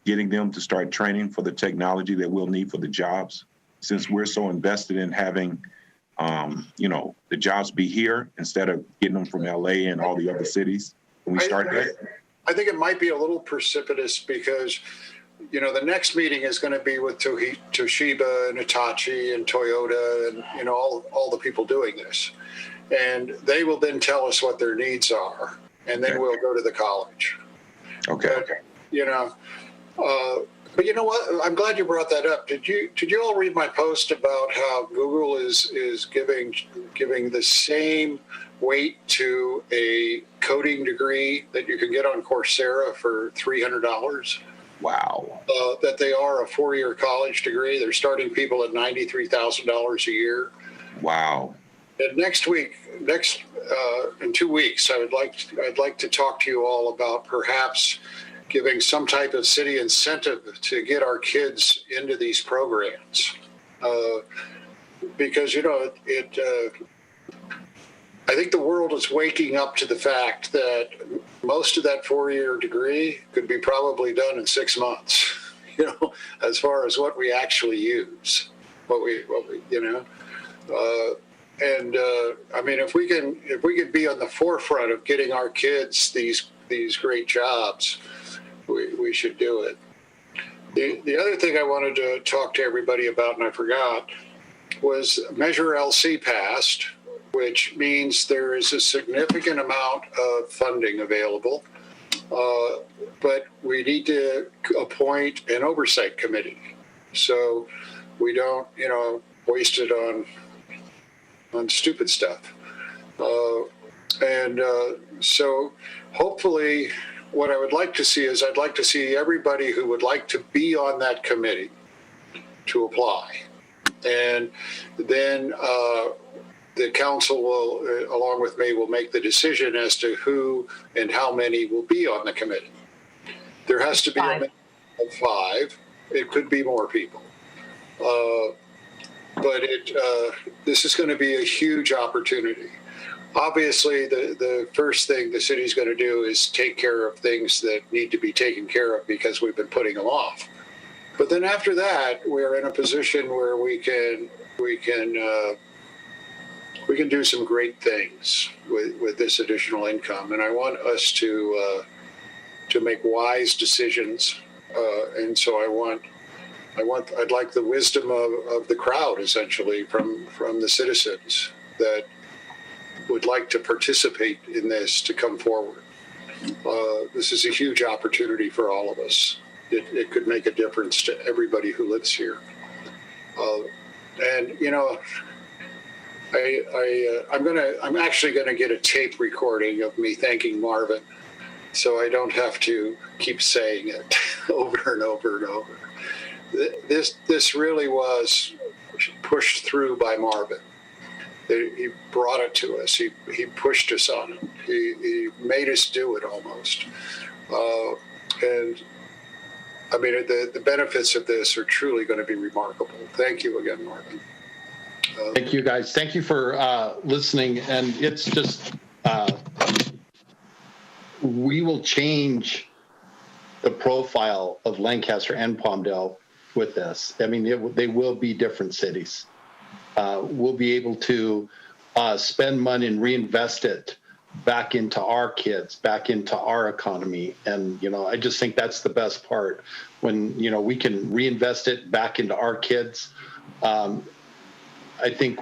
getting them to start training for the technology that we'll need for the jobs? Since we're so invested in having the jobs be here instead of getting them from LA and all the other cities? Can we start that? I think it might be a little precipitous because, the next meeting is going to be with Toshiba and Hitachi and Toyota and, all the people doing this. And they will then tell us what their needs are. And then we'll go to the college. Okay. But you know what? I'm glad you brought that up. Did you all read my post about how Google is giving the same weight to a coding degree that you can get on Coursera for $300? Wow. That they are a 4-year college degree. They're starting people at $93,000 a year. Wow. And in 2 weeks, I'd like to talk to you all about perhaps giving some type of city incentive to get our kids into these programs, because I think the world is waking up to the fact that most of that 4-year degree could be probably done in 6 months. As far as what we actually use, if we could be on the forefront of getting our kids these great jobs, we should do it. The other thing I wanted to talk to everybody about, and I forgot, was Measure LC passed, which means there is a significant amount of funding available, but we need to appoint an oversight committee so we don't, waste it on stupid stuff. So hopefully what I would like to see is I'd like to see everybody who would like to be on that committee to apply. And then the council will, along with me, will make the decision as to who and how many will be on the committee. There has to be a minimum of 5. It could be more people. But this is going to be a huge opportunity. Obviously, the first thing the city's going to do is take care of things that need to be taken care of because we've been putting them off. But then after that, we're in a position where we can do some great things with this additional income. And I want us to make wise decisions. And so I'd like the wisdom of the crowd, essentially, from the citizens that would like to participate in this to come forward. This is a huge opportunity for all of us. It could make a difference to everybody who lives here. I'm actually going to get a tape recording of me thanking Marvin, so I don't have to keep saying it over and over and over. This really was pushed through by Marvin. He brought it to us. He pushed us on it. He made us do it almost. The benefits of this are truly going to be remarkable. Thank you again, Marvin. Thank you, guys. Thank you for listening. And it's just, we will change the profile of Lancaster and Palmdale with this. They will be different cities. We'll be able to spend money and reinvest it back into our kids, back into our economy. And, I just think that's the best part. When, we can reinvest it back into our kids. I think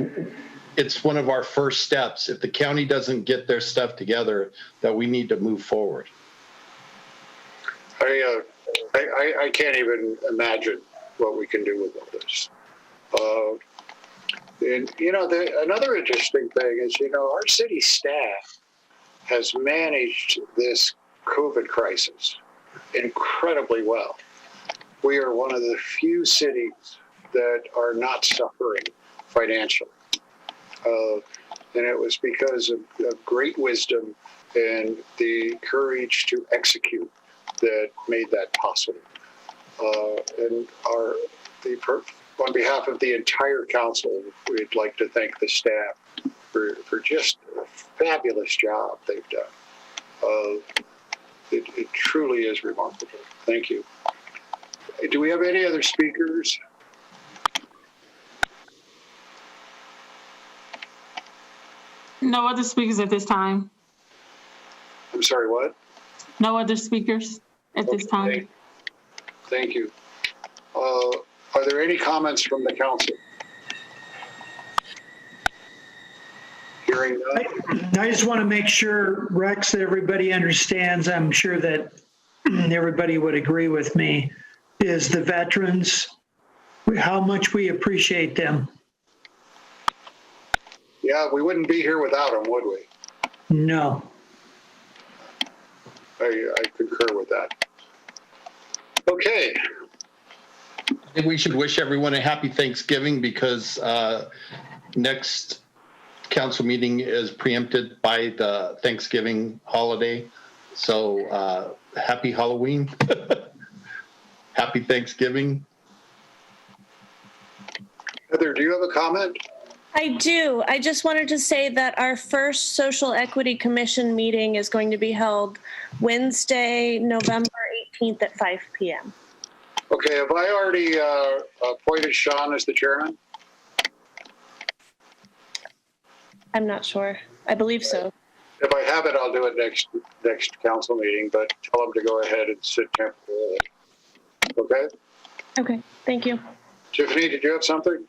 it's one of our first steps. If the county doesn't get their stuff together, that we need to move forward. I can't even imagine what we can do with all this. Another interesting thing is, our city staff has managed this COVID crisis incredibly well. We are one of the few cities that are not suffering financially. And it was because of great wisdom and the courage to execute that made that possible. On behalf of the entire council, we'd like to thank the staff for just a fabulous job they've done. It truly is remarkable. Thank you. Do we have any other speakers? No other speakers at this time. I'm sorry, what? No other speakers at this time. Thank you. Are there any comments from the council? Hearing none. I just want to make sure, Rex, that everybody understands, I'm sure that everybody would agree with me, is the veterans, how much we appreciate them. Yeah, we wouldn't be here without them, would we? No. I concur with that. Okay. I think we should wish everyone a happy Thanksgiving because next council meeting is preempted by the Thanksgiving holiday. So happy Halloween. Happy Thanksgiving. Heather, do you have a comment? I do. I just wanted to say that our first Social Equity Commission meeting is going to be held Wednesday, November 18th at 5 p.m. Okay, have I already appointed Sean as the chairman? I'm not sure. I believe so. If I have it, I'll do it next council meeting, but tell them to go ahead and sit temporarily. Okay? Okay, thank you. Tiffany, did you have something?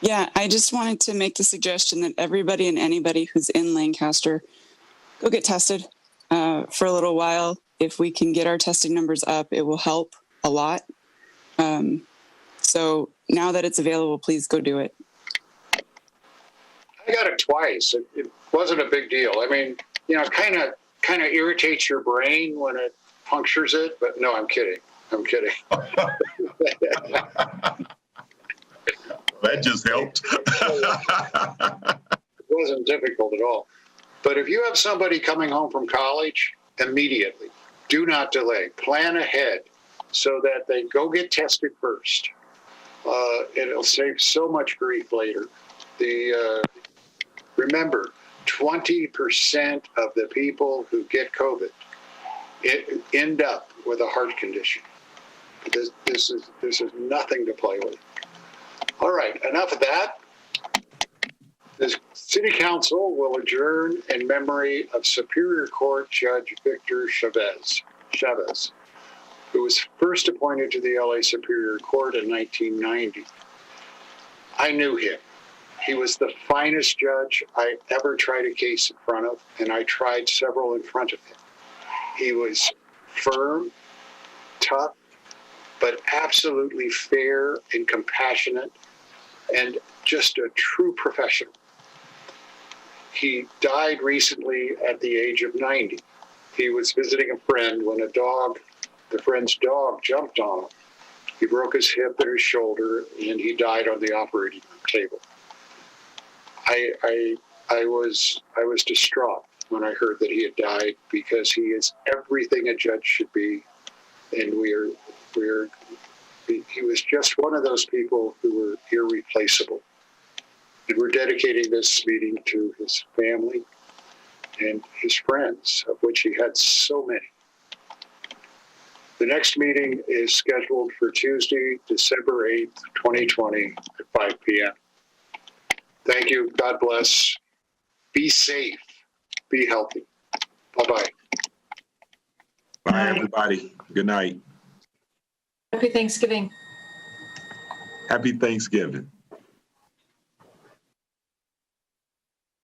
Yeah, I just wanted to make the suggestion that everybody and anybody who's in Lancaster go get tested for a little while. If we can get our testing numbers up, it will help a lot. So now that it's available, please go do it. I got it twice. It wasn't a big deal. I mean, you know, kind of irritates your brain when it punctures it, but no, I'm kidding. I'm kidding. That just helped. It wasn't difficult at all. But if you have somebody coming home from college, immediately, do not delay. Plan ahead so that they go get tested first. It'll save so much grief later. Remember, 20% of the people who get COVID end up with a heart condition. This is nothing to play with. All right, enough of that. The City Council will adjourn in memory of Superior Court Judge Victor Chavez, who was first appointed to the LA Superior Court in 1990. I knew him. He was the finest judge I ever tried a case in front of, and I tried several in front of him. He was firm, tough, but absolutely fair and compassionate, and just a true professional. He died recently at the age of 90. He was visiting a friend when the friend's dog jumped on him. He broke his hip and his shoulder, and he died on the operating room table. I was distraught when I heard that he had died, because he is everything a judge should be, and he was just one of those people who were irreplaceable. And we're dedicating this meeting to his family and his friends, of which he had so many. The next meeting is scheduled for Tuesday, December 8th, 2020 at 5 p.m. Thank you. God bless. Be safe. Be healthy. Bye-bye. Bye, everybody. Good night. Happy Thanksgiving. Happy Thanksgiving.